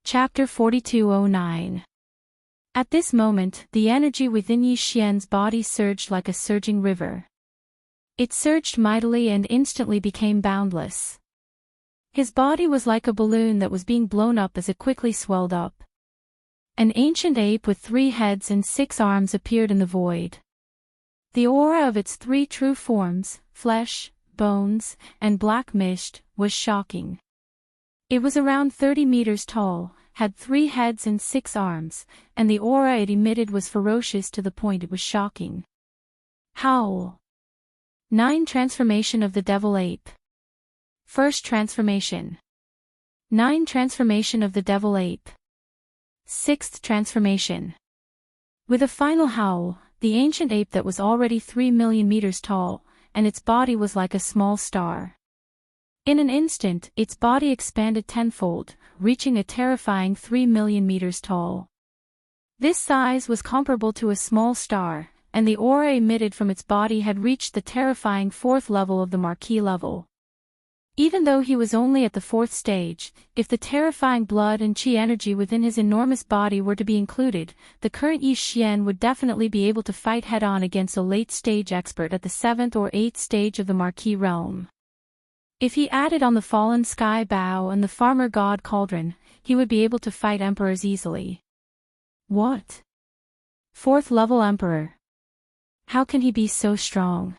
Chapter 4209. At this moment, the energy within Yi Xian's body surged like a surging river. It surged mightily and instantly became boundless. His body was like a balloon that was being blown up as it quickly swelled up. An ancient ape with 3 heads and 6 arms appeared in the void. The aura of its 3 true forms, flesh, bones, and black mist, was shocking. It was around 30 meters tall, had 3 heads and 6 arms, and the aura it emitted was ferocious to the point it was shocking. Howl. 9 Transformation of the Devil Ape. First Transformation. 9 Transformation of the Devil Ape. 6th Transformation. With a final howl, the ancient ape that was already 3 million meters tall, and its body was like a small star. In an instant, its body expanded tenfold, reaching a terrifying 3 million meters tall. This size was comparable to a small star, and the aura emitted from its body had reached the terrifying 4th level of the Marquis level. Even though he was only at the 4th stage, if the terrifying blood and chi energy within his enormous body were to be included, the current Yi Xian would definitely be able to fight head-on against a late-stage expert at the 7th or 8th stage of the Marquis realm. If he added on the fallen sky bow and the farmer god cauldron, he would be able to fight emperors easily. What? 4th level emperor? How can he be so strong?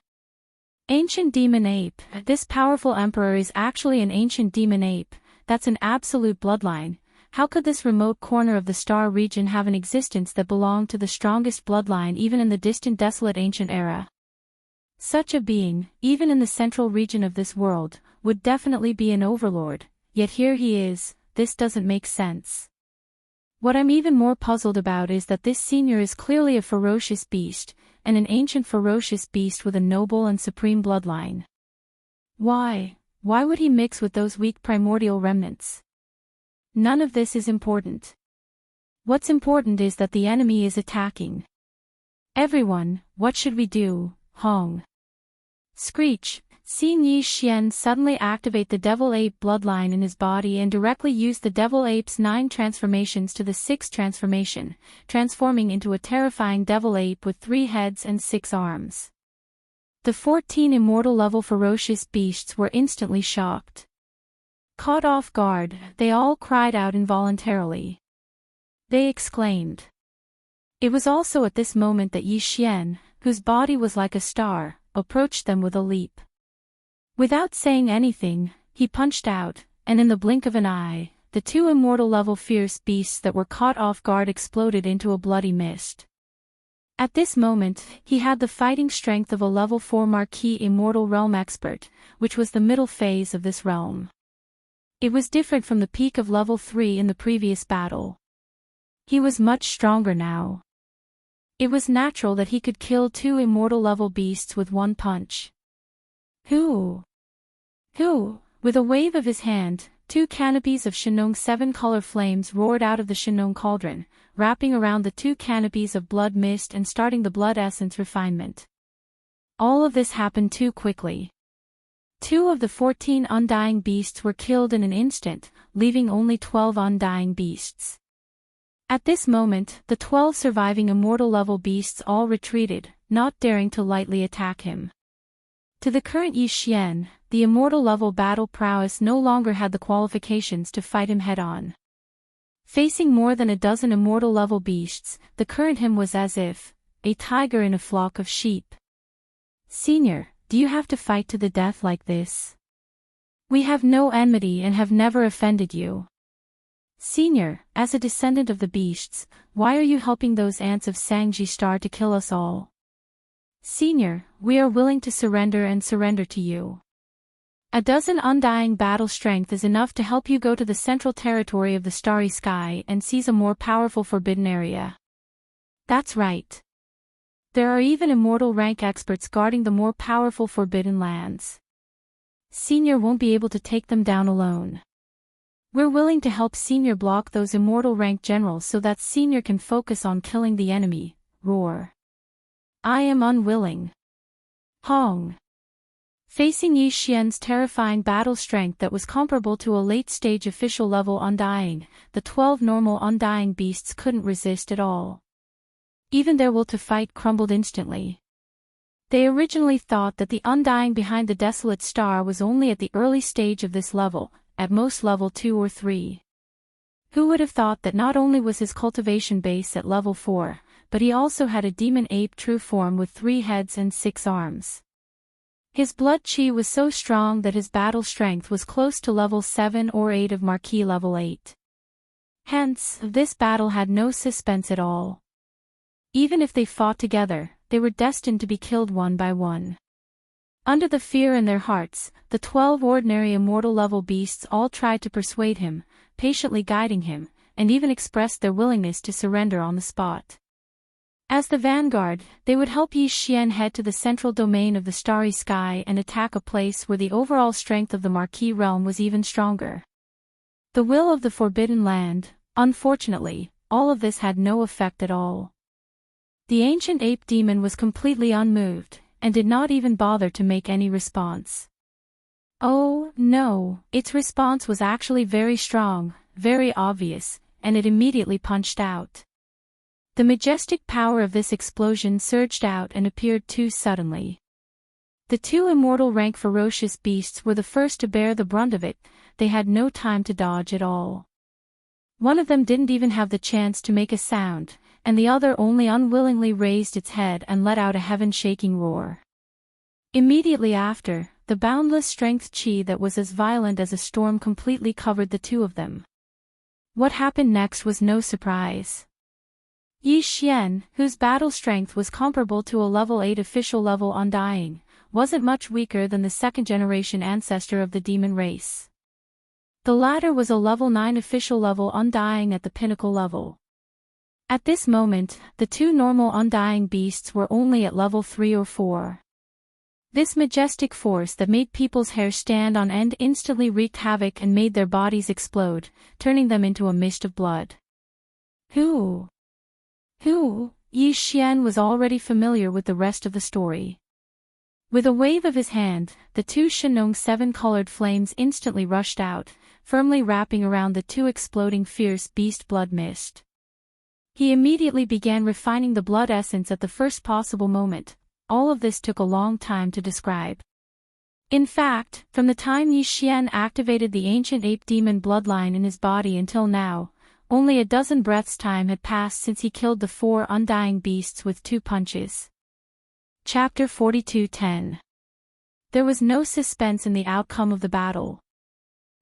Ancient demon ape. This powerful emperor is actually an ancient demon ape. That's an absolute bloodline. How could this remote corner of the star region have an existence that belonged to the strongest bloodline even in the distant desolate ancient era? Such a being, even in the central region of this world, would definitely be an overlord, yet here he is. This doesn't make sense. What I'm even more puzzled about is that this senior is clearly a ferocious beast, and an ancient ferocious beast with a noble and supreme bloodline. Why would he mix with those weak primordial remnants? None of this is important. What's important is that the enemy is attacking. Everyone, what should we do? Hong. Screech. Seeing Yi Xian suddenly activate the devil ape bloodline in his body and directly use the devil ape's 9 transformations to the 6th transformation, transforming into a terrifying devil ape with 3 heads and 6 arms. The 14 immortal level ferocious beasts were instantly shocked. Caught off guard, they all cried out involuntarily. They exclaimed. It was also at this moment that Yi Xian, whose body was like a star, approached them with a leap. Without saying anything, he punched out, and in the blink of an eye, the 2 immortal level fierce beasts that were caught off guard exploded into a bloody mist. At this moment, he had the fighting strength of a level 4 Marquis immortal realm expert, which was the middle phase of this realm. It was different from the peak of level 3 in the previous battle. He was much stronger now. It was natural that he could kill 2 immortal level beasts with 1 punch. Who? With a wave of his hand, 2 canopies of Shenong 7-color flames roared out of the Shenong cauldron, wrapping around the 2 canopies of blood mist and starting the blood essence refinement. All of this happened too quickly. 2 of the 14 undying beasts were killed in an instant, leaving only 12 undying beasts. At this moment, the 12 surviving immortal level beasts all retreated, not daring to lightly attack him. To the current Yi Xian, the immortal level battle prowess no longer had the qualifications to fight him head-on. Facing more than a dozen immortal level beasts, the current him was as if a tiger in a flock of sheep. Senior, do you have to fight to the death like this? We have no enmity and have never offended you. Senior, as a descendant of the beasts, why are you helping those ants of Sangji Star to kill us all? Senior, we are willing to surrender to you. A dozen undying battle strength is enough to help you go to the central territory of the starry sky and seize a more powerful forbidden area. That's right. There are even immortal rank experts guarding the more powerful forbidden lands. Senior won't be able to take them down alone. We're willing to help Senior block those immortal rank generals so that Senior can focus on killing the enemy. Roar. I am unwilling. Hong. Facing Yi Xian's terrifying battle strength that was comparable to a late-stage official level Undying, the 12 normal Undying beasts couldn't resist at all. Even their will to fight crumbled instantly. They originally thought that the Undying behind the desolate star was only at the early stage of this level, at most level 2 or 3. Who would have thought that not only was his cultivation base at level 4, but he also had a demon ape true form with 3 heads and 6 arms. His blood chi was so strong that his battle strength was close to level 7 or 8 of Marquis level 8. Hence, this battle had no suspense at all. Even if they fought together, they were destined to be killed one by one. Under the fear in their hearts, the 12 ordinary immortal level beasts all tried to persuade him, patiently guiding him, and even expressed their willingness to surrender on the spot. As the vanguard, they would help Yi Xian head to the central domain of the starry sky and attack a place where the overall strength of the Marquis realm was even stronger. The will of the Forbidden Land. Unfortunately, all of this had no effect at all. The ancient ape demon was completely unmoved, and did not even bother to make any response. Oh, no, its response was actually very strong, very obvious, and it immediately punched out. The majestic power of this explosion surged out and appeared too suddenly. The 2 immortal rank ferocious beasts were the first to bear the brunt of it. They had no time to dodge at all. One of them didn't even have the chance to make a sound, and the other only unwillingly raised its head and let out a heaven-shaking roar. Immediately after, the boundless strength chi that was as violent as a storm completely covered the 2 of them. What happened next was no surprise. Yi Xian, whose battle strength was comparable to a level 8 official level Undying, wasn't much weaker than the second-generation ancestor of the demon race. The latter was a level 9 official level Undying at the pinnacle level. At this moment, the 2 normal Undying beasts were only at level 3 or 4. This majestic force that made people's hair stand on end instantly wreaked havoc and made their bodies explode, turning them into a mist of blood. Who? Yi Xian was already familiar with the rest of the story. With a wave of his hand, the 2 Shenong 7-colored flames instantly rushed out, firmly wrapping around the 2 exploding fierce beast blood mist. He immediately began refining the blood essence at the first possible moment. All of this took a long time to describe. In fact, from the time Yi Xian activated the ancient ape demon bloodline in his body until now, only a dozen breaths' time had passed since he killed the 4 Undying beasts with 2 punches. Chapter 42:10. There was no suspense in the outcome of the battle.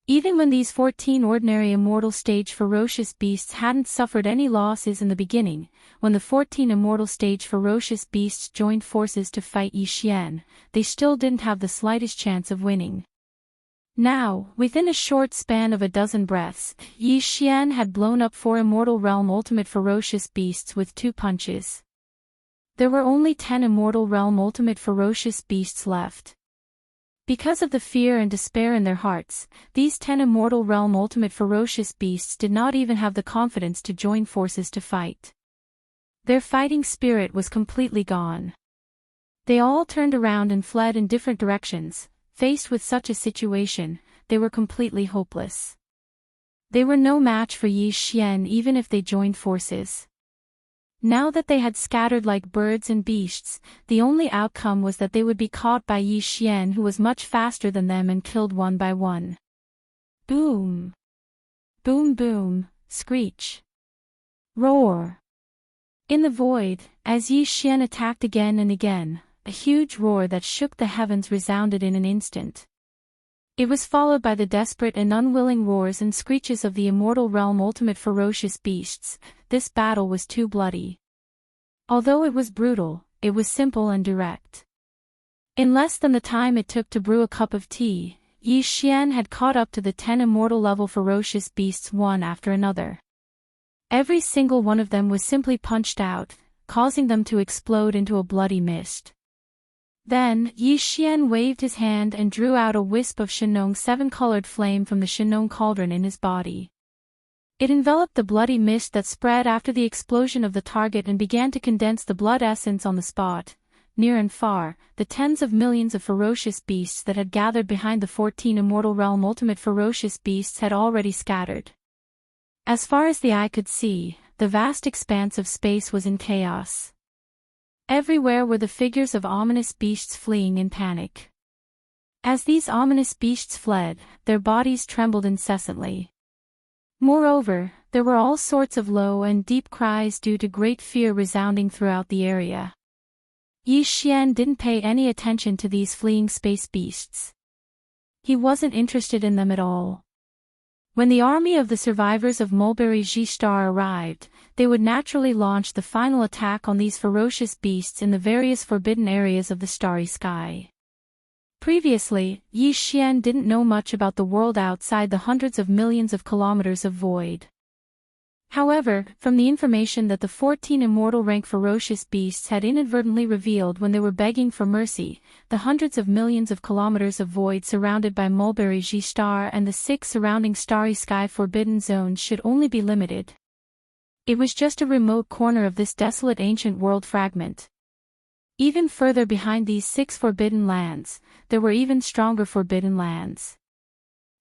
Even when these 14 ordinary immortal stage ferocious beasts hadn't suffered any losses in the beginning, when the 14 immortal stage ferocious beasts joined forces to fight Yi Xian, they still didn't have the slightest chance of winning. Now, within a short span of a dozen breaths, Yi Xian had blown up 4 immortal realm ultimate ferocious beasts with 2 punches. There were only 10 immortal realm ultimate ferocious beasts left. Because of the fear and despair in their hearts, these 10 immortal realm ultimate ferocious beasts did not even have the confidence to join forces to fight. Their fighting spirit was completely gone. They all turned around and fled in different directions. Faced with such a situation, they were completely hopeless. They were no match for Yi Xian even if they joined forces. Now that they had scattered like birds and beasts, the only outcome was that they would be caught by Yi Xian, who was much faster than them, and killed one by one. Boom! Boom boom, screech. Roar! In the void, as Yi Xian attacked again and again, a huge roar that shook the heavens resounded in an instant. It was followed by the desperate and unwilling roars and screeches of the immortal realm ultimate ferocious beasts. This battle was too bloody. Although it was brutal, it was simple and direct. In less than the time it took to brew a cup of tea, Yi Xian had caught up to the 10 immortal level ferocious beasts one after another. Every single one of them was simply punched out, causing them to explode into a bloody mist. Then, Yi Xian waved his hand and drew out a wisp of Shenong 7-colored flame from the Shenong cauldron in his body. It enveloped the bloody mist that spread after the explosion of the target and began to condense the blood essence on the spot, near and far, the tens of millions of ferocious beasts that had gathered behind the 14 immortal realm ultimate ferocious beasts had already scattered. As far as the eye could see, the vast expanse of space was in chaos. Everywhere were the figures of ominous beasts fleeing in panic. As these ominous beasts fled, their bodies trembled incessantly. Moreover, there were all sorts of low and deep cries due to great fear resounding throughout the area. Yi Xian didn't pay any attention to these fleeing space beasts. He wasn't interested in them at all. When the army of the survivors of Mulberry Ji Star arrived, they would naturally launch the final attack on these ferocious beasts in the various forbidden areas of the starry sky. Previously, Yi Xian didn't know much about the world outside the hundreds of millions of kilometers of void. However, from the information that the 14 immortal rank ferocious beasts had inadvertently revealed when they were begging for mercy, the hundreds of millions of kilometers of void surrounded by Mulberry Ji Star and the 6 surrounding starry sky forbidden zones should only be limited. It was just a remote corner of this desolate ancient world fragment. Even further behind these 6 forbidden lands, there were even stronger forbidden lands.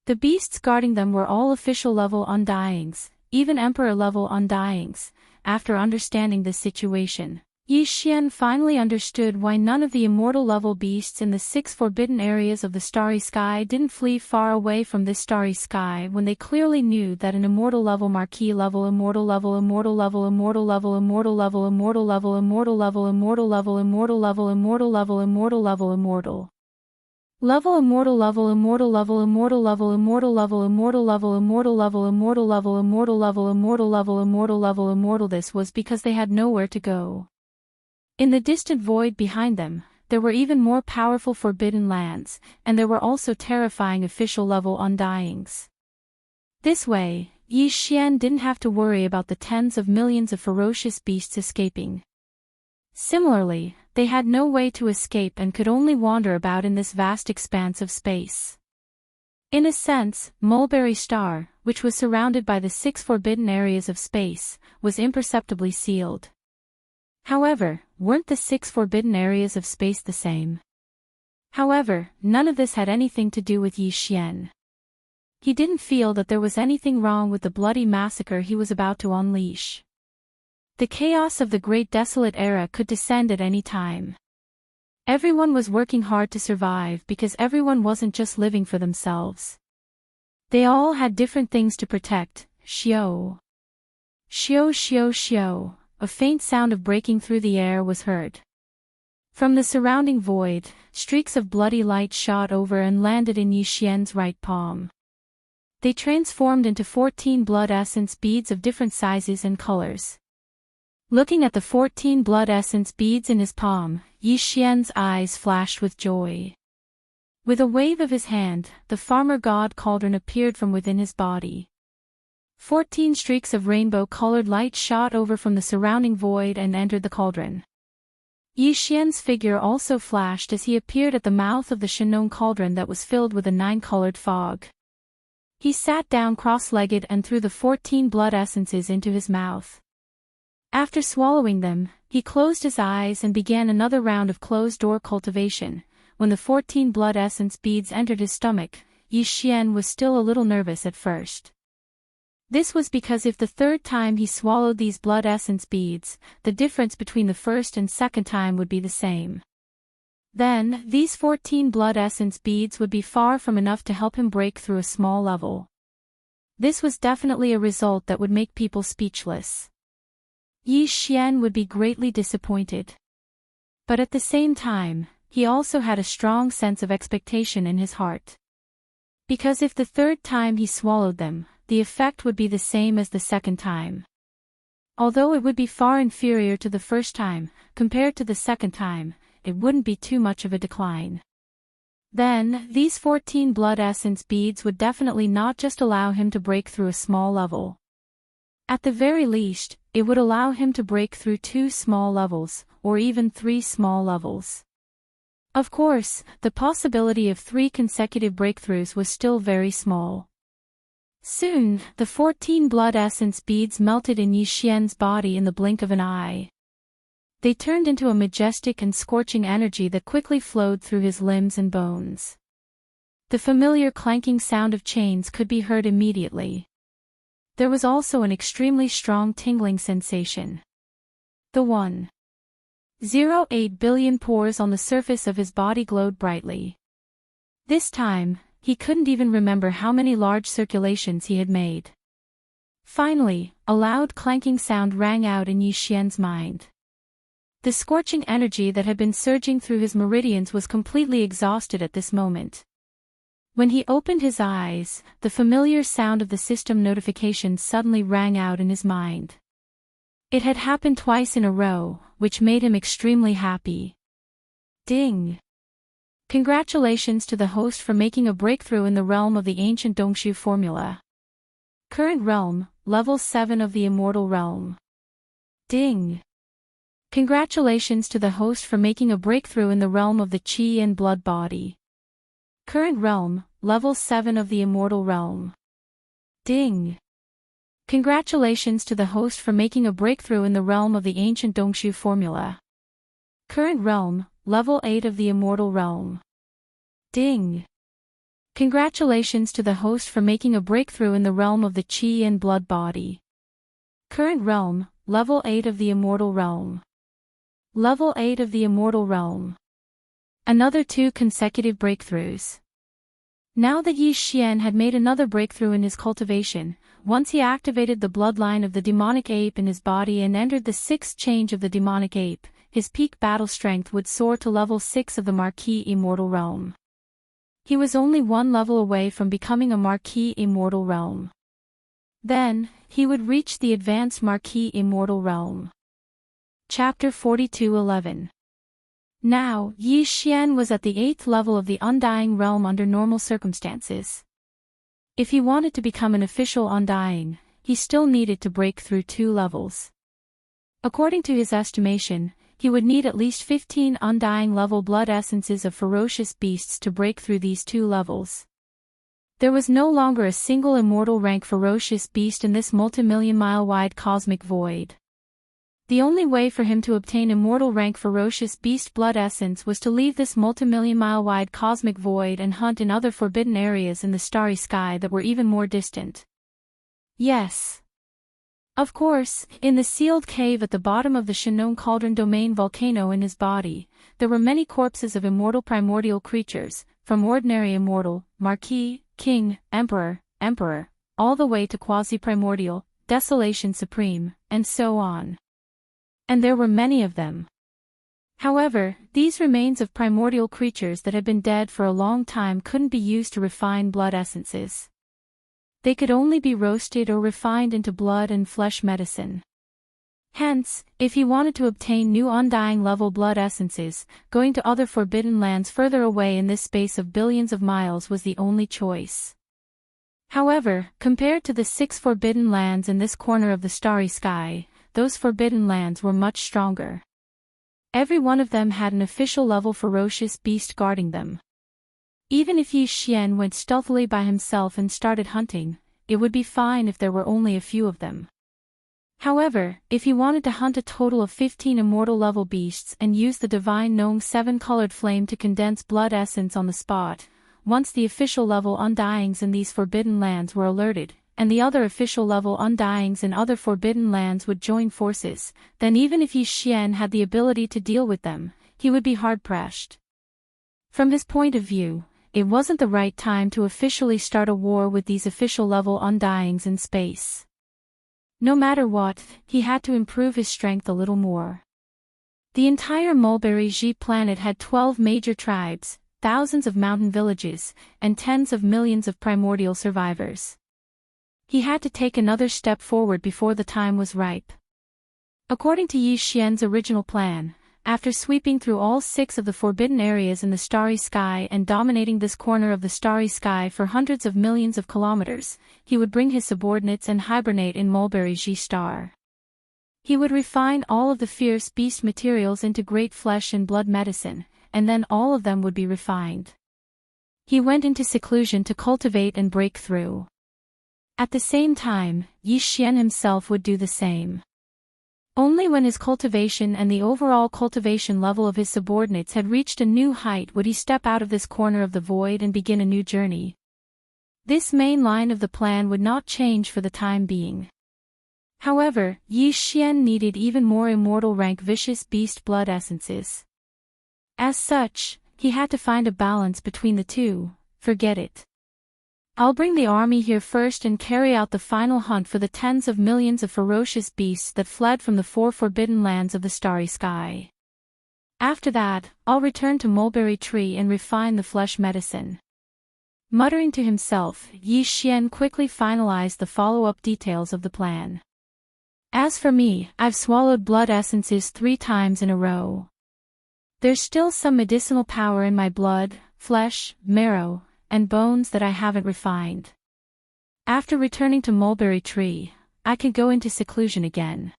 The beasts guarding them were all official-level undyings, even Emperor-level undyings. After understanding this situation, Yi Xian finally understood why none of the immortal-level beasts in the 6 forbidden areas of the starry sky didn't flee far away from this starry sky when they clearly knew that an immortal-level marquee-level immortal-level immortal-level immortal-level immortal-level immortal-level immortal-level immortal-level immortal-level immortal-level immortal-level immortal level immortal level immortal level immortal level immortal level immortal level immortal level immortal level immortal level immortal level immortal level immortal. This was because they had nowhere to go. In the distant void behind them, there were even more powerful forbidden lands, and there were also terrifying official-level undyings. This way, Yi Xian didn't have to worry about the tens of millions of ferocious beasts escaping. Similarly, they had no way to escape and could only wander about in this vast expanse of space. In a sense, Mulberry Star, which was surrounded by the 6 forbidden areas of space, was imperceptibly sealed. However, weren't the 6 forbidden areas of space the same? However, none of this had anything to do with Yi Xian. He didn't feel that there was anything wrong with the bloody massacre he was about to unleash. The chaos of the Great Desolate Era could descend at any time. Everyone was working hard to survive because everyone wasn't just living for themselves. They all had different things to protect. Xiao. Xiao xiao xiao. A faint sound of breaking through the air was heard. From the surrounding void, streaks of bloody light shot over and landed in Yi Xian's right palm. They transformed into 14 blood essence beads of different sizes and colors. Looking at the 14 blood essence beads in his palm, Yi Xian's eyes flashed with joy. With a wave of his hand, the farmer god cauldron appeared from within his body. 14 streaks of rainbow-colored light shot over from the surrounding void and entered the cauldron. Yi Xian's figure also flashed as he appeared at the mouth of the Shenong cauldron that was filled with a 9-colored fog. He sat down cross-legged and threw the 14 blood essences into his mouth. After swallowing them, he closed his eyes and began another round of closed-door cultivation. When the 14 blood essence beads entered his stomach, Yi Xian was still a little nervous at first. This was because if the third time he swallowed these blood essence beads, the difference between the first and second time would be the same. Then, these 14 blood essence beads would be far from enough to help him break through a small level. This was definitely a result that would make people speechless. Yi Xian would be greatly disappointed. But at the same time, he also had a strong sense of expectation in his heart. Because if the third time he swallowed them, the effect would be the same as the second time. Although it would be far inferior to the first time, compared to the second time, it wouldn't be too much of a decline. Then, these 14 blood essence beads would definitely not just allow him to break through a small level. At the very least, it would allow him to break through 2 small levels, or even 3 small levels. Of course, the possibility of 3 consecutive breakthroughs was still very small. Soon, the 14 blood essence beads melted in Yi Xian's body in the blink of an eye. They turned into a majestic and scorching energy that quickly flowed through his limbs and bones. The familiar clanking sound of chains could be heard immediately. There was also an extremely strong tingling sensation. The 1.08 billion pores on the surface of his body glowed brightly. This time, he couldn't even remember how many large circulations he had made. Finally, a loud clanking sound rang out in Yi Xian's mind. The scorching energy that had been surging through his meridians was completely exhausted at this moment. When he opened his eyes, the familiar sound of the system notification suddenly rang out in his mind. It had happened twice in a row, which made him extremely happy. Ding! Congratulations to the host for making a breakthrough in the realm of the ancient Dongshu formula. Current realm, level 7 of the immortal realm. Ding! Congratulations to the host for making a breakthrough in the realm of the Qi and blood body. Current realm, level 7 of the immortal realm. Ding! Congratulations to the host for making a breakthrough in the realm of the ancient Dongshu formula. Current realm, level 8 of the immortal realm. Ding! Congratulations to the host for making a breakthrough in the realm of the Qi and blood body. Current realm, level 8 of the immortal realm. Level 8 of the immortal realm. Another 2 consecutive breakthroughs. Now that Yi Xian had made another breakthrough in his cultivation, once he activated the bloodline of the demonic ape in his body and entered the 6th change of the demonic ape, his peak battle strength would soar to level 6 of the Marquis Immortal Realm. He was only 1 level away from becoming a Marquis Immortal Realm. Then, he would reach the advanced Marquis Immortal Realm. Chapter 42:11. Now, Yi Xian was at the 8th level of the Undying Realm under normal circumstances. If he wanted to become an official Undying, he still needed to break through 2 levels. According to his estimation, he would need at least 15 Undying level blood essences of ferocious beasts to break through these 2 levels. There was no longer a single immortal rank ferocious beast in this multi-million-mile-wide cosmic void. The only way for him to obtain immortal rank ferocious beast blood essence was to leave this multi-million-mile-wide cosmic void and hunt in other forbidden areas in the starry sky that were even more distant. Yes. Of course, in the sealed cave at the bottom of the Shannon Cauldron Domain volcano in his body, there were many corpses of immortal primordial creatures, from ordinary immortal, marquis, king, emperor, all the way to quasi-primordial, desolation supreme, and so on. And there were many of them. However, these remains of primordial creatures that had been dead for a long time couldn't be used to refine blood essences. They could only be roasted or refined into blood and flesh medicine. Hence, if he wanted to obtain new Undying level blood essences, going to other forbidden lands further away in this space of billions of miles was the only choice. However, compared to the 6 forbidden lands in this corner of the starry sky, those forbidden lands were much stronger. Every one of them had an official level ferocious beast guarding them. Even if Yi Xian went stealthily by himself and started hunting, it would be fine if there were only a few of them. However, if he wanted to hunt a total of 15 immortal level beasts and use the divine Nong 7-colored flame to condense blood essence on the spot, once the official level Undyings in these forbidden lands were alerted, and the other official level Undyings in other forbidden lands would join forces, then even if Yi Xian had the ability to deal with them, he would be hard-pressed. From his point of view, it wasn't the right time to officially start a war with these official level Undyings in space. No matter what, he had to improve his strength a little more. The entire Mulberry Ji planet had 12 major tribes, thousands of mountain villages, and tens of millions of primordial survivors. He had to take another step forward before the time was ripe. According to Yi Xian's original plan, after sweeping through all 6 of the forbidden areas in the starry sky and dominating this corner of the starry sky for hundreds of millions of kilometers, he would bring his subordinates and hibernate in Mulberry Ji star. He would refine all of the fierce beast materials into great flesh and blood medicine, and then all of them would be refined. He went into seclusion to cultivate and break through. At the same time, Yi Xian himself would do the same. Only when his cultivation and the overall cultivation level of his subordinates had reached a new height would he step out of this corner of the void and begin a new journey. This main line of the plan would not change for the time being. However, Yi Xian needed even more immortal rank vicious beast blood essences. As such, he had to find a balance between the two. Forget it. I'll bring the army here first and carry out the final hunt for the tens of millions of ferocious beasts that fled from the four forbidden lands of the starry sky. After that, I'll return to Mulberry Tree and refine the flesh medicine. Muttering to himself, Yi Xian quickly finalized the follow-up details of the plan. As for me, I've swallowed blood essences 3 times in a row. There's still some medicinal power in my blood, flesh, marrow, and bones that I haven't refined. After returning to Mulberry Tree, I can go into seclusion again.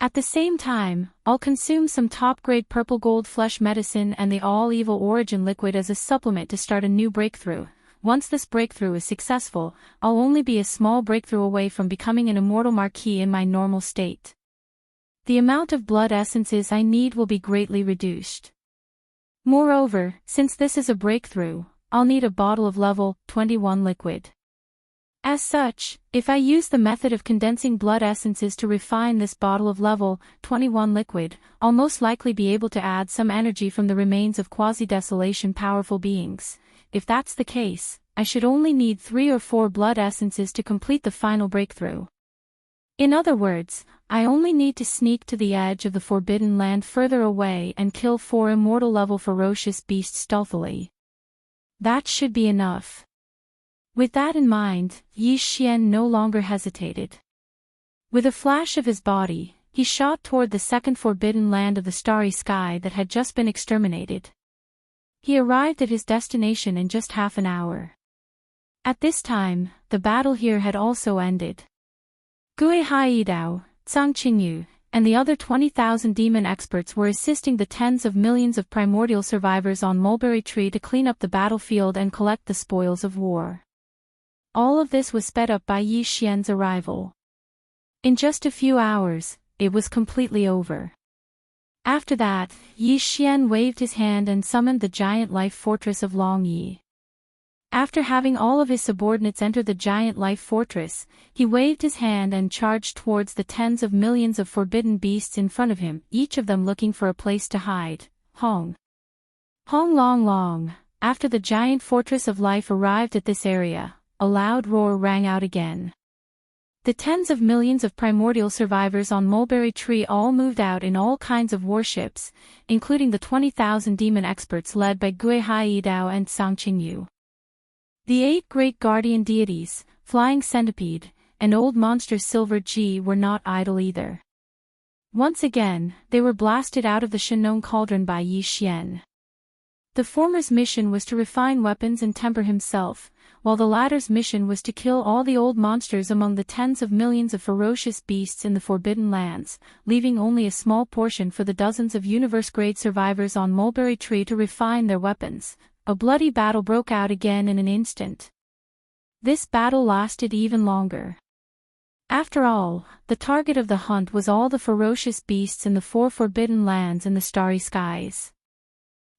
At the same time, I'll consume some top-grade purple gold flesh medicine and the all-evil origin liquid as a supplement to start a new breakthrough. Once this breakthrough is successful, I'll only be a small breakthrough away from becoming an immortal marquis in my normal state. The amount of blood essences I need will be greatly reduced. Moreover, since this is a breakthrough, I'll need a bottle of level 21 liquid. As such, if I use the method of condensing blood essences to refine this bottle of level 21 liquid, I'll most likely be able to add some energy from the remains of quasi-desolation powerful beings. If that's the case, I should only need 3 or 4 blood essences to complete the final breakthrough. In other words, I only need to sneak to the edge of the forbidden land further away and kill 4 immortal level ferocious beasts stealthily. That should be enough. With that in mind, Yi Xian no longer hesitated. With a flash of his body, he shot toward the second forbidden land of the starry sky that had just been exterminated. He arrived at his destination in just half an hour. At this time, the battle here had also ended. Gui Haidao, Zhang Qingyu, and the other 20,000 demon experts were assisting the tens of millions of primordial survivors on Mulberry Tree to clean up the battlefield and collect the spoils of war. All of this was sped up by Yi Xian's arrival. In just a few hours, it was completely over. After that, Yi Xian waved his hand and summoned the giant life fortress of Longyi. After having all of his subordinates enter the giant life fortress, he waved his hand and charged towards the tens of millions of forbidden beasts in front of him, each of them looking for a place to hide. Hong. Hong long long. After the giant fortress of life arrived at this area, a loud roar rang out again. The tens of millions of primordial survivors on Mulberry Tree all moved out in all kinds of warships, including the 20,000 demon experts led by Gui Haidao and Zhang Qingyu. The 8 great guardian deities, Flying Centipede, and Old Monster Silver G were not idle either. Once again, they were blasted out of the Shenong Cauldron by Yi Xian. The former's mission was to refine weapons and temper himself, while the latter's mission was to kill all the old monsters among the tens of millions of ferocious beasts in the Forbidden Lands, leaving only a small portion for the dozens of universe-grade survivors on Mulberry Tree to refine their weapons. A bloody battle broke out again in an instant. This battle lasted even longer. After all, the target of the hunt was all the ferocious beasts in the 4 forbidden lands in the starry skies.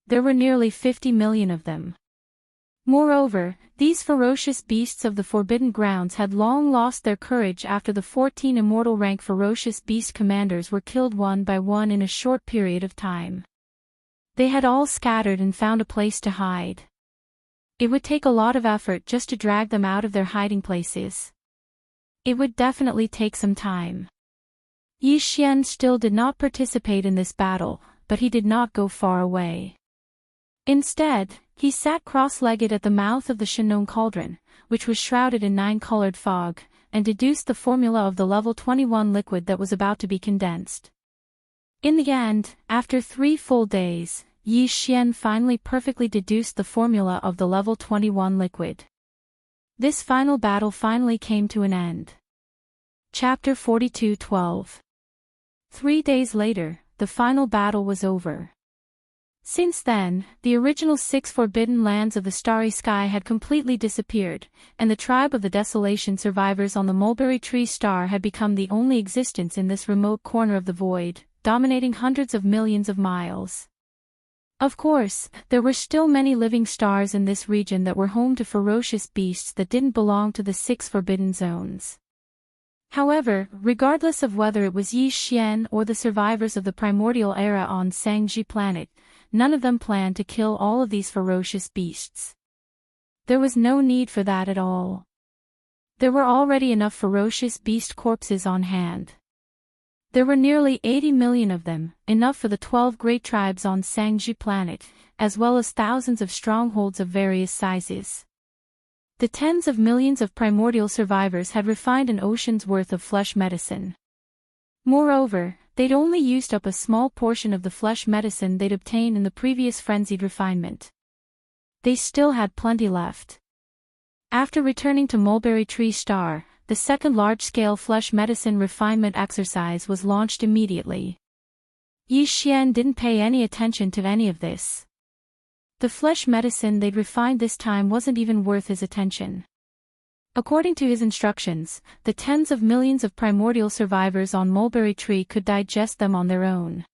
There were nearly 50 million of them. Moreover, these ferocious beasts of the forbidden grounds had long lost their courage after the 14 immortal rank ferocious beast commanders were killed one by one in a short period of time. They had all scattered and found a place to hide. It would take a lot of effort just to drag them out of their hiding places. It would definitely take some time. Yi Xian still did not participate in this battle, but he did not go far away. Instead, he sat cross-legged at the mouth of the Shenong Cauldron, which was shrouded in 9-colored fog, and deduced the formula of the level 21 liquid that was about to be condensed. In the end, after 3 full days, Yi Xian finally perfectly deduced the formula of the level 21 liquid. This final battle finally came to an end. Chapter 42:12. 3 days later, the final battle was over. Since then, the original 6 forbidden lands of the starry sky had completely disappeared, and the tribe of the Desolation survivors on the mulberry tree star had become the only existence in this remote corner of the void, dominating hundreds of millions of miles. Of course, there were still many living stars in this region that were home to ferocious beasts that didn't belong to the 6 forbidden zones. However, regardless of whether it was Yi Xian or the survivors of the primordial era on Sangji planet, none of them planned to kill all of these ferocious beasts. There was no need for that at all. There were already enough ferocious beast corpses on hand. There were nearly 80 million of them, enough for the 12 great tribes on Sangji planet, as well as thousands of strongholds of various sizes. The tens of millions of primordial survivors had refined an ocean's worth of flesh medicine. Moreover, they'd only used up a small portion of the flesh medicine they'd obtained in the previous frenzied refinement. They still had plenty left. After returning to Mulberry Tree Star, the second large-scale flesh medicine refinement exercise was launched immediately. Yi Xian didn't pay any attention to any of this. The flesh medicine they'd refined this time wasn't even worth his attention. According to his instructions, the tens of millions of primordial survivors on Mulberry Tree could digest them on their own.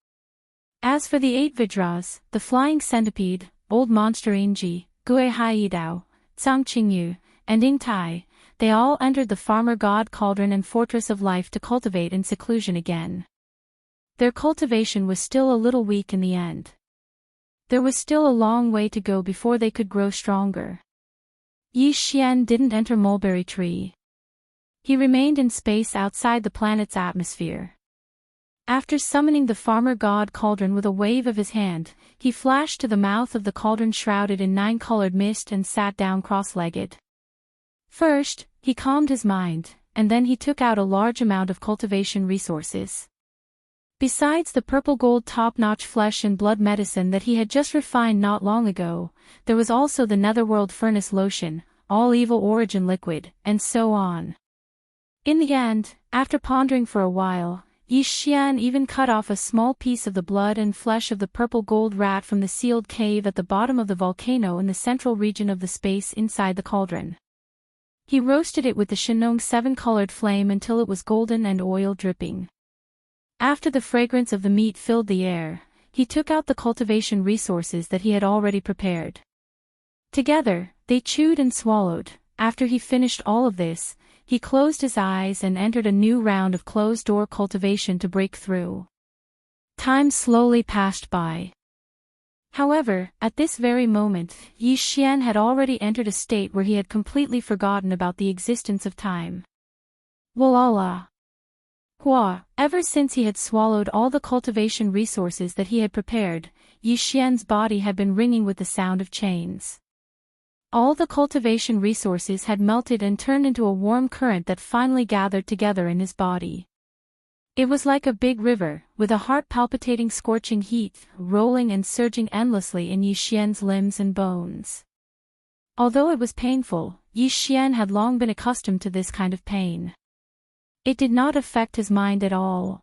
As for the 8 Vidras, the flying centipede, old monster Ingji, Gui Haidao, Tsang Qingyu, and Ing Tai, they all entered the farmer god cauldron and fortress of life to cultivate in seclusion again. Their cultivation was still a little weak in the end. There was still a long way to go before they could grow stronger. Yi Xian didn't enter Mulberry Tree. He remained in space outside the planet's atmosphere. After summoning the farmer god cauldron with a wave of his hand, he flashed to the mouth of the cauldron shrouded in 9-colored mist and sat down cross-legged. First, he calmed his mind, and then he took out a large amount of cultivation resources. Besides the purple gold top-notch flesh and blood medicine that he had just refined not long ago, there was also the netherworld furnace lotion, all evil origin liquid, and so on. In the end, after pondering for a while, Yi Xian even cut off a small piece of the blood and flesh of the purple gold rat from the sealed cave at the bottom of the volcano in the central region of the space inside the cauldron. He roasted it with the Shenong 7-colored flame until it was golden and oil dripping. After the fragrance of the meat filled the air, he took out the cultivation resources that he had already prepared. Together, they chewed and swallowed. After he finished all of this, he closed his eyes and entered a new round of closed-door cultivation to break through. Time slowly passed by. However, at this very moment, Yi Xian had already entered a state where he had completely forgotten about the existence of time. Walala. Hua, ever since he had swallowed all the cultivation resources that he had prepared, Yi Xian's body had been ringing with the sound of chains. All the cultivation resources had melted and turned into a warm current that finally gathered together in his body. It was like a big river, with a heart-palpitating scorching heat, rolling and surging endlessly in Yi Xian's limbs and bones. Although it was painful, Yi Xian had long been accustomed to this kind of pain. It did not affect his mind at all.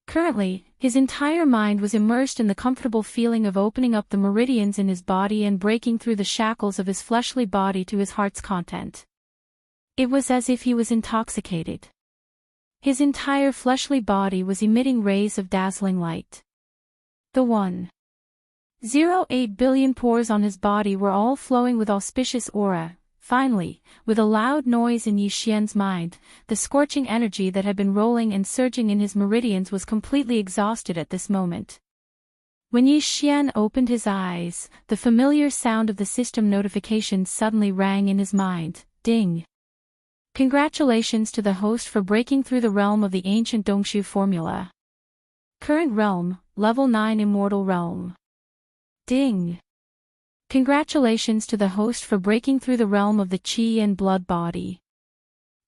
Currently, his entire mind was immersed in the comfortable feeling of opening up the meridians in his body and breaking through the shackles of his fleshly body to his heart's content. It was as if he was intoxicated. His entire fleshly body was emitting rays of dazzling light. The 1.08 billion pores on his body were all flowing with auspicious aura. Finally, with a loud noise in Yi Xian's mind, the scorching energy that had been rolling and surging in his meridians was completely exhausted at this moment. When Yi Xian opened his eyes, the familiar sound of the system notification suddenly rang in his mind. Ding! Congratulations to the host for breaking through the realm of the ancient Dongshu formula. Current realm, level 9 immortal realm. Ding! Congratulations to the host for breaking through the realm of the Qi and blood body.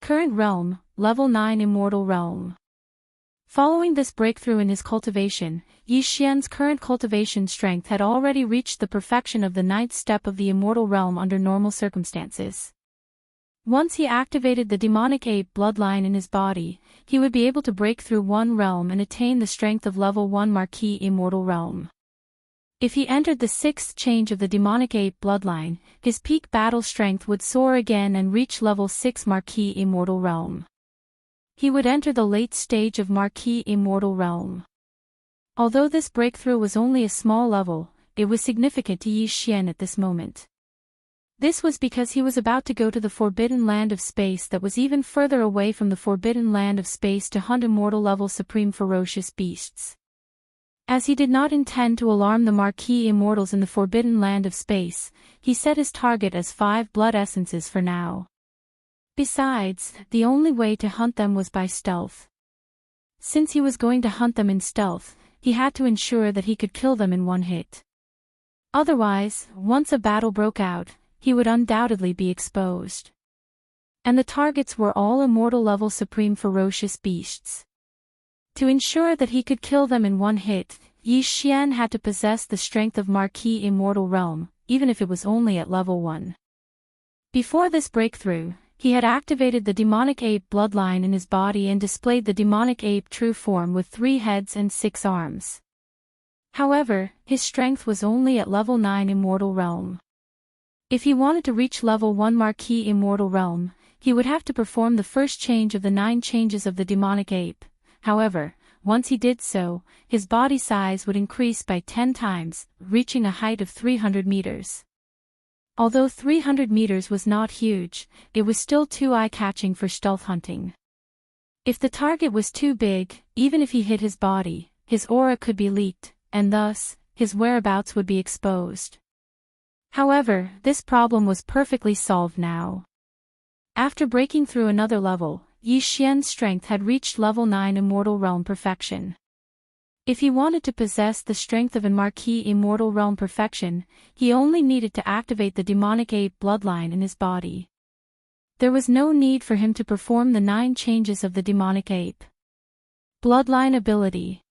Current realm, level 9 immortal realm. Following this breakthrough in his cultivation, Yi Xian's current cultivation strength had already reached the perfection of the 9th step of the immortal realm under normal circumstances. Once he activated the demonic ape bloodline in his body, he would be able to break through one realm and attain the strength of level 1 Marquis immortal realm. If he entered the 6th change of the demonic ape bloodline, his peak battle strength would soar again and reach level 6 Marquis Immortal Realm. He would enter the late stage of Marquis Immortal Realm. Although this breakthrough was only a small level, it was significant to Yi Xian at this moment. This was because he was about to go to the Forbidden Land of Space that was even further away from the Forbidden Land of Space to hunt immortal level supreme ferocious beasts. As he did not intend to alarm the Marquis Immortals in the Forbidden Land of Space, he set his target as 5 blood essences for now. Besides, the only way to hunt them was by stealth. Since he was going to hunt them in stealth, he had to ensure that he could kill them in one hit. Otherwise, once a battle broke out, he would undoubtedly be exposed. And the targets were all immortal level supreme ferocious beasts. To ensure that he could kill them in one hit, Yi Xian had to possess the strength of Marquis Immortal Realm, even if it was only at level 1. Before this breakthrough, he had activated the demonic ape bloodline in his body and displayed the demonic ape true form with 3 heads and 6 arms. However, his strength was only at level 9 Immortal Realm. If he wanted to reach level 1 Marquis Immortal Realm, he would have to perform the first change of the 9 changes of the demonic ape. However, once he did so, his body size would increase by 10 times, reaching a height of 300 meters. Although 300 meters was not huge, it was still too eye-catching for stealth hunting. If the target was too big, even if he hit his body, his aura could be leaked, and thus, his whereabouts would be exposed. However, this problem was perfectly solved now. After breaking through another level, Yi Xian's strength had reached level 9 Immortal Realm Perfection. If he wanted to possess the strength of a Marquis Immortal Realm Perfection, he only needed to activate the demonic ape bloodline in his body. There was no need for him to perform the 9 changes of the demonic ape bloodline ability.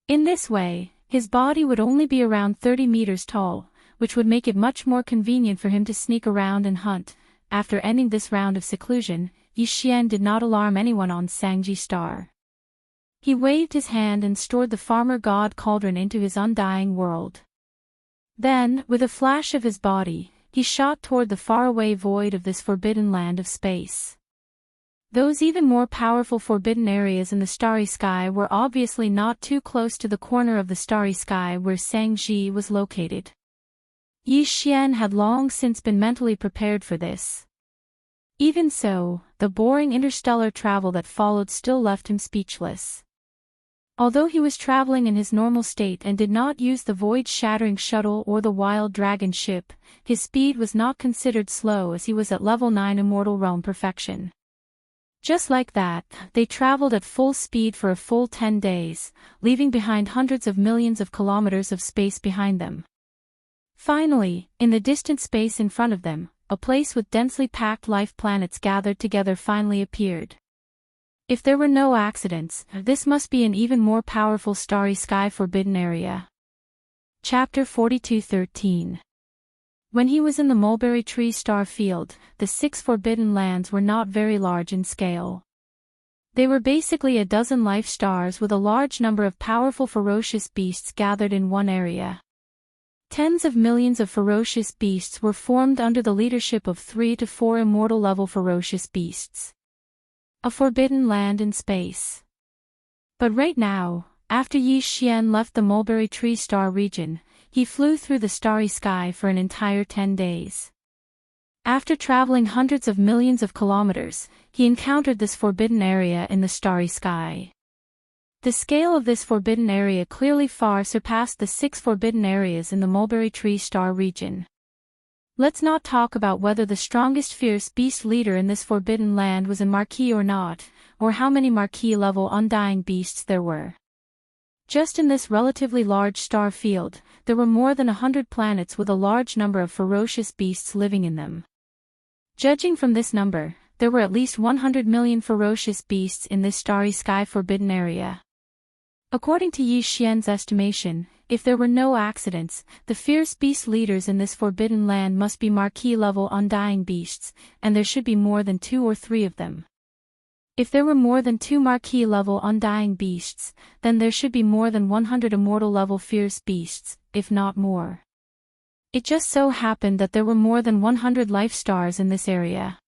In this way, his body would only be around 30 meters tall, which would make it much more convenient for him to sneak around and hunt. After ending this round of seclusion, Yi Xian did not alarm anyone on Sangji Star. He waved his hand and stored the farmer god cauldron into his undying world. Then, with a flash of his body, he shot toward the faraway void of this forbidden land of space. Those even more powerful forbidden areas in the starry sky were obviously not too close to the corner of the starry sky where Sangji was located. Yi Xian had long since been mentally prepared for this. Even so, the boring interstellar travel that followed still left him speechless. Although he was traveling in his normal state and did not use the void-shattering shuttle or the wild dragon ship, his speed was not considered slow as he was at level 9 Immortal Realm Perfection. Just like that, they traveled at full speed for a full 10 days, leaving behind hundreds of millions of kilometers of space behind them. Finally, in the distant space in front of them, a place with densely packed life planets gathered together finally appeared. If there were no accidents, this must be an even more powerful starry sky forbidden area. Chapter 42:13. When he was in the mulberry tree star field, the 6 forbidden lands were not very large in scale. They were basically a dozen life stars with a large number of powerful ferocious beasts gathered in one area. Tens of millions of ferocious beasts were formed under the leadership of 3 to 4 immortal-level ferocious beasts. A forbidden land in space. But right now, after Yi Xian left the mulberry tree star region, he flew through the starry sky for an entire 10 days. After traveling hundreds of millions of kilometers, he encountered this forbidden area in the starry sky. The scale of this forbidden area clearly far surpassed the 6 forbidden areas in the mulberry tree star region. Let's not talk about whether the strongest fierce beast leader in this forbidden land was a Marquis or not, or how many Marquis-level undying beasts there were. Just in this relatively large star field, there were more than 100 planets with a large number of ferocious beasts living in them. Judging from this number, there were at least 100 million ferocious beasts in this starry sky forbidden area. According to Yi Xian's estimation, if there were no accidents, the fierce beast leaders in this forbidden land must be Marquis-level undying beasts, and there should be more than 2 or 3 of them. If there were more than 2 Marquis-level undying beasts, then there should be more than 100 immortal-level fierce beasts, if not more. It just so happened that there were more than 100 life stars in this area.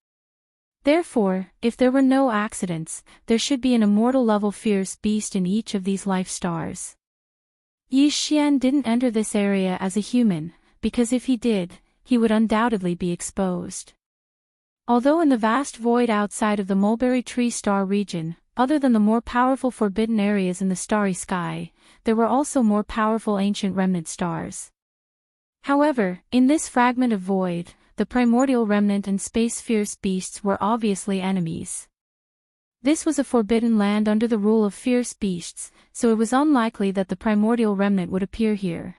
Therefore, if there were no accidents, there should be an immortal level fierce beast in each of these life stars. Yi Xian didn't enter this area as a human, because if he did, he would undoubtedly be exposed. Although in the vast void outside of the mulberry tree star region, other than the more powerful forbidden areas in the starry sky, there were also more powerful ancient remnant stars. However, in this fragment of void, the primordial remnant and space fierce beasts were obviously enemies. This was a forbidden land under the rule of fierce beasts, so it was unlikely that the primordial remnant would appear here.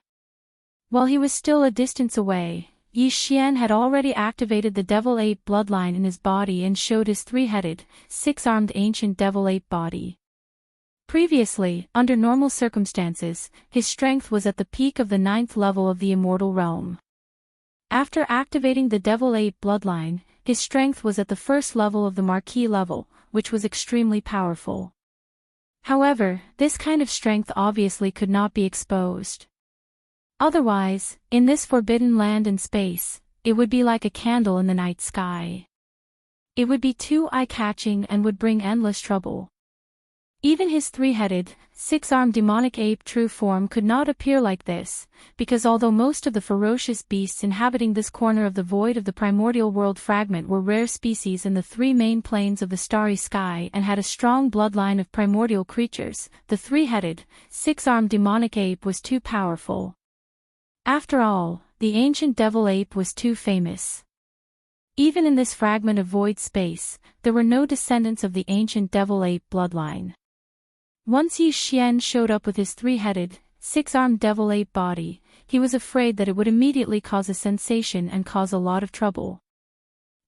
While he was still a distance away, Yi Xian had already activated the devil ape bloodline in his body and showed his three-headed, six-armed ancient devil ape body. Previously, under normal circumstances, his strength was at the peak of the 9th level of the immortal realm. After activating the devil ape bloodline, his strength was at the 1st level of the marquee level, which was extremely powerful. However, this kind of strength obviously could not be exposed. Otherwise, in this forbidden land and space, it would be like a candle in the night sky. It would be too eye-catching and would bring endless trouble. Even his three-headed, six-armed demonic ape true form could not appear like this, because although most of the ferocious beasts inhabiting this corner of the void of the primordial world fragment were rare species in the three main planes of the starry sky and had a strong bloodline of primordial creatures, the three-headed, six-armed demonic ape was too powerful. After all, the ancient devil ape was too famous. Even in this fragment of void space, there were no descendants of the ancient devil ape bloodline. Once Yi Xian showed up with his three-headed, six-armed devil ape body, he was afraid that it would immediately cause a sensation and cause a lot of trouble.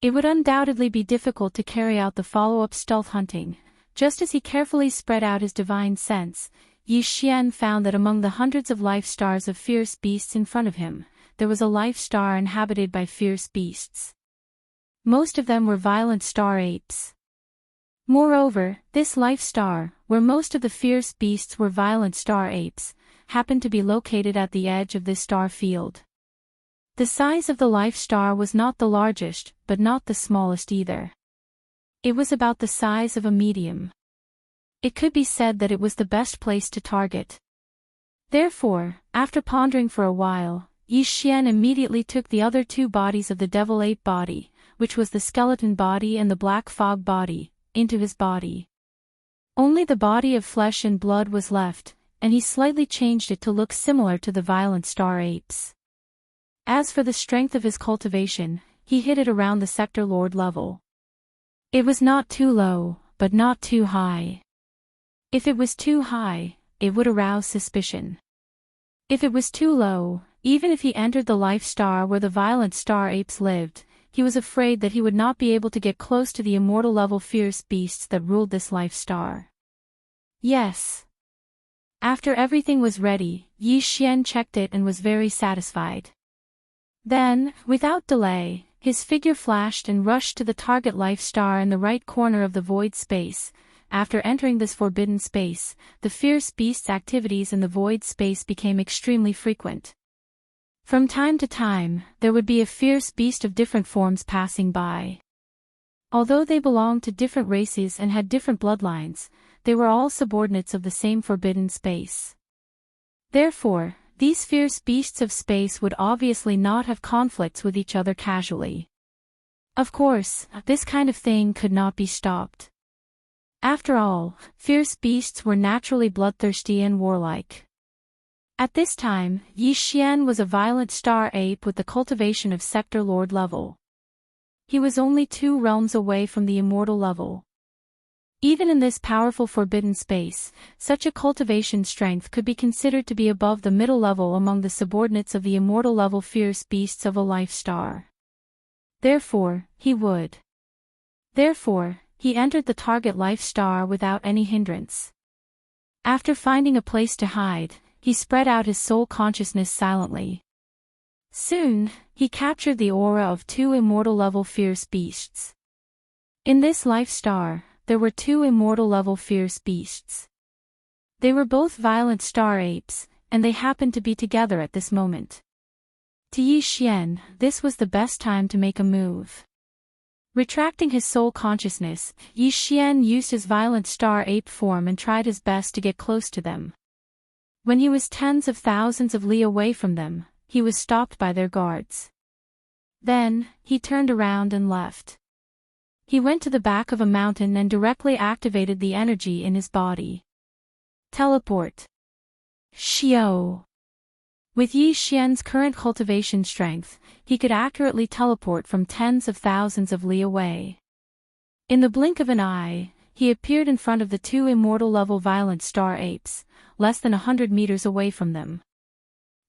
It would undoubtedly be difficult to carry out the follow-up stealth hunting. Just as he carefully spread out his divine sense, Yi Xian found that among the hundreds of life stars of fierce beasts in front of him, there was a life star inhabited by fierce beasts. Most of them were violent star apes. Moreover, this life star, where most of the fierce beasts were violent star apes, happened to be located at the edge of this star field. The size of the life star was not the largest, but not the smallest either. It was about the size of a medium. It could be said that it was the best place to target. Therefore, after pondering for a while, Yi Xian immediately took the other two bodies of the devil ape body, which was the skeleton body and the black fog body, into his body. Only the body of flesh and blood was left, and he slightly changed it to look similar to the violent star apes. As for the strength of his cultivation, he hid it around the sector lord level. It was not too low, but not too high. If it was too high, it would arouse suspicion. If it was too low, even if he entered the life star where the violent star apes lived, he was afraid that he would not be able to get close to the immortal level fierce beasts that ruled this life star. Yes. After everything was ready, Yi Xian checked it and was very satisfied. Then, without delay, his figure flashed and rushed to the target life star in the right corner of the void space. After entering this forbidden space, the fierce beast's activities in the void space became extremely frequent. From time to time, there would be a fierce beast of different forms passing by. Although they belonged to different races and had different bloodlines, they were all subordinates of the same forbidden space. Therefore, these fierce beasts of space would obviously not have conflicts with each other casually. Of course, this kind of thing could not be stopped. After all, fierce beasts were naturally bloodthirsty and warlike. At this time, Yi Xian was a violent star ape with the cultivation of sector lord level. He was only 2 realms away from the immortal level. Even in this powerful forbidden space, such a cultivation strength could be considered to be above the middle level among the subordinates of the immortal level fierce beasts of a life star. Therefore, he entered the target life star without any hindrance. After finding a place to hide, he spread out his soul consciousness silently. Soon, he captured the aura of 2 immortal-level fierce beasts. In this life star, there were 2 immortal-level fierce beasts. They were both violent star apes, and they happened to be together at this moment. To Yi Xian, this was the best time to make a move. Retracting his soul consciousness, Yi Xian used his violent star ape form and tried his best to get close to them. When he was tens of thousands of li away from them, he was stopped by their guards. Then, he turned around and left. He went to the back of a mountain and directly activated the energy in his body. Teleport. Xiao. With Yi Xian's current cultivation strength, he could accurately teleport from tens of thousands of li away. In the blink of an eye, he appeared in front of the two immortal-level violent star apes, less than 100 meters away from them.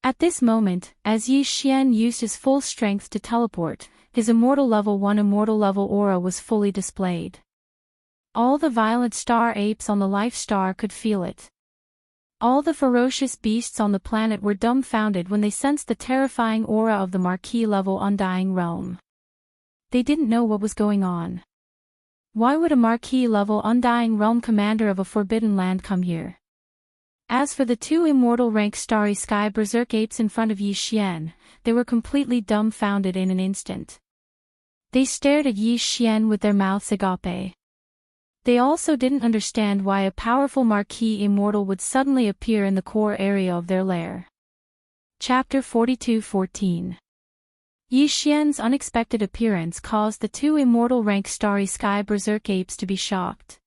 At this moment, as Yi Xian used his full strength to teleport, his immortal level 1 aura was fully displayed. All the violent star apes on the life star could feel it. All the ferocious beasts on the planet were dumbfounded when they sensed the terrifying aura of the Marquis-level Undying Realm. They didn't know what was going on. Why would a Marquis-level Undying Realm commander of a forbidden land come here? As for the two immortal-rank Starry Sky Berserk apes in front of Yi Xian, they were completely dumbfounded in an instant. They stared at Yi Xian with their mouths agape. They also didn't understand why a powerful Marquis immortal would suddenly appear in the core area of their lair. Chapter 42:14. Yi Xian's unexpected appearance caused the two immortal-rank Starry Sky Berserk apes to be shocked.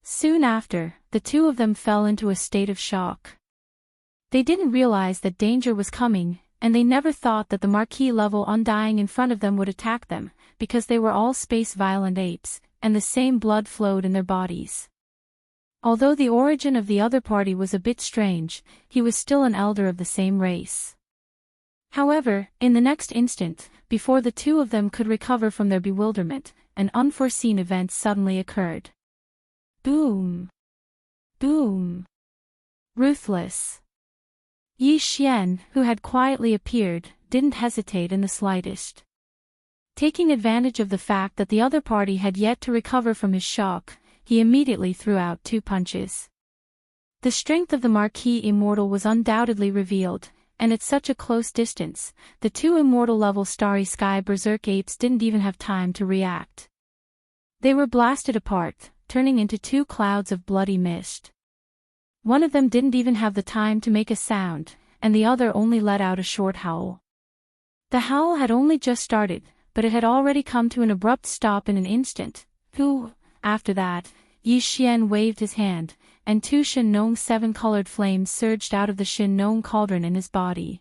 Soon after, the two of them fell into a state of shock. They didn't realize that danger was coming, and they never thought that the Marquis-level Undying in front of them would attack them, because they were all space-violent apes, and the same blood flowed in their bodies. Although the origin of the other party was a bit strange, he was still an elder of the same race. However, in the next instant, before the two of them could recover from their bewilderment, an unforeseen event suddenly occurred. Boom! Boom! Ruthless. Yi Xian, who had quietly appeared, didn't hesitate in the slightest. Taking advantage of the fact that the other party had yet to recover from his shock, he immediately threw out two punches. The strength of the Marquis Immortal was undoubtedly revealed, and at such a close distance, the two immortal-level Starry Sky Berserk apes didn't even have time to react. They were blasted apart, turning into two clouds of bloody mist. One of them didn't even have the time to make a sound, and the other only let out a short howl. The howl had only just started, but it had already come to an abrupt stop in an instant. After that, Yi Xian waved his hand, and two Shen Nong seven-colored flames surged out of the Shen Nong cauldron in his body.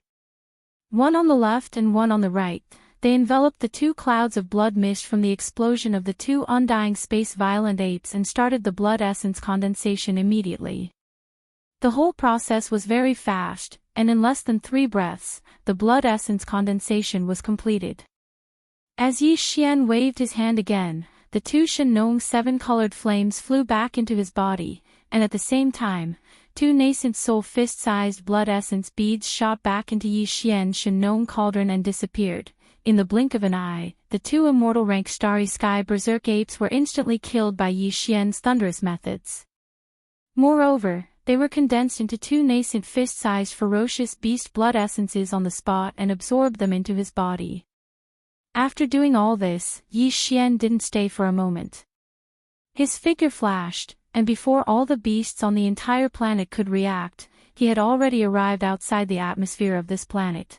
One on the left and one on the right, they enveloped the two clouds of blood mist from the explosion of the two undying space-violent apes and started the blood essence condensation immediately. The whole process was very fast, and in less than 3 breaths, the blood essence condensation was completed. As Yi Xian waved his hand again, the two Shen Nong seven-colored flames flew back into his body, and at the same time, two nascent soul fist-sized blood essence beads shot back into Yi Xian's Shen Nong cauldron and disappeared. In the blink of an eye, the two immortal-rank Starry Sky Berserk apes were instantly killed by Yi Xian's thunderous methods. Moreover, they were condensed into two nascent fist-sized ferocious beast blood essences on the spot and absorbed them into his body. After doing all this, Yi Xian didn't stay for a moment. His figure flashed, and before all the beasts on the entire planet could react, he had already arrived outside the atmosphere of this planet.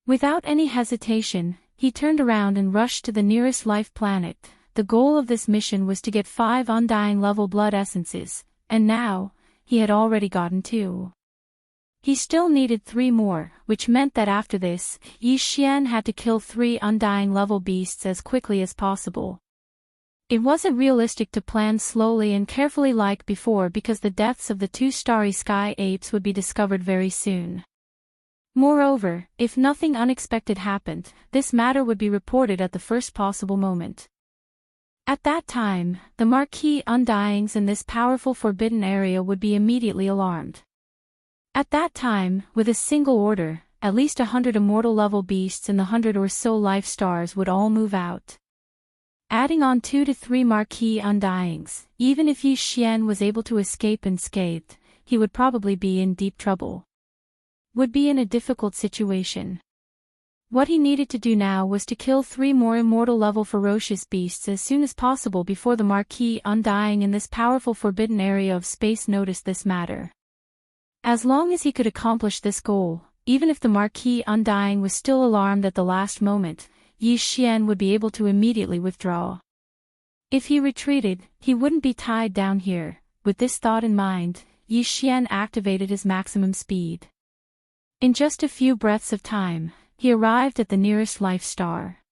Without any hesitation, he turned around and rushed to the nearest life planet. The goal of this mission was to get 5 undying level blood essences, and now, he had already gotten 2. He still needed 3 more, which meant that after this, Yi Xian had to kill 3 undying level beasts as quickly as possible. It wasn't realistic to plan slowly and carefully like before because the deaths of the 2 Starry Sky apes would be discovered very soon. Moreover, if nothing unexpected happened, this matter would be reported at the first possible moment. At that time, the Marquis Undyings in this powerful forbidden area would be immediately alarmed. At that time, with a single order, at least 100 immortal-level beasts in the 100 or so life stars would all move out. Adding on 2 to 3 Marquis Undyings, even if Yi Xian was able to escape unscathed, he would probably be in deep trouble. would be in a difficult situation. What he needed to do now was to kill 3 more immortal-level ferocious beasts as soon as possible before the Marquis Undying in this powerful forbidden area of space noticed this matter. As long as he could accomplish this goal, even if the Marquis Undying was still alarmed at the last moment, Yi Xian would be able to immediately withdraw. If he retreated, he wouldn't be tied down here. With this thought in mind, Yi Xian activated his maximum speed. In just a few breaths of time, he arrived at the nearest life star.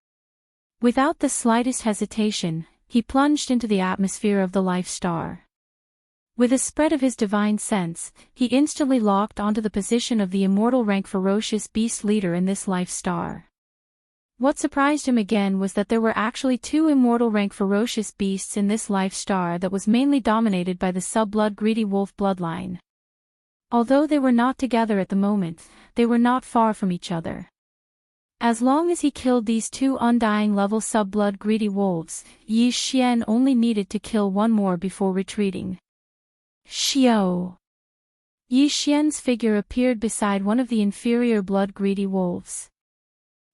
Without the slightest hesitation, he plunged into the atmosphere of the life star. With a spread of his divine sense, he instantly locked onto the position of the immortal rank ferocious beast leader in this life star. What surprised him again was that there were actually 2 immortal rank ferocious beasts in this life star that was mainly dominated by the sub-blood greedy wolf bloodline. Although they were not together at the moment, they were not far from each other. As long as he killed these 2 undying level sub-blood greedy wolves, Yi Xian only needed to kill 1 more before retreating. Xiao! Yi Xian's figure appeared beside one of the inferior blood greedy wolves.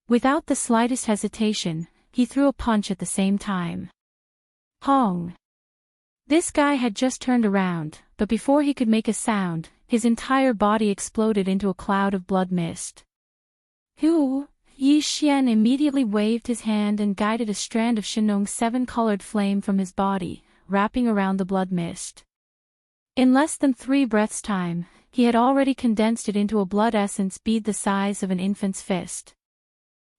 Without the slightest hesitation, he threw a punch at the same time. Hong! This guy had just turned around, but before he could make a sound, his entire body exploded into a cloud of blood mist. Hu! Yi Xian immediately waved his hand and guided a strand of Shenong 7-colored flame from his body, wrapping around the blood mist. In less than 3 breaths' time, he had already condensed it into a blood essence bead the size of an infant's fist.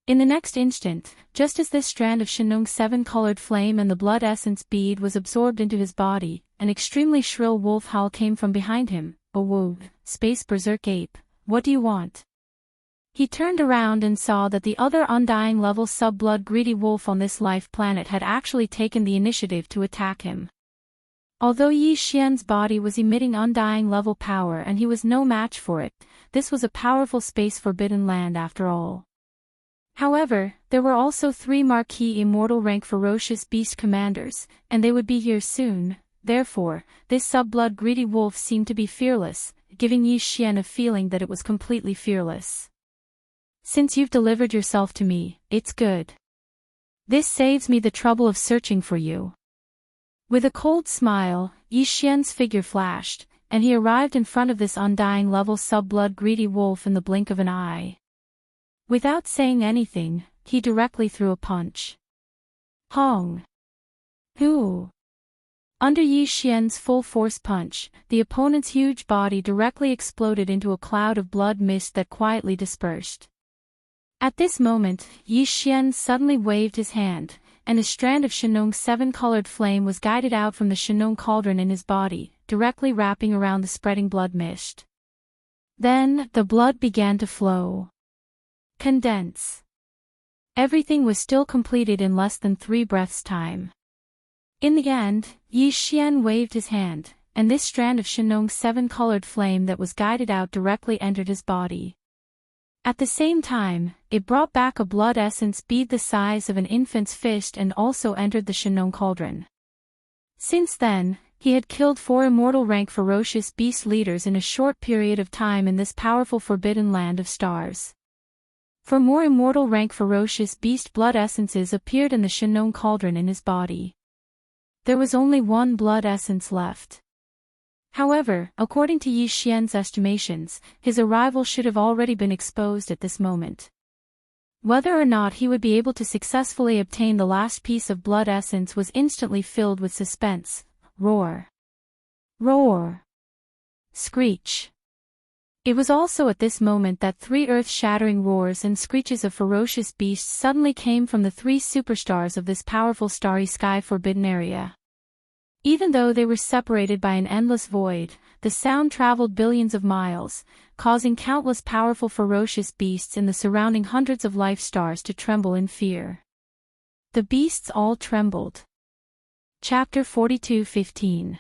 In the next instant, just as this strand of Shenong 7-colored flame and the blood essence bead was absorbed into his body, an extremely shrill wolf howl came from behind him. "Oh whoa, space berserk ape, what do you want?" He turned around and saw that the other undying level sub-blood greedy wolf on this life planet had actually taken the initiative to attack him. Although Yi Xian's body was emitting undying level power and he was no match for it, this was a powerful space forbidden land after all. However, there were also 3 Marquis immortal rank ferocious beast commanders, and they would be here soon. Therefore, this sub-blood greedy wolf seemed to be fearless, giving Yi Xian a feeling that it was completely fearless. "Since you've delivered yourself to me, it's good. This saves me the trouble of searching for you." With a cold smile, Yi Xian's figure flashed, and he arrived in front of this undying level sub-blood greedy wolf in the blink of an eye. Without saying anything, he directly threw a punch. Hong! Hu! Under Yi Xian's full-force punch, the opponent's huge body directly exploded into a cloud of blood mist that quietly dispersed. At this moment, Yi Xian suddenly waved his hand, and a strand of Shenong 7-colored flame was guided out from the Shenong cauldron in his body, directly wrapping around the spreading blood mist. Then, the blood began to flow. Condense. Everything was still completed in less than 3 breaths' time. In the end, Yi Xian waved his hand, and this strand of Shenong 7-colored flame that was guided out directly entered his body. At the same time, it brought back a blood essence bead the size of an infant's fist and also entered the Shenong cauldron. Since then, he had killed 4 immortal rank ferocious beast leaders in a short period of time in this powerful forbidden land of stars. 4 more immortal rank ferocious beast blood essences appeared in the Shenong cauldron in his body. There was only 1 blood essence left. However, according to Yi Xian's estimations, his arrival should have already been exposed at this moment. Whether or not he would be able to successfully obtain the last piece of blood essence was instantly filled with suspense. Roar! Roar! Screech! It was also at this moment that 3 earth-shattering roars and screeches of ferocious beasts suddenly came from the 3 superstars of this powerful starry sky forbidden area. Even though they were separated by an endless void, the sound traveled billions of miles, causing countless powerful ferocious beasts in the surrounding hundreds of life stars to tremble in fear. The beasts all trembled. Chapter 42:15.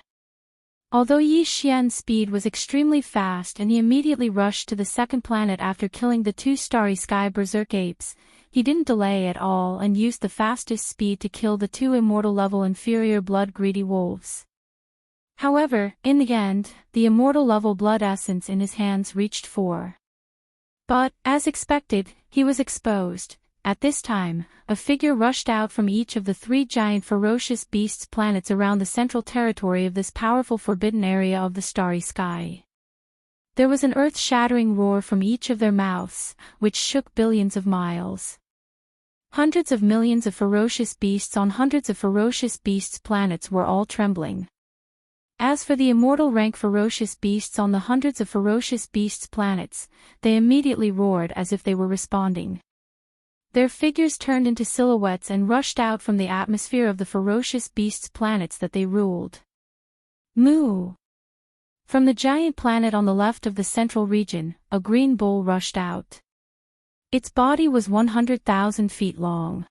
Although Yi Xian's speed was extremely fast and he immediately rushed to the second planet after killing the 2 starry sky berserk apes, he didn't delay at all and used the fastest speed to kill the 2 immortal-level inferior blood-greedy wolves. However, in the end, the immortal-level blood essence in his hands reached 4. But, as expected, he was exposed. At this time, a figure rushed out from each of the three giant ferocious beasts' planets around the central territory of this powerful forbidden area of the starry sky. There was an earth-shattering roar from each of their mouths, which shook billions of miles. Hundreds of millions of ferocious beasts on hundreds of ferocious beasts' planets were all trembling. As for the immortal rank ferocious beasts on the hundreds of ferocious beasts' planets, they immediately roared as if they were responding. Their figures turned into silhouettes and rushed out from the atmosphere of the ferocious beasts' planets that they ruled. Moo! From the giant planet on the left of the central region, a green bull rushed out. Its body was 100,000 feet long.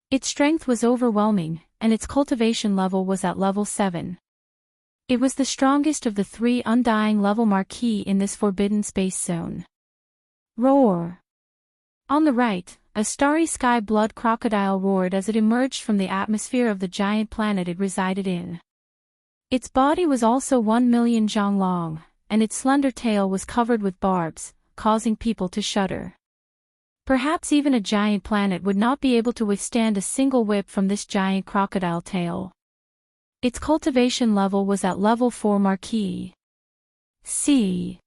Its strength was overwhelming, and its cultivation level was at level 7. It was the strongest of the three undying level marquis in this forbidden space zone. Roar! On the right, a starry sky blood crocodile roared as it emerged from the atmosphere of the giant planet it resided in. Its body was also 1,000,000 zhang long, and its slender tail was covered with barbs, causing people to shudder. Perhaps even a giant planet would not be able to withstand a single whip from this giant crocodile tail. Its cultivation level was at level 4 marquis. See.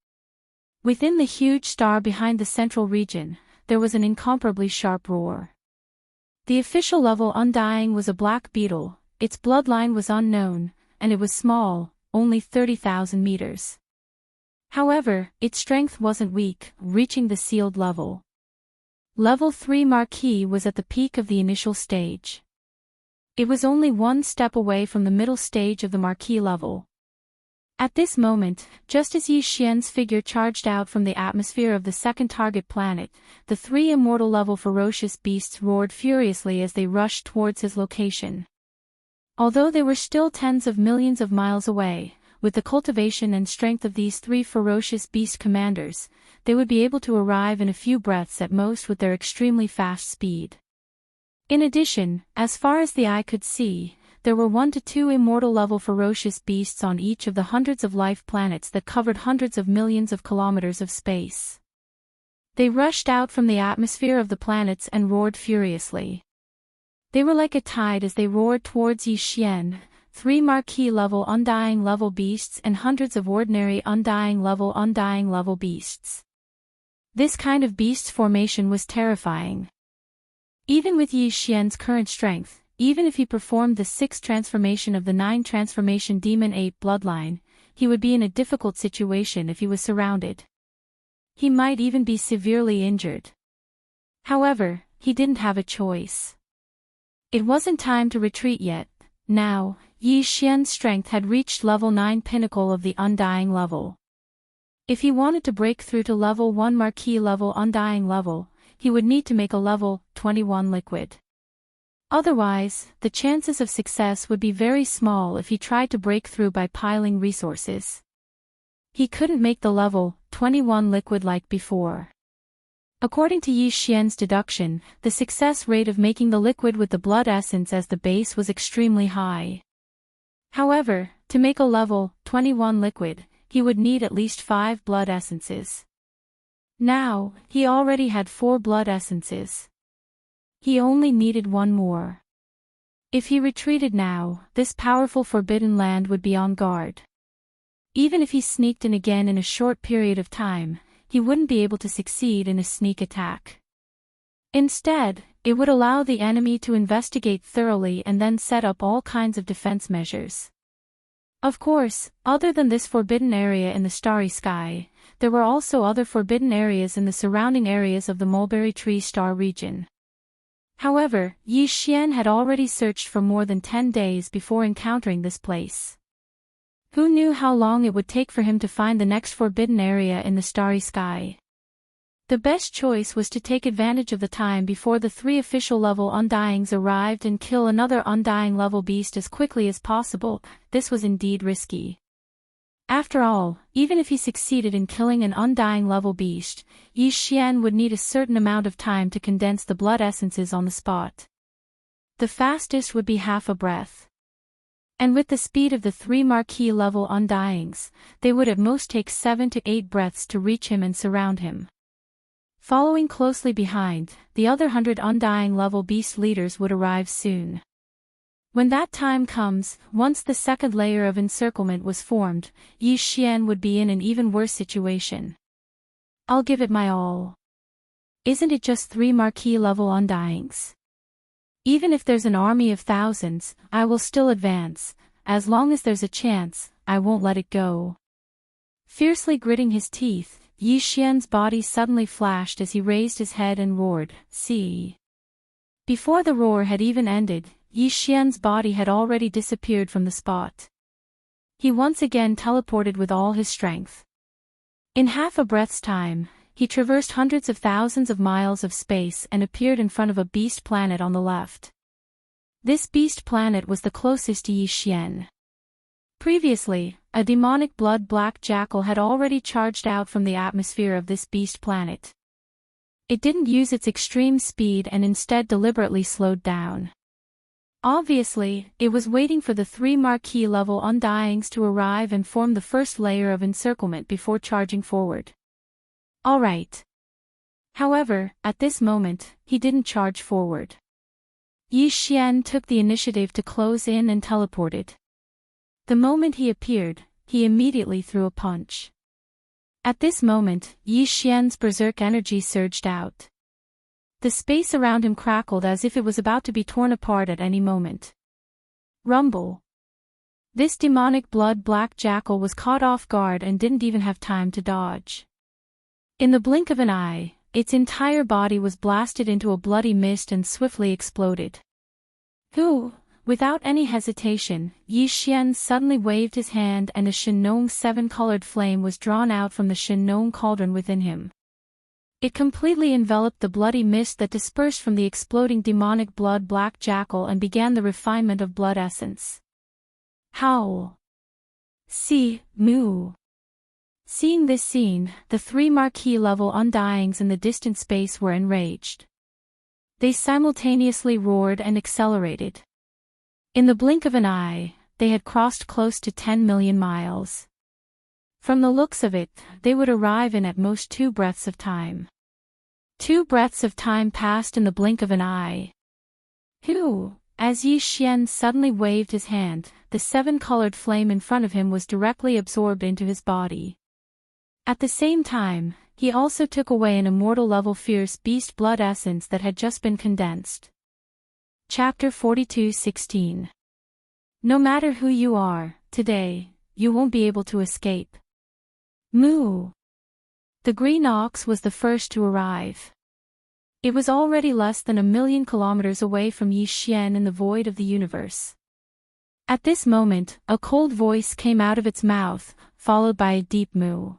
Within the huge star behind the central region, there was an incomparably sharp roar. The official level undying was a black beetle, its bloodline was unknown, and it was small, only 30,000 meters. However, its strength wasn't weak, reaching the sealed level. Level 3 marquis was at the peak of the initial stage. It was only one step away from the middle stage of the marquis level. At this moment, just as Yi Xian's figure charged out from the atmosphere of the second target planet, the three immortal-level ferocious beasts roared furiously as they rushed towards his location. Although they were still tens of millions of miles away, with the cultivation and strength of these three ferocious beast commanders, they would be able to arrive in a few breaths at most with their extremely fast speed. In addition, as far as the eye could see, there were 1 to 2 immortal-level ferocious beasts on each of the hundreds of life planets that covered hundreds of millions of kilometers of space. They rushed out from the atmosphere of the planets and roared furiously. They were like a tide as they roared towards Yi Xian, 3 marquis-level undying level beasts and hundreds of ordinary undying level beasts. This kind of beast formation was terrifying. Even with Yi Xian's current strength, even if he performed the 6th transformation of the 9 transformation demon ape bloodline, he would be in a difficult situation if he was surrounded. He might even be severely injured. However, he didn't have a choice. It wasn't time to retreat yet. Now, Yi Xian's strength had reached level 9 pinnacle of the undying level. If he wanted to break through to level 1 marquis level undying level, he would need to make a level 21 liquid. Otherwise, the chances of success would be very small if he tried to break through by piling resources. He couldn't make the level 21 liquid like before. According to Yi Xian's deduction, the success rate of making the liquid with the blood essence as the base was extremely high. However, to make a level 21 liquid, he would need at least 5 blood essences. Now, he already had 4 blood essences. He only needed 1 more. If he retreated now, this powerful forbidden land would be on guard. Even if he sneaked in again in a short period of time, he wouldn't be able to succeed in a sneak attack. Instead, it would allow the enemy to investigate thoroughly and then set up all kinds of defense measures. Of course, other than this forbidden area in the starry sky, there were also other forbidden areas in the surrounding areas of the mulberry tree star region. However, Yi Xian had already searched for more than 10 days before encountering this place. Who knew how long it would take for him to find the next forbidden area in the starry sky? The best choice was to take advantage of the time before the 3 official level undyings arrived and kill another undying level beast as quickly as possible. This was indeed risky. After all, even if he succeeded in killing an undying level beast, Yi Xian would need a certain amount of time to condense the blood essences on the spot. The fastest would be half a breath. And with the speed of the 3 marquis level undyings, they would at most take 7 to 8 breaths to reach him and surround him. Following closely behind, the other 100 Undying level beast leaders would arrive soon. When that time comes, once the second layer of encirclement was formed, Yi Xian would be in an even worse situation. I'll give it my all. Isn't it just 3 Marquis level Undyings? Even if there's an army of thousands, I will still advance. As long as there's a chance, I won't let it go. Fiercely gritting his teeth, Yi Xian's body suddenly flashed as he raised his head and roared, "See!" Before the roar had even ended, Yi Xian's body had already disappeared from the spot. He once again teleported with all his strength. In half a breath's time, he traversed hundreds of thousands of miles of space and appeared in front of a beast planet on the left. This beast planet was the closest to Yi Xian. Previously, a demonic blood-black jackal had already charged out from the atmosphere of this beast planet. It didn't use its extreme speed and instead deliberately slowed down. Obviously, it was waiting for the 3 Marquis level Undyings to arrive and form the first layer of encirclement before charging forward. Alright. However, at this moment, he didn't charge forward. Yi Xian took the initiative to close in and teleported. The moment he appeared, he immediately threw a punch. At this moment, Yi Xian's berserk energy surged out. The space around him crackled as if it was about to be torn apart at any moment. Rumble. This demonic blood-black jackal was caught off guard and didn't even have time to dodge. In the blink of an eye, its entire body was blasted into a bloody mist and swiftly exploded. Without any hesitation, Yi Xian suddenly waved his hand and a Shinong 7-colored flame was drawn out from the Shinong cauldron within him. It completely enveloped the bloody mist that dispersed from the exploding demonic blood-black jackal and began the refinement of blood essence. Howl. Moo. Seeing this scene, the 3 Marquis level Undyings in the distant space were enraged. They simultaneously roared and accelerated. In the blink of an eye, they had crossed close to 10 million miles. From the looks of it, they would arrive in at most 2 breaths of time. 2 breaths of time passed in the blink of an eye. As Yi Xian suddenly waved his hand, the 7-colored flame in front of him was directly absorbed into his body. At the same time, he also took away an immortal-level fierce beast blood essence that had just been condensed. Chapter 42:16. No matter who you are, today, you won't be able to escape. Moo. The green ox was the first to arrive. It was already less than 1,000,000 kilometers away from Yi Xian in the void of the universe. At this moment, a cold voice came out of its mouth, followed by a deep moo.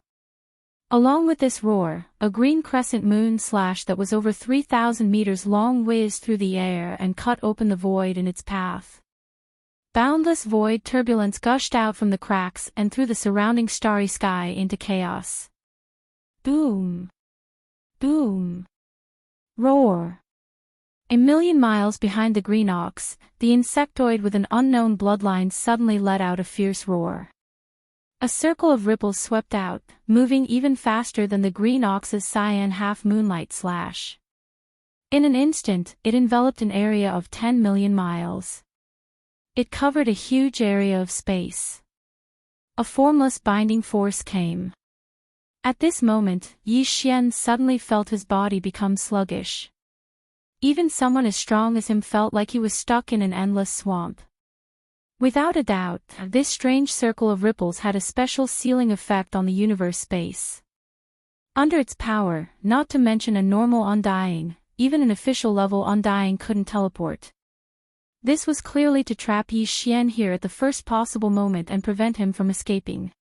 Along with this roar, a green crescent moon slash that was over 3,000 meters long whizzed through the air and cut open the void in its path. Boundless void turbulence gushed out from the cracks and threw the surrounding starry sky into chaos. Boom! Boom! Roar! 1,000,000 miles behind the green ox, the insectoid with an unknown bloodline suddenly let out a fierce roar. A circle of ripples swept out, moving even faster than the green ox's cyan half-moonlight slash. In an instant, it enveloped an area of 10 million miles. It covered a huge area of space. A formless binding force came. At this moment, Yi Xian suddenly felt his body become sluggish. Even someone as strong as him felt like he was stuck in an endless swamp. Without a doubt, this strange circle of ripples had a special sealing effect on the universe space. Under its power, not to mention a normal Undying, even an official-level Undying couldn't teleport. This was clearly to trap Yi Xian here at the first possible moment and prevent him from escaping.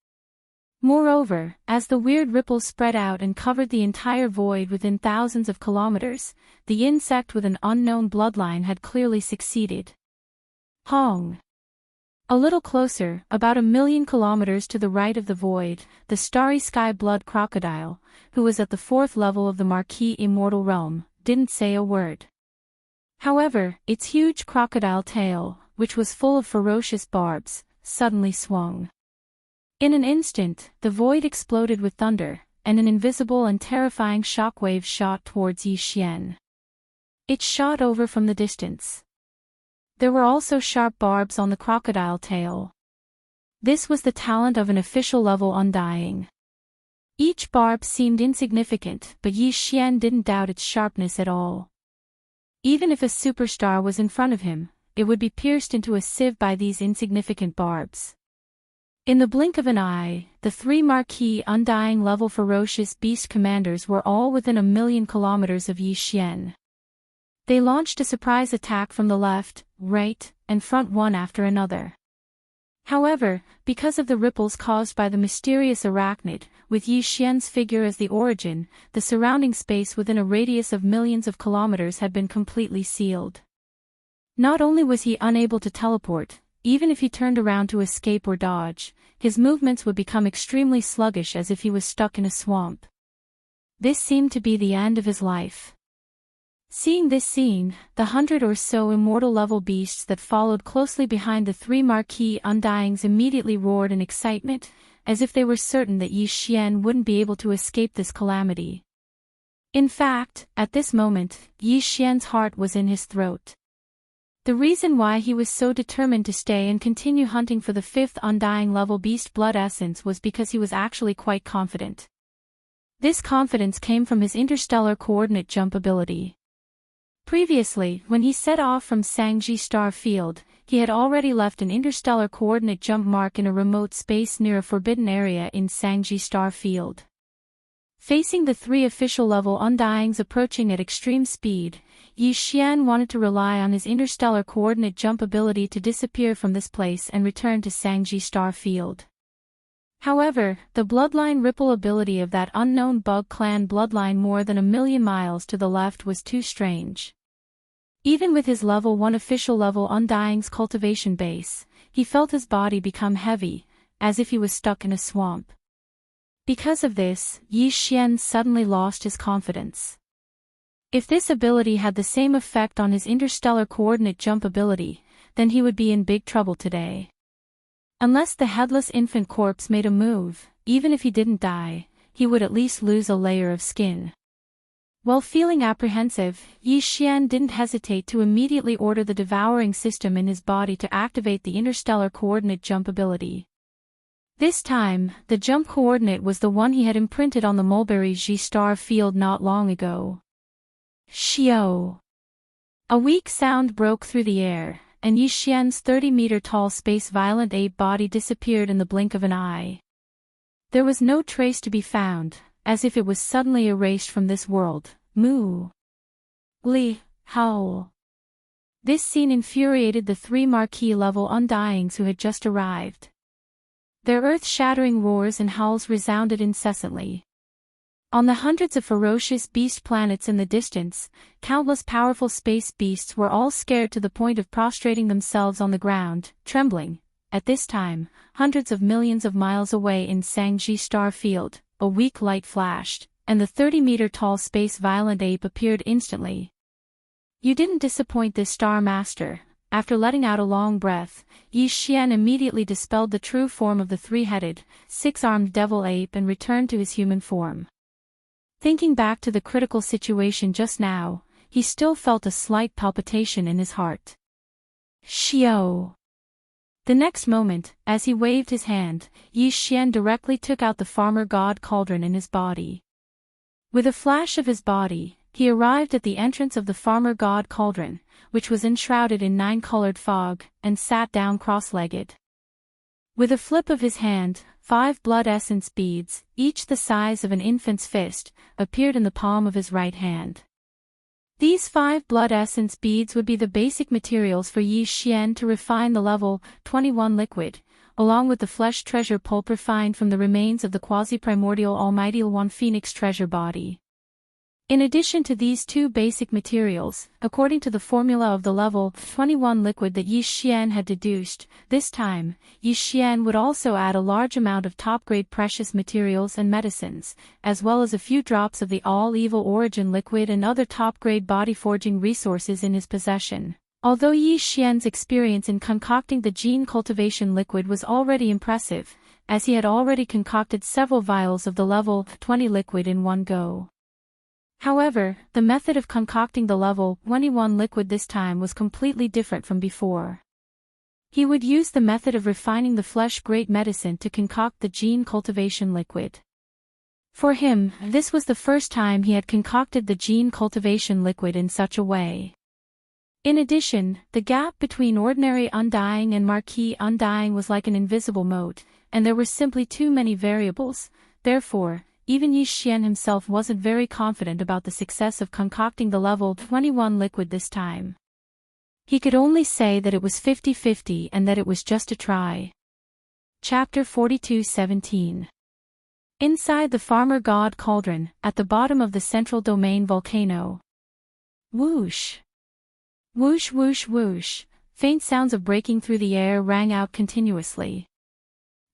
Moreover, as the weird ripples spread out and covered the entire void within thousands of kilometers, the insect with an unknown bloodline had clearly succeeded. Hong. A little closer, about 1,000,000 kilometers to the right of the void, the starry sky blood crocodile, who was at the 4th level of the Marquis immortal realm, didn't say a word. However, its huge crocodile tail, which was full of ferocious barbs, suddenly swung. In an instant, the void exploded with thunder, and an invisible and terrifying shockwave shot towards Yi Xian. It shot over from the distance. There were also sharp barbs on the crocodile tail. This was the talent of an official-level undying. Each barb seemed insignificant, but Yi Xian didn't doubt its sharpness at all. Even if a superstar was in front of him, it would be pierced into a sieve by these insignificant barbs. In the blink of an eye, the three marquee undying-level ferocious beast commanders were all within 1,000,000 kilometers of Yi Xian. They launched a surprise attack from the left, right, and front one after another. However, because of the ripples caused by the mysterious arachnid, with Yi Xian's figure as the origin, the surrounding space within a radius of millions of kilometers had been completely sealed. Not only was he unable to teleport, even if he turned around to escape or dodge, his movements would become extremely sluggish as if he was stuck in a swamp. This seemed to be the end of his life. Seeing this scene, the 100 or so immortal-level beasts that followed closely behind the three marquee undyings immediately roared in excitement, as if they were certain that Yi Xian wouldn't be able to escape this calamity. In fact, at this moment, Yi Xian's heart was in his throat. The reason why he was so determined to stay and continue hunting for the fifth undying-level beast blood essence was because he was actually quite confident. This confidence came from his interstellar coordinate jump ability. Previously, when he set off from Sangji Star Field, he had already left an interstellar coordinate jump mark in a remote space near a forbidden area in Sangji Star Field. Facing the three official-level undyings approaching at extreme speed, Yi Xian wanted to rely on his interstellar coordinate jump ability to disappear from this place and return to Sangji Star Field. However, the bloodline ripple ability of that unknown bug clan bloodline more than 1,000,000 miles to the left was too strange. Even with his level 1 official-level undying's cultivation base, he felt his body become heavy, as if he was stuck in a swamp. Because of this, Yi Xian suddenly lost his confidence. If this ability had the same effect on his interstellar coordinate jump ability, then he would be in big trouble today. Unless the headless infant corpse made a move, even if he didn't die, he would at least lose a layer of skin. While feeling apprehensive, Yi Xian didn't hesitate to immediately order the devouring system in his body to activate the interstellar coordinate jump ability. This time, the jump coordinate was the one he had imprinted on the Mulberry Ji star field not long ago. Xiao! A weak sound broke through the air, and Yi Xian's 30-meter-tall space-violent ape body disappeared in the blink of an eye. There was no trace to be found, as if it was suddenly erased from this world. Moo! Glee! Howl! This scene infuriated the three marquee-level undyings who had just arrived. Their earth-shattering roars and howls resounded incessantly. On the hundreds of ferocious beast planets in the distance, countless powerful space beasts were all scared to the point of prostrating themselves on the ground, trembling. At this time, hundreds of millions of miles away in Sangji Star Field, a weak light flashed, and the 30-meter-tall space-violent ape appeared instantly. You didn't disappoint this Star Master. After letting out a long breath, Yi Xian immediately dispelled the true form of the three-headed, six-armed devil ape and returned to his human form. Thinking back to the critical situation just now, he still felt a slight palpitation in his heart. Xiao! The next moment, as he waved his hand, Yi Xian directly took out the farmer god cauldron in his body. With a flash of his body, he arrived at the entrance of the farmer god cauldron, which was enshrouded in 9-colored fog, and sat down cross-legged. With a flip of his hand, 5 blood essence beads, each the size of an infant's fist, appeared in the palm of his right hand. These 5 blood essence beads would be the basic materials for Yi Xian to refine the level 21 liquid, along with the flesh treasure pulp refined from the remains of the quasi-primordial Almighty One Phoenix treasure body. In addition to these 2 basic materials, according to the formula of the level 21 liquid that Yi Xian had deduced, this time, Yi Xian would also add a large amount of top-grade precious materials and medicines, as well as a few drops of the all-evil origin liquid and other top-grade body-forging resources in his possession. Although Yi Xian's experience in concocting the gene cultivation liquid was already impressive, as he had already concocted several vials of the level 20 liquid in one go. However, the method of concocting the level 21 liquid this time was completely different from before. He would use the method of refining the flesh-grade medicine to concoct the gene cultivation liquid. For him, this was the first time he had concocted the gene cultivation liquid in such a way. In addition, the gap between ordinary undying and marquee undying was like an invisible moat, and there were simply too many variables. Therefore, even Yi Xian himself wasn't very confident about the success of concocting the level 21 liquid this time. He could only say that it was 50-50 and that it was just a try. Chapter 42:17. Inside the farmer god cauldron, at the bottom of the central domain volcano. Whoosh! Whoosh whoosh whoosh, faint sounds of breaking through the air rang out continuously.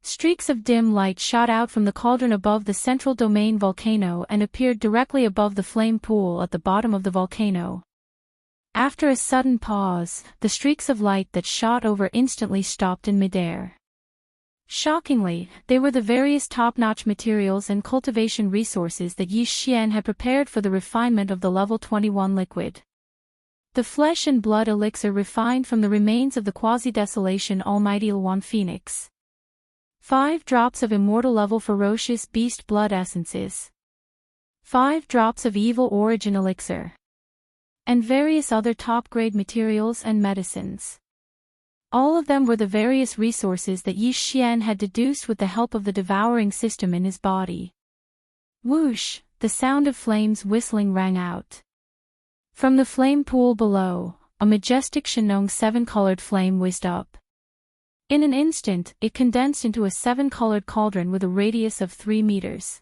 Streaks of dim light shot out from the cauldron above the central domain volcano and appeared directly above the flame pool at the bottom of the volcano. After a sudden pause, the streaks of light that shot over instantly stopped in midair. Shockingly, they were the various top-notch materials and cultivation resources that Yi Xian had prepared for the refinement of the level 21 liquid. The flesh and blood elixir refined from the remains of the quasi-desolation almighty Luan Phoenix. 5 drops of immortal level ferocious beast blood essences. 5 drops of evil origin elixir. And various other top-grade materials and medicines. All of them were the various resources that Yi Xian had deduced with the help of the devouring system in his body. Whoosh, the sound of flames whistling rang out. From the flame pool below, a majestic Shenong 7-colored flame whizzed up. In an instant, it condensed into a 7-colored cauldron with a radius of 3 meters.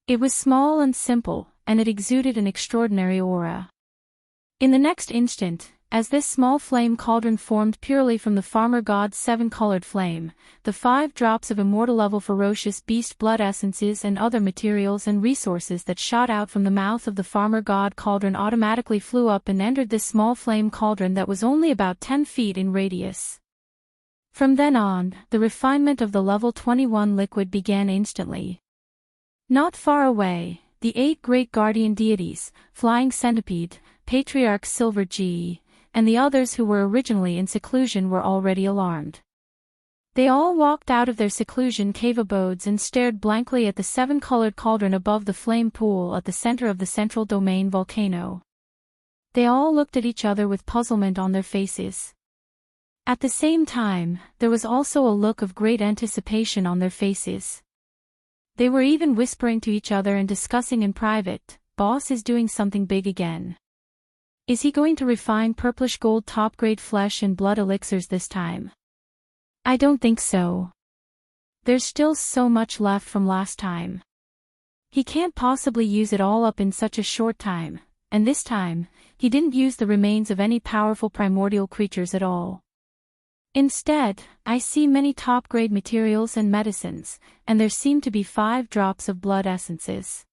It was small and simple, and it exuded an extraordinary aura. In the next instant, as this small flame cauldron formed purely from the farmer god's 7-colored flame, the 5 drops of immortal level ferocious beast blood essences and other materials and resources that shot out from the mouth of the farmer god cauldron automatically flew up and entered this small flame cauldron that was only about 10 feet in radius. From then on, the refinement of the level 21 liquid began instantly. Not far away, the 8 great guardian deities, Flying Centipede, Patriarch Silver G, and the others who were originally in seclusion were already alarmed. They all walked out of their seclusion cave abodes and stared blankly at the 7-colored cauldron above the flame pool at the center of the central domain volcano. They all looked at each other with puzzlement on their faces. At the same time, there was also a look of great anticipation on their faces. They were even whispering to each other and discussing in private, "Boss is doing something big again. Is he going to refine purplish gold top-grade flesh and blood elixirs this time? I don't think so. There's still so much left from last time. He can't possibly use it all up in such a short time, and this time, he didn't use the remains of any powerful primordial creatures at all. Instead, I see many top-grade materials and medicines, and there seem to be 5 drops of blood essences.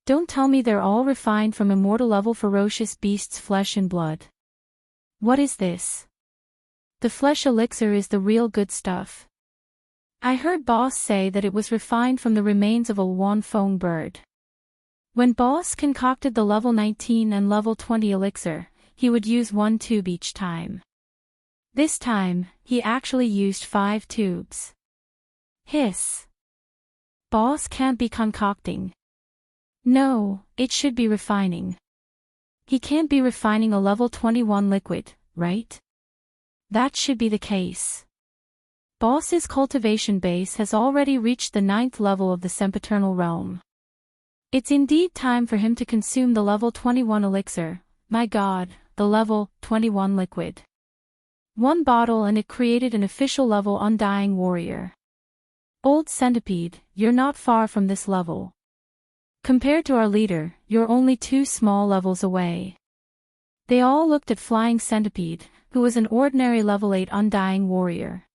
Don't tell me they're all refined from immortal level ferocious beasts' flesh and blood. What is this? The flesh elixir is the real good stuff. I heard Boss say that it was refined from the remains of a Luan Feng bird. When Boss concocted the level 19 and level 20 elixir, he would use 1 tube each time. This time, he actually used 5 tubes. Hiss. Boss can't be concocting. No, it should be refining. He can't be refining a level 21 liquid, right? That should be the case. Boss's cultivation base has already reached the 9th level of the sempiternal realm. It's indeed time for him to consume the level 21 elixir, my god, the level 21 liquid. 1 bottle and it created an official level undying warrior. Old Centipede, you're not far from this level. Compared to our leader, you're only 2 small levels away. They all looked at Flying Centipede, who was an ordinary level 8 undying warrior.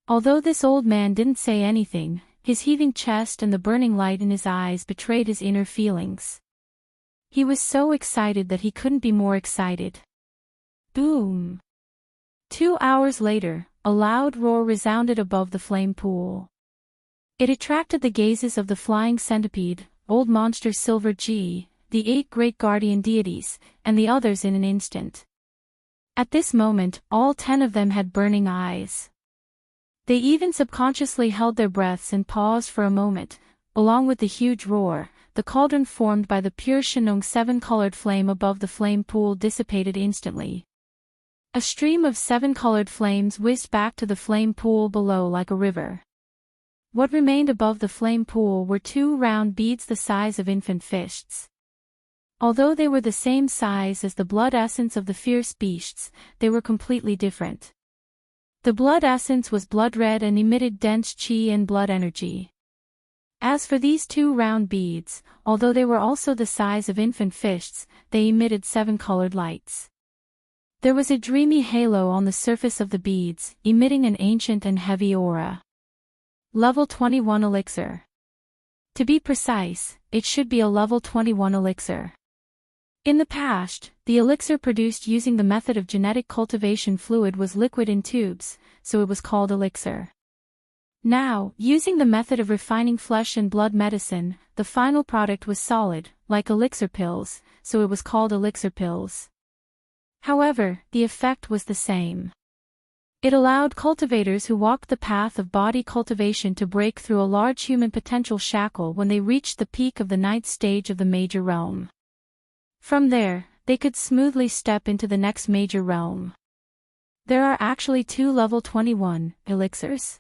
Although this old man didn't say anything, his heaving chest and the burning light in his eyes betrayed his inner feelings. He was so excited that he couldn't be more excited. Boom! 2 hours later, a loud roar resounded above the flame pool. It attracted the gazes of the flying centipede, old monster Silver G, the 8 great guardian deities, and the others in an instant. At this moment, all 10 of them had burning eyes. They even subconsciously held their breaths and paused for a moment. Along with the huge roar, the cauldron formed by the pure Shinong 7-colored flame above the flame pool dissipated instantly. A stream of 7-colored flames whisked back to the flame pool below like a river. What remained above the flame pool were 2 round beads the size of infant fists. Although they were the same size as the blood essence of the fierce beasts, they were completely different. The blood essence was blood red and emitted dense qi and blood energy. As for these 2 round beads, although they were also the size of infant fists, they emitted 7-colored lights. There was a dreamy halo on the surface of the beads, emitting an ancient and heavy aura. Level 21 elixir. To be precise, it should be a level 21 elixir. In the past, the elixir produced using the method of genetic cultivation fluid was liquid in tubes, so it was called elixir. Now, using the method of refining flesh and blood medicine, the final product was solid, like elixir pills, so it was called elixir pills. However, the effect was the same. It allowed cultivators who walked the path of body cultivation to break through a large human potential shackle when they reached the peak of the 9th stage of the major realm. From there, they could smoothly step into the next major realm. There are actually 2 level 21 elixirs.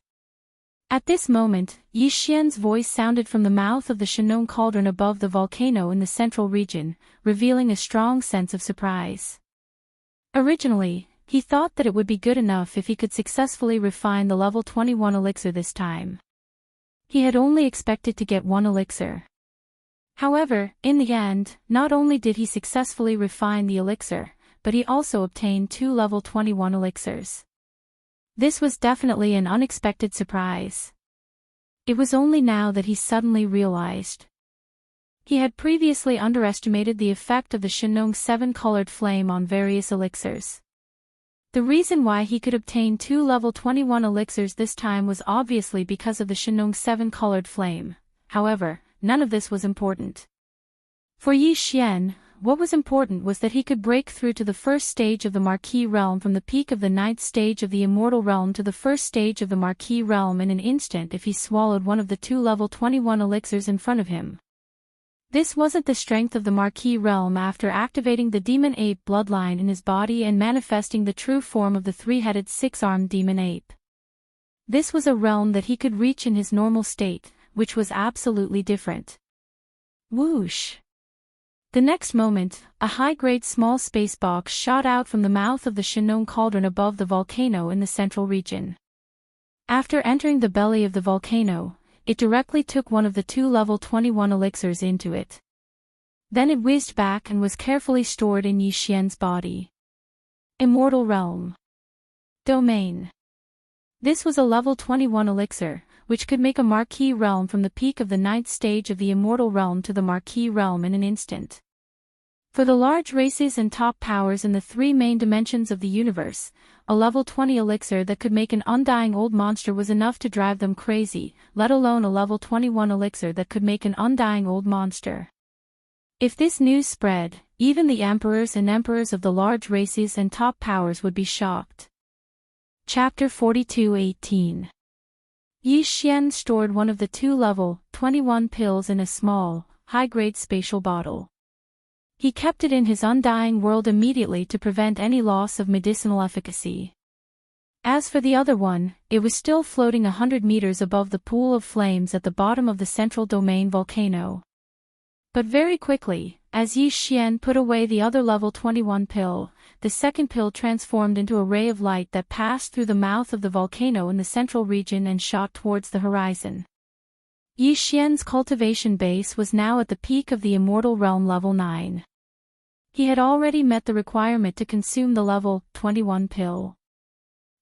At this moment, Yi Xian's voice sounded from the mouth of the Shinong cauldron above the volcano in the central region, revealing a strong sense of surprise. Originally, he thought that it would be good enough if he could successfully refine the level 21 elixir this time. He had only expected to get 1 elixir. However, in the end, not only did he successfully refine the elixir, but he also obtained 2 level 21 elixirs. This was definitely an unexpected surprise. It was only now that he suddenly realized. He had previously underestimated the effect of the Shinong 7-colored flame on various elixirs. The reason why he could obtain 2 level 21 elixirs this time was obviously because of the Shinong 7-colored flame. However, none of this was important. For Yi Xian, what was important was that he could break through to the first stage of the Marquis realm from the peak of the 9th stage of the Immortal realm to the first stage of the Marquis realm in an instant if he swallowed one of the 2 level 21 elixirs in front of him. This wasn't the strength of the Marquis realm after activating the demon ape bloodline in his body and manifesting the true form of the 3-headed 6-armed demon ape. This was a realm that he could reach in his normal state, which was absolutely different. Whoosh! The next moment, a high-grade small space box shot out from the mouth of the Shinong cauldron above the volcano in the central region. After entering the belly of the volcano, it directly took one of the 2 level 21 elixirs into it. Then it whizzed back and was carefully stored in Yi Xian's body. Immortal Realm. Domain. This was a level 21 elixir, which could make a Marquis realm from the peak of the 9th stage of the Immortal realm to the Marquis realm in an instant. For the large races and top powers in the 3 main dimensions of the universe, a level 20 elixir that could make an undying old monster was enough to drive them crazy, let alone a level 21 elixir that could make an undying old monster. If this news spread, even the emperors and emperors of the large races and top powers would be shocked. Chapter 42:18. Yi Xian stored one of the 2 level 21 pills in a small, high-grade spatial bottle. He kept it in his undying world immediately to prevent any loss of medicinal efficacy. As for the other one, it was still floating 100 meters above the pool of flames at the bottom of the central domain volcano. But very quickly, as Yi Xian put away the other level 21 pill, the second pill transformed into a ray of light that passed through the mouth of the volcano in the central region and shot towards the horizon. Yi Xian's cultivation base was now at the peak of the Immortal Realm level 9. He had already met the requirement to consume the level 21 pill.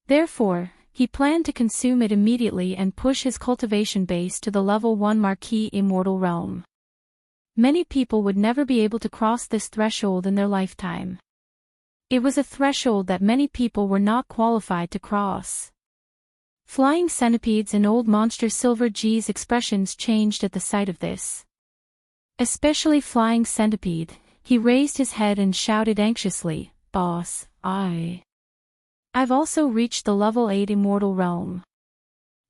Therefore, he planned to consume it immediately and push his cultivation base to the level 1 Marquis Immortal Realm. Many people would never be able to cross this threshold in their lifetime. It was a threshold that many people were not qualified to cross. Flying centipedes and old monster Silver G's expressions changed at the sight of this. Especially Flying Centipede, he raised his head and shouted anxiously, "Boss, I've also reached the level 8 immortal realm."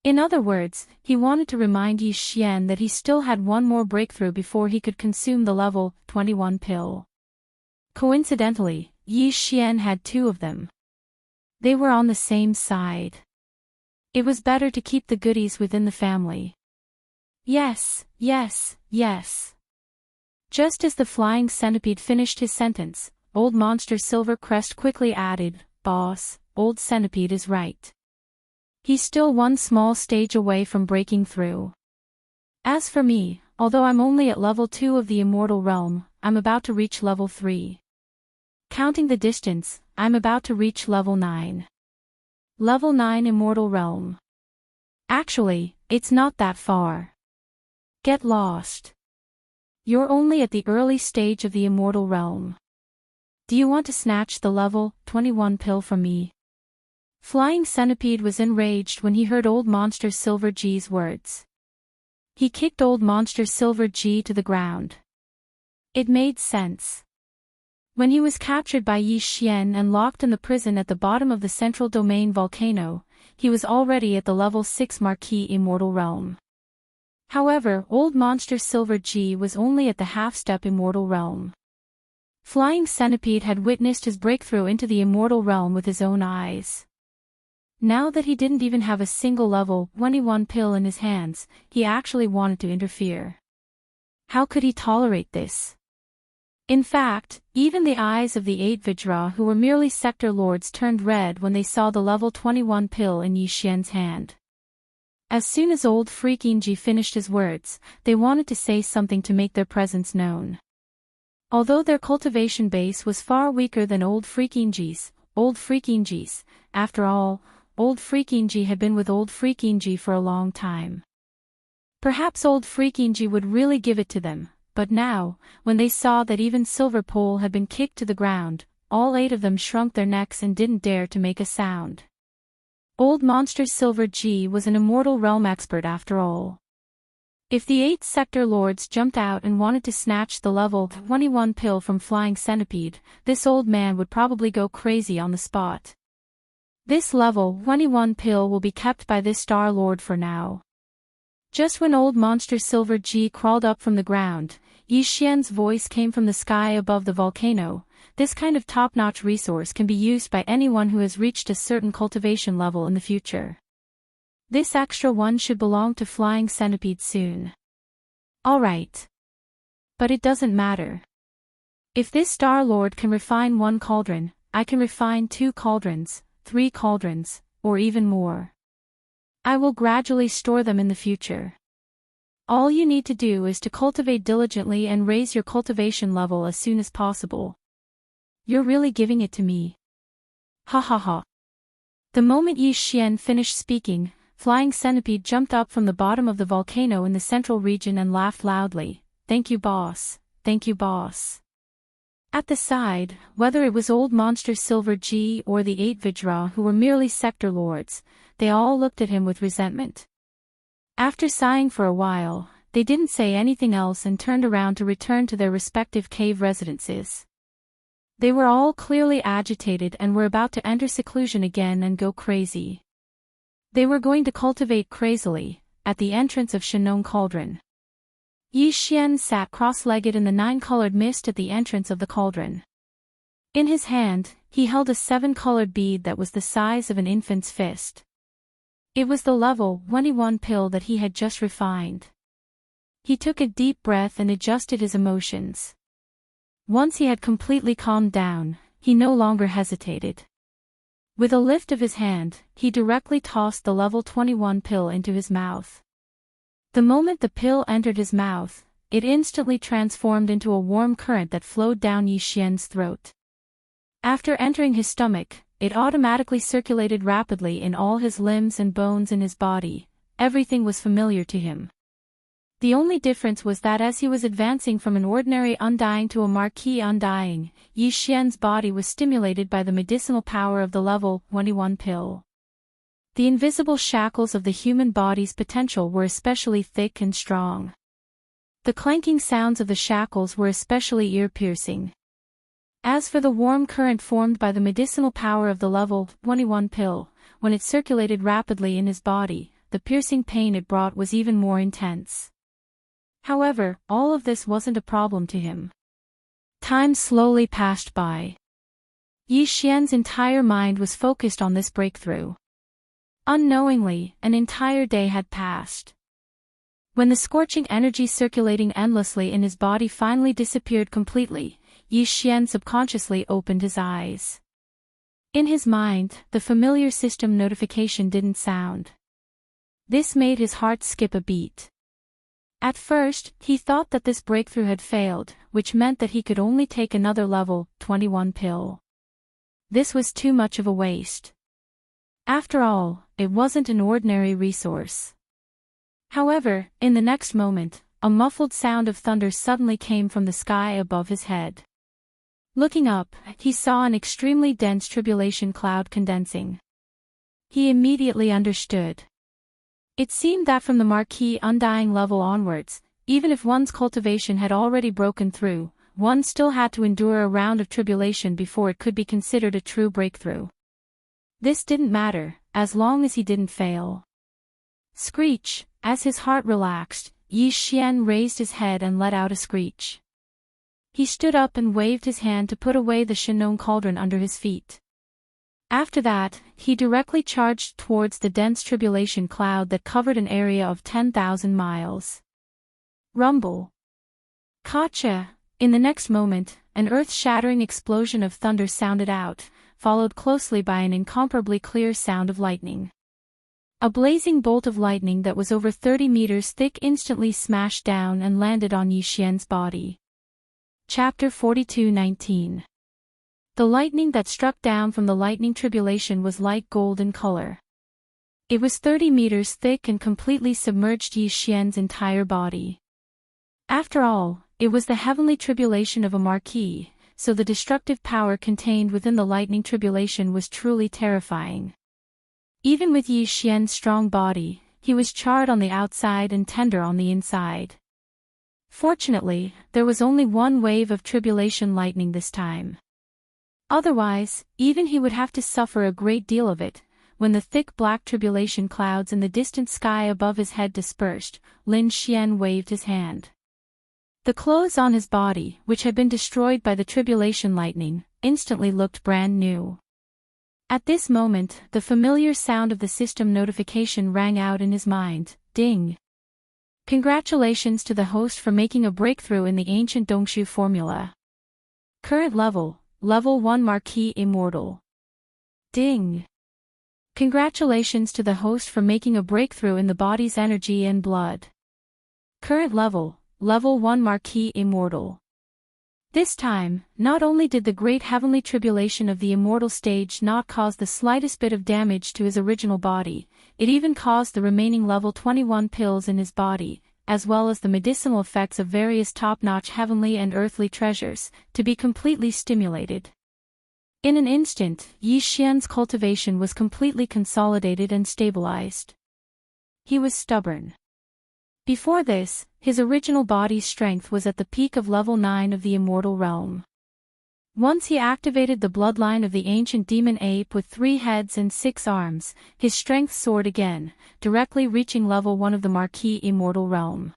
In other words, he wanted to remind Yi Xian that he still had one more breakthrough before he could consume the level 21 pill. Coincidentally, Yi Xian had two of them. They were on the same side. It was better to keep the goodies within the family. Yes, yes, yes. Just as the Flying Centipede finished his sentence, old monster Silver Crest quickly added, "Boss, old centipede is right. He's still one small stage away from breaking through. As for me, although I'm only at level 2 of the immortal realm, I'm about to reach level 3. Counting the distance, I'm about to reach level 9. Level 9 immortal realm. Actually, it's not that far. Get lost. You're only at the early stage of the immortal realm. Do you want to snatch the level 21 pill from me?" Flying Centipede was enraged when he heard old monster Silver G's words. He kicked old monster Silver G to the ground. It made sense. When he was captured by Yi Xian and locked in the prison at the bottom of the central domain volcano, he was already at the level 6 Marquis immortal realm. However, old monster Silver G was only at the half-step immortal realm. Flying Centipede had witnessed his breakthrough into the immortal realm with his own eyes. Now that he didn't even have a single level 21 pill in his hands, he actually wanted to interfere. How could he tolerate this? In fact, even the eyes of the 8 Vajra who were merely sector lords turned red when they saw the level 21 pill in Yi Xian's hand. As soon as old Freakinji finished his words, they wanted to say something to make their presence known. Although their cultivation base was far weaker than old Freakinji's, after all, old Freakinji had been with old Freakinji for a long time. Perhaps old Freakinji would really give it to them, but now, when they saw that even Silver Pole had been kicked to the ground, all 8 of them shrunk their necks and didn't dare to make a sound. Old monster Silver G was an immortal realm expert after all. If the 8 sector lords jumped out and wanted to snatch the level 21 pill from Flying Centipede, this old man would probably go crazy on the spot. This level 21 pill will be kept by this Star Lord for now. Just when old monster Silver G crawled up from the ground, Yi Xian's voice came from the sky above the volcano. This kind of top-notch resource can be used by anyone who has reached a certain cultivation level in the future. This extra one should belong to Flying Centipede soon. Alright. But it doesn't matter. If this Star Lord can refine 1 cauldron, I can refine 2 cauldrons, 3 cauldrons, or even more. I will gradually store them in the future. All you need to do is to cultivate diligently and raise your cultivation level as soon as possible. You're really giving it to me. Ha ha ha. The moment Yi Xian finished speaking, Flying Centipede jumped up from the bottom of the volcano in the central region and laughed loudly. "Thank you, boss. Thank you, boss." At the side, whether it was old monster Silver G or the 8 Vajra who were merely sector lords, they all looked at him with resentment. After sighing for a while, they didn't say anything else and turned around to return to their respective cave residences. They were all clearly agitated and were about to enter seclusion again and go crazy. They were going to cultivate crazily, at the entrance of Shenong Cauldron. Yi Xian sat cross-legged in the 9-colored mist at the entrance of the cauldron. In his hand, he held a 7-colored bead that was the size of an infant's fist. It was the level 21 pill that he had just refined. He took a deep breath and adjusted his emotions. Once he had completely calmed down, he no longer hesitated. With a lift of his hand, he directly tossed the level 21 pill into his mouth. The moment the pill entered his mouth, it instantly transformed into a warm current that flowed down Yi Xian's throat. After entering his stomach, it automatically circulated rapidly in all his limbs and bones in his body. Everything was familiar to him. The only difference was that as he was advancing from an ordinary undying to a marquis undying, Yi Xian's body was stimulated by the medicinal power of the level 21 pill. the invisible shackles of the human body's potential were especially thick and strong. The clanking sounds of the shackles were especially ear-piercing. As for the warm current formed by the medicinal power of the level 21 pill, when it circulated rapidly in his body, the piercing pain it brought was even more intense. However, all of this wasn't a problem to him. Time slowly passed by. Yi Xian's entire mind was focused on this breakthrough. Unknowingly, an entire day had passed. When the scorching energy circulating endlessly in his body finally disappeared completely, Yi Xian subconsciously opened his eyes. In his mind, the familiar system notification didn't sound. This made his heart skip a beat. At first, he thought that this breakthrough had failed, which meant that he could only take another level 21 pill. This was too much of a waste. After all, it wasn't an ordinary resource. However, in the next moment, a muffled sound of thunder suddenly came from the sky above his head. Looking up, he saw an extremely dense tribulation cloud condensing. He immediately understood. It seemed that from the marquee undying level onwards, even if one's cultivation had already broken through, one still had to endure a round of tribulation before it could be considered a true breakthrough. This didn't matter, as long as he didn't fail. Screech! As his heart relaxed, Yi Xian raised his head and let out a screech. He stood up and waved his hand to put away the Shinong cauldron under his feet. After that, he directly charged towards the dense tribulation cloud that covered an area of 10,000 miles. Rumble! Gotcha! In the next moment, an earth-shattering explosion of thunder sounded out, followed closely by an incomparably clear sound of lightning. A blazing bolt of lightning that was over 30 meters thick instantly smashed down and landed on Yi Xian's body. Chapter 42:19. The lightning that struck down from the lightning tribulation was light gold in color. It was 30 meters thick and completely submerged Yi Xian's entire body. After all, it was the heavenly tribulation of a marquis, so the destructive power contained within the lightning tribulation was truly terrifying. Even with Yi Xian's strong body, he was charred on the outside and tender on the inside. Fortunately, there was only one wave of tribulation lightning this time. Otherwise, even he would have to suffer a great deal of it. When the thick black tribulation clouds in the distant sky above his head dispersed, Lin Xian waved his hand. The clothes on his body, which had been destroyed by the tribulation lightning, instantly looked brand new. At this moment, the familiar sound of the system notification rang out in his mind. Ding! Congratulations to the host for making a breakthrough in the ancient Dongshu formula. Current level, Level 1 Marquis Immortal. Ding! Congratulations to the host for making a breakthrough in the body's energy and blood. Current level, Level 1 Marquis Immortal. This time, not only did the great heavenly tribulation of the immortal stage not cause the slightest bit of damage to his original body, it even caused the remaining level 21 pills in his body, as well as the medicinal effects of various top-notch heavenly and earthly treasures, to be completely stimulated. In an instant, Yi Xian's cultivation was completely consolidated and stabilized. He was stubborn. Before this, his original body's strength was at the peak of level 9 of the immortal realm. Once he activated the bloodline of the ancient demon ape with 3 heads and 6 arms, his strength soared again, directly reaching level 1 of the Marquis Immortal Realm.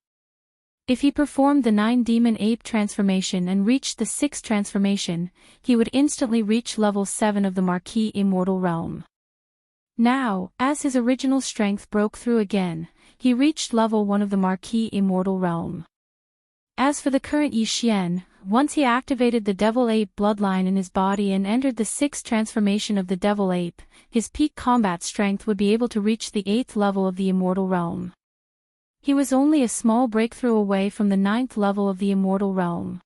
If he performed the 9 demon ape transformation and reached the 6th transformation, he would instantly reach level 7 of the Marquis Immortal Realm. Now, as his original strength broke through again, he reached level 1 of the Marquis Immortal Realm. As for the current Yi Xian, once he activated the Devil Ape bloodline in his body and entered the 6th transformation of the Devil Ape, his peak combat strength would be able to reach the 8th level of the Immortal Realm. He was only a small breakthrough away from the 9th level of the Immortal Realm.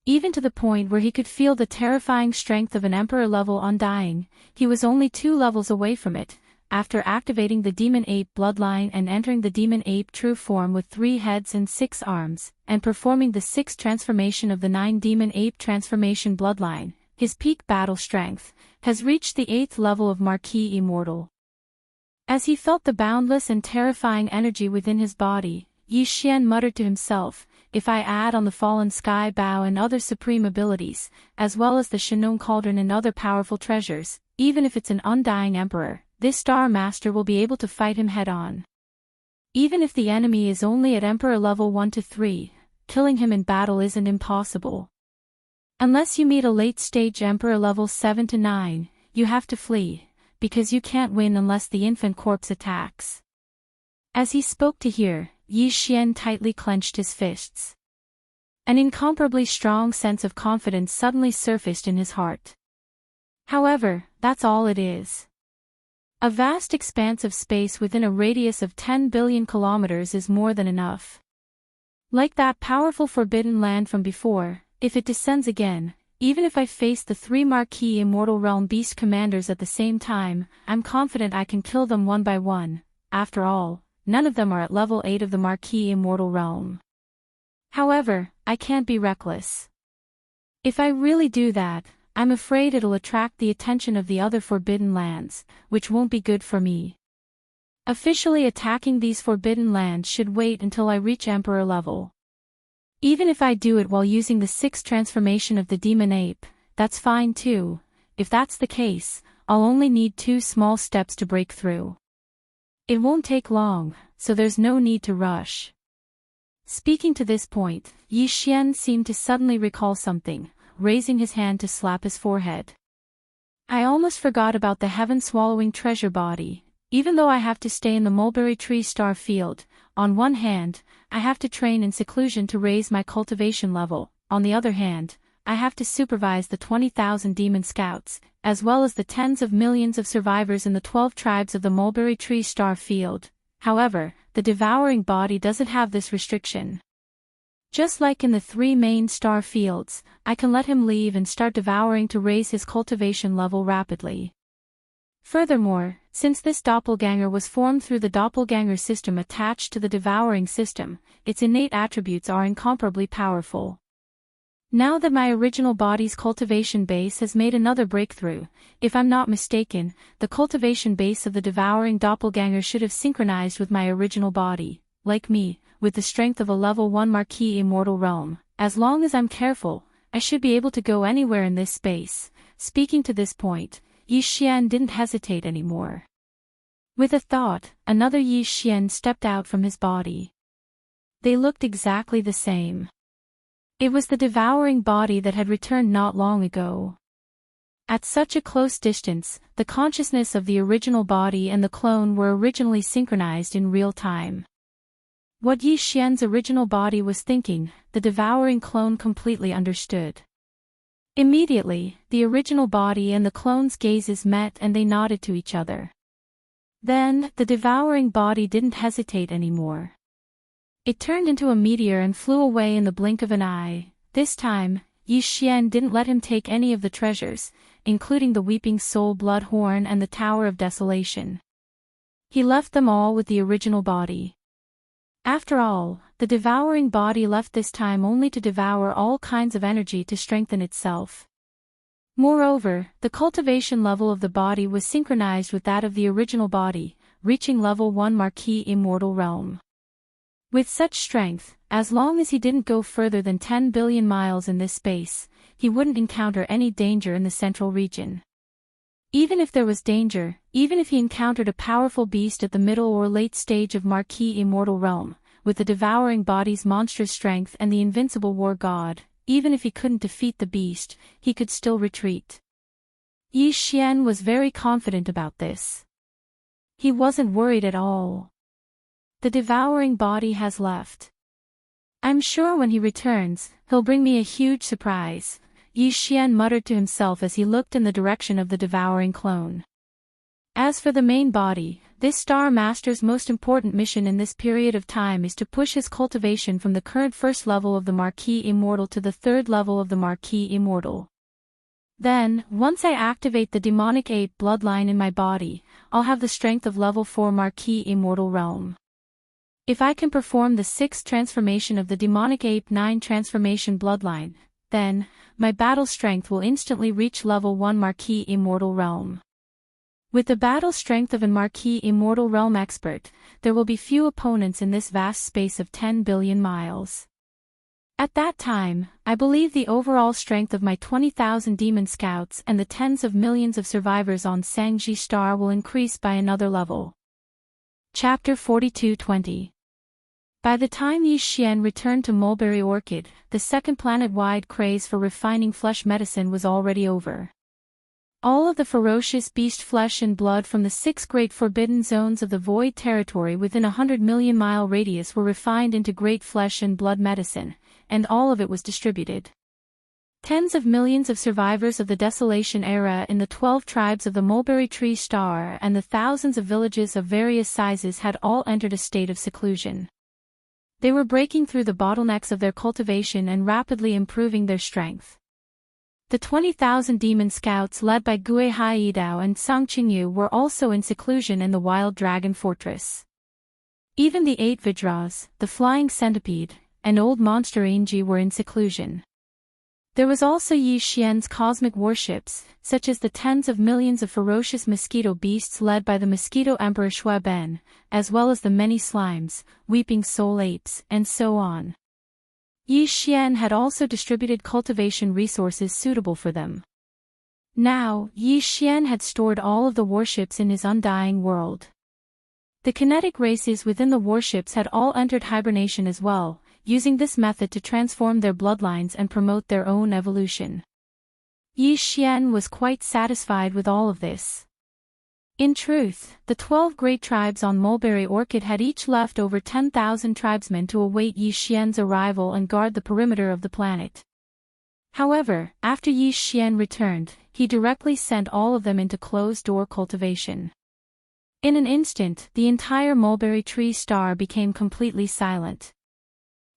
Even to the point where he could feel the terrifying strength of an Emperor level undying, he was only 2 levels away from it, after activating the Demon Ape bloodline and entering the Demon Ape true form with 3 heads and 6 arms, and performing the 6th transformation of the 9 Demon Ape transformation bloodline, his peak battle strength has reached the 8th level of Marquis Immortal. As he felt the boundless and terrifying energy within his body, Yi Xian muttered to himself, if I add on the fallen sky bow and other supreme abilities, as well as the Shenong cauldron and other powerful treasures, even if it's an undying emperor, this Star Master will be able to fight him head-on. Even if the enemy is only at Emperor level 1 to 3, killing him in battle isn't impossible. Unless you meet a late-stage Emperor level 7 to 9, you have to flee, because you can't win unless the infant corpse attacks. As he spoke to hear, Yi Xian tightly clenched his fists. An incomparably strong sense of confidence suddenly surfaced in his heart. However, that's all it is. A vast expanse of space within a radius of 10 billion kilometers is more than enough. Like that powerful forbidden land from before, if it descends again, even if I face the 3 Marquis Immortal Realm Beast Commanders at the same time, I'm confident I can kill them one by one. After all, none of them are at level 8 of the Marquis Immortal Realm. However, I can't be reckless. If I really do that, I'm afraid it'll attract the attention of the other Forbidden Lands, which won't be good for me. Officially attacking these Forbidden Lands should wait until I reach Emperor level. Even if I do it while using the 6th transformation of the Demon Ape, that's fine too. If that's the case, I'll only need 2 small steps to break through. It won't take long, so there's no need to rush. Speaking to this point, Yi Xian seemed to suddenly recall something, raising his hand to slap his forehead. I almost forgot about the heaven-swallowing treasure body. Even though I have to stay in the mulberry tree star field, on one hand, I have to train in seclusion to raise my cultivation level, on the other hand, I have to supervise the 20,000 demon scouts, as well as the tens of millions of survivors in the 12 tribes of the mulberry tree star field. However, the devouring body doesn't have this restriction. Just like in the 3 main star fields, I can let him leave and start devouring to raise his cultivation level rapidly. Furthermore, since this doppelganger was formed through the doppelganger system attached to the devouring system, its innate attributes are incomparably powerful. Now that my original body's cultivation base has made another breakthrough, if I'm not mistaken, the cultivation base of the devouring doppelganger should have synchronized with my original body, like me, with the strength of a level 1 Marquis Immortal Realm. As long as I'm careful, I should be able to go anywhere in this space. Speaking to this point, Yi Xian didn't hesitate anymore. With a thought, another Yi Xian stepped out from his body. They looked exactly the same. It was the devouring body that had returned not long ago. At such a close distance, the consciousness of the original body and the clone were originally synchronized in real time. What Yi Xian's original body was thinking, the devouring clone completely understood. Immediately, the original body and the clone's gazes met and they nodded to each other. Then, the devouring body didn't hesitate anymore. It turned into a meteor and flew away in the blink of an eye. This time, Yi Xian didn't let him take any of the treasures, including the Weeping Soul Blood Horn and the Tower of Desolation. He left them all with the original body. After all, the devouring body left this time only to devour all kinds of energy to strengthen itself. Moreover, the cultivation level of the body was synchronized with that of the original body, reaching level 1 Marquis Immortal Realm. With such strength, as long as he didn't go further than 10 billion miles in this space, he wouldn't encounter any danger in the central region. Even if there was danger, even if he encountered a powerful beast at the middle or late stage of Marquis Immortal Realm, with the devouring body's monstrous strength and the invincible war god, even if he couldn't defeat the beast, he could still retreat. Yi Xian was very confident about this. He wasn't worried at all. The devouring body has left. I'm sure when he returns, he'll bring me a huge surprise, Yi Xian muttered to himself as he looked in the direction of the devouring clone. As for the main body, this Star Master's most important mission in this period of time is to push his cultivation from the current 1st level of the Marquis Immortal to the 3rd level of the Marquis Immortal. Then, once I activate the demonic ape bloodline in my body, I'll have the strength of level 4 Marquis Immortal Realm. If I can perform the 6th transformation of the demonic ape 9 transformation bloodline, then, my battle strength will instantly reach level 1 Marquis Immortal Realm. With the battle strength of an marquis immortal realm expert, there will be few opponents in this vast space of 10 billion miles. At that time, I believe the overall strength of my 20,000 demon scouts and the tens of millions of survivors on Sangji Star will increase by another level. Chapter 42:20. By the time Yi Xian returned to Mulberry Orchid, the second planet-wide craze for refining flesh medicine was already over. All of the ferocious beast flesh and blood from the 6 great forbidden zones of the Void Territory within a 100 million mile radius were refined into great flesh and blood medicine, and all of it was distributed. Tens of millions of survivors of the Desolation Era in the 12 tribes of the Mulberry Tree Star and the thousands of villages of various sizes had all entered a state of seclusion. They were breaking through the bottlenecks of their cultivation and rapidly improving their strength. The 20,000 demon scouts led by Gue Haidao and Sang Qingyu were also in seclusion in the Wild Dragon Fortress. Even the 8 Vidras, the Flying Centipede, and Old Monster Inji were in seclusion. There was also Yi Xian's cosmic warships, such as the tens of millions of ferocious mosquito beasts led by the Mosquito Emperor Shui Ben, as well as the many slimes, weeping soul apes, and so on. Yi Xian had also distributed cultivation resources suitable for them. Now, Yi Xian had stored all of the warships in his undying world. The kinetic races within the warships had all entered hibernation as well, using this method to transform their bloodlines and promote their own evolution. Yi Xian was quite satisfied with all of this. In truth, the 12 great tribes on Mulberry Orchid had each left over 10,000 tribesmen to await Yi Xian's arrival and guard the perimeter of the planet. However, after Yi Xian returned, he directly sent all of them into closed-door cultivation. In an instant, the entire Mulberry Tree Star became completely silent.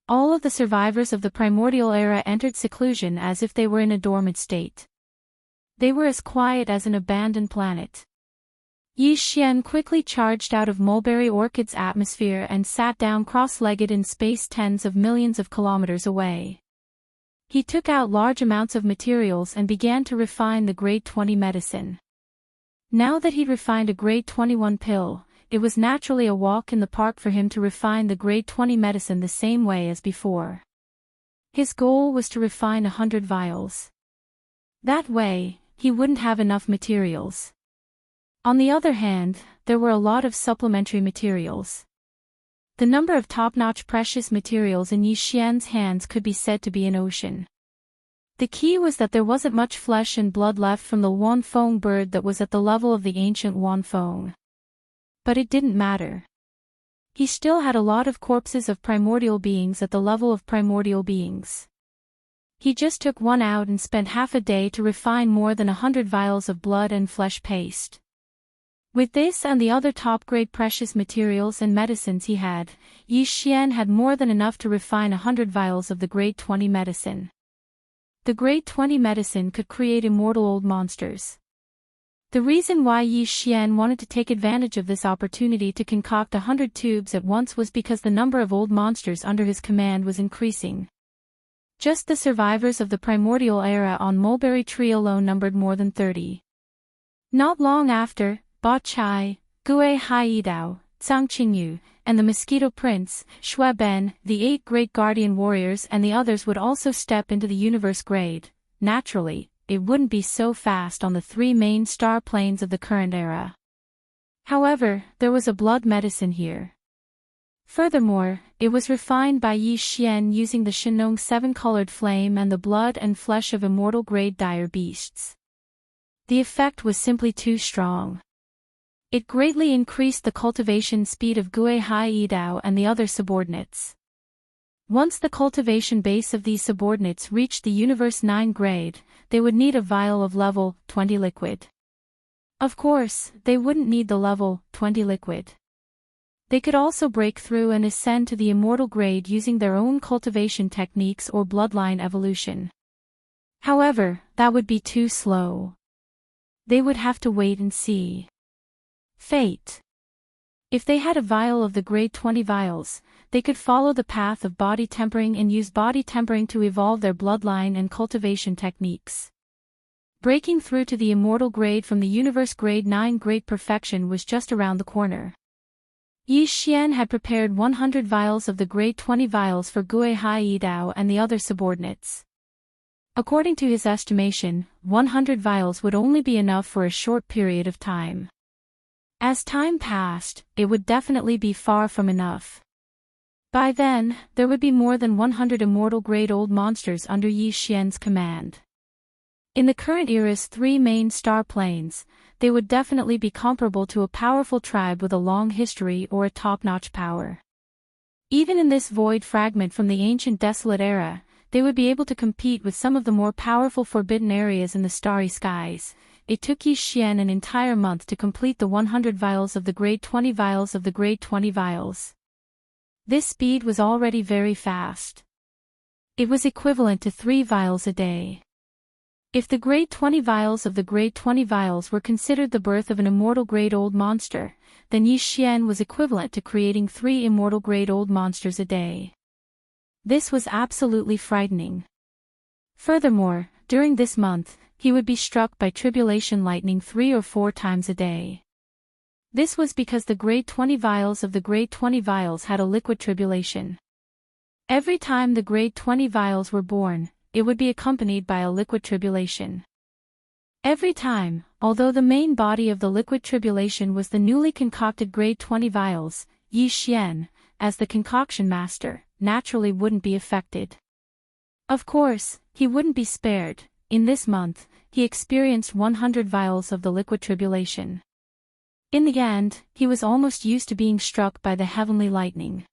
All of the survivors of the primordial era entered seclusion as if they were in a dormant state. They were as quiet as an abandoned planet. Yi Xian quickly charged out of Mulberry Orchid's atmosphere and sat down cross-legged in space tens of millions of kilometers away. He took out large amounts of materials and began to refine the grade 20 medicine. Now that he'd refined a grade 21 pill, it was naturally a walk in the park for him to refine the grade 20 medicine the same way as before. His goal was to refine 100 vials. That way, he wouldn't have enough materials. On the other hand, there were a lot of supplementary materials. The number of top-notch precious materials in Yi Xian's hands could be said to be an ocean. The key was that there wasn't much flesh and blood left from the Wanfeng bird that was at the level of the ancient Wanfeng. But it didn't matter. He still had a lot of corpses of primordial beings at the level of primordial beings. He just took one out and spent half a day to refine more than 100 vials of blood and flesh paste. With this and the other top-grade precious materials and medicines he had, Yi Xian had more than enough to refine 100 vials of the grade 20 medicine. The grade 20 medicine could create immortal old monsters. The reason why Yi Xian wanted to take advantage of this opportunity to concoct 100 tubes at once was because the number of old monsters under his command was increasing. Just the survivors of the primordial era on Mulberry Tree alone numbered more than 30. Not long after, Ba Chai, Gue Haidao, Sang Qingyu, and the Mosquito Prince, Shui Ben, the 8 great guardian warriors and the others would also step into the universe grade. Naturally, it wouldn't be so fast on the 3 main star planes of the current era. However, there was a blood medicine here. Furthermore, it was refined by Yi Xian using the Shenong 7-colored flame and the blood and flesh of immortal grade dire beasts. The effect was simply too strong. It greatly increased the cultivation speed of Gue Haidao and the other subordinates. Once the cultivation base of these subordinates reached the Universe 9 grade, they would need a vial of level 20 liquid. Of course, they wouldn't need the level 20 liquid. They could also break through and ascend to the immortal grade using their own cultivation techniques or bloodline evolution. However, that would be too slow. They would have to wait and see. Fate. If they had a vial of the grade 20 vials, they could follow the path of body tempering and use body tempering to evolve their bloodline and cultivation techniques. Breaking through to the immortal grade from the universe grade 9 great perfection was just around the corner. Yi Xian had prepared 100 vials of the grade 20 vials for Gui Hai Yidao and the other subordinates. According to his estimation, 100 vials would only be enough for a short period of time. As time passed, it would definitely be far from enough. By then, there would be more than 100 immortal grade old monsters under Yi Xian's command. In the current era's 3 main star planes, they would definitely be comparable to a powerful tribe with a long history or a top-notch power. Even in this void fragment from the ancient desolate era, they would be able to compete with some of the more powerful forbidden areas in the starry skies. It took Yi Xian an entire month to complete the 100 vials of the grade 20 vials of the grade 20 vials. This speed was already very fast. It was equivalent to 3 vials a day. If the grade 20 vials of the grade 20 vials were considered the birth of an immortal grade old monster, then Yi Xian was equivalent to creating 3 immortal grade old monsters a day. This was absolutely frightening. Furthermore, during this month, he would be struck by tribulation lightning 3 or 4 times a day. This was because the grade 20 vials of the grade 20 vials had a liquid tribulation. Every time the grade 20 vials were born, it would be accompanied by a liquid tribulation. Every time, although the main body of the liquid tribulation was the newly concocted grade 20 vials, Yi Xian, as the concoction master, naturally wouldn't be affected. Of course, he wouldn't be spared. In this month, he experienced 100 vials of the liquid tribulation. In the end, he was almost used to being struck by the heavenly lightning.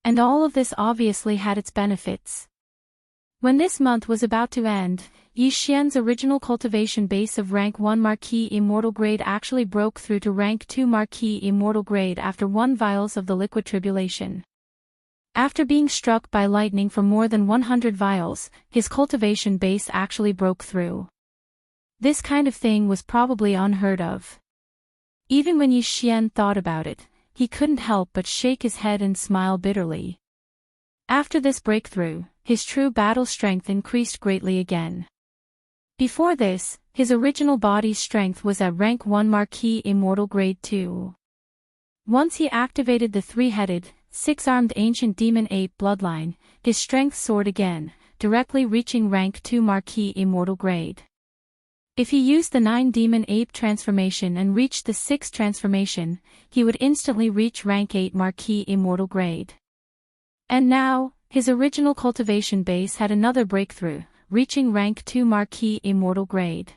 And all of this obviously had its benefits. When this month was about to end, Yi Xian's original cultivation base of rank 1 Marquis Immortal Grade actually broke through to rank 2 Marquis Immortal Grade after 1 vials of the liquid tribulation. After being struck by lightning for more than 100 vials, his cultivation base actually broke through. This kind of thing was probably unheard of. Even when Yi Xian thought about it, he couldn't help but shake his head and smile bitterly. After this breakthrough, his true battle strength increased greatly again. Before this, his original body's strength was at rank 1 Marquis Immortal Grade 2. Once he activated the 3-headed, 6-armed ancient demon ape bloodline, his strength soared again, directly reaching rank 2 Marquis Immortal Grade. If he used the 9 demon ape transformation and reached the 6th transformation, he would instantly reach rank 8 Marquis Immortal Grade. And now, his original cultivation base had another breakthrough, reaching rank 2 Marquis Immortal Grade.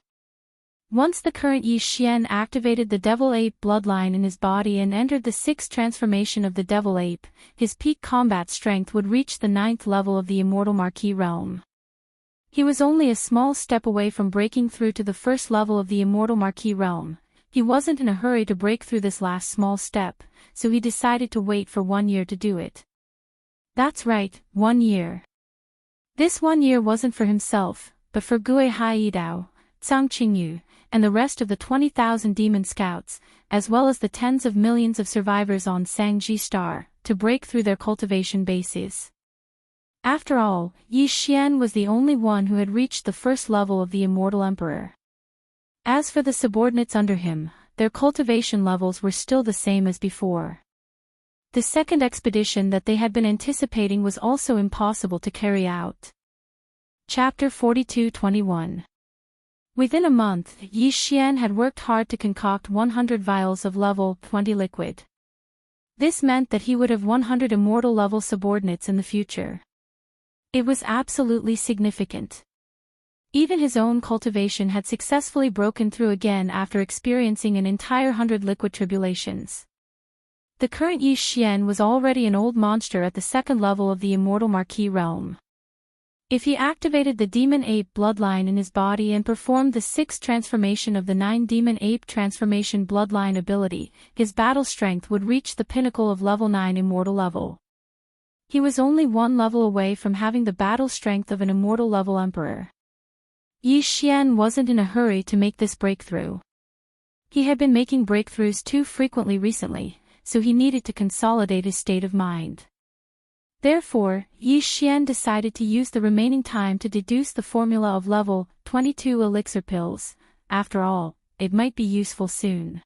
Once the current Yi Xian activated the Devil Ape bloodline in his body and entered the 6th transformation of the Devil Ape, his peak combat strength would reach the 9th level of the Immortal Marquis realm. He was only a small step away from breaking through to the 1st level of the Immortal Marquis realm. He wasn't in a hurry to break through this last small step, so he decided to wait for 1 year to do it. That's right, 1 year. This 1 year wasn't for himself, but for Gui Hai Yidao, Zhang Qingyu, and the rest of the 20,000 demon scouts, as well as the tens of millions of survivors on Sangji Star, to break through their cultivation bases. After all, Yi Xian was the only one who had reached the 1st level of the Immortal Emperor. As for the subordinates under him, their cultivation levels were still the same as before. The second expedition that they had been anticipating was also impossible to carry out. Chapter 42-21. Within a month, Yi Xian had worked hard to concoct 100 vials of level 20 liquid. This meant that he would have 100 immortal level subordinates in the future. It was absolutely significant. Even his own cultivation had successfully broken through again after experiencing an entire 100 liquid tribulations. The current Yi Xian was already an old monster at the 2nd level of the Immortal Marquis realm. If he activated the Demon Ape bloodline in his body and performed the 6th transformation of the 9 Demon Ape transformation bloodline ability, his battle strength would reach the pinnacle of level 9 Immortal level. He was only 1 level away from having the battle strength of an Immortal level Emperor. Yi Xian wasn't in a hurry to make this breakthrough. He had been making breakthroughs too frequently recently, so he needed to consolidate his state of mind. Therefore, Yi Xian decided to use the remaining time to deduce the formula of level 22 elixir pills. After all, it might be useful soon.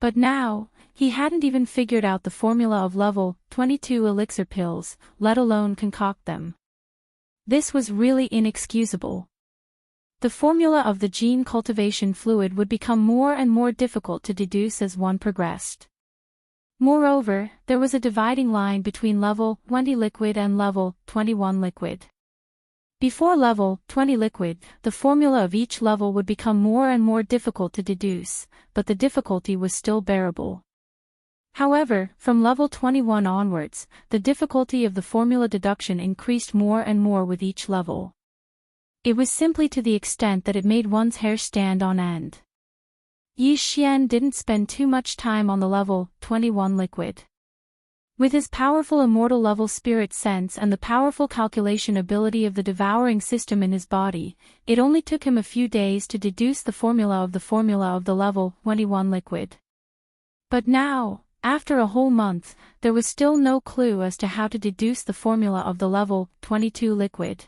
But now, he hadn't even figured out the formula of level 22 elixir pills, let alone concoct them. This was really inexcusable. The formula of the gene cultivation fluid would become more and more difficult to deduce as one progressed. Moreover, there was a dividing line between level 20 liquid and level 21 liquid. Before level 20 liquid, the formula of each level would become more and more difficult to deduce, but the difficulty was still bearable. However, from level 21 onwards, the difficulty of the formula deduction increased more and more with each level. It was simply to the extent that it made one's hair stand on end. Yi Xian didn't spend too much time on the level 21 liquid. With his powerful immortal level spirit sense and the powerful calculation ability of the devouring system in his body, it only took him a few days to deduce the formula of the level 21 liquid. But now, after a whole month, there was still no clue as to how to deduce the formula of the level 22 liquid.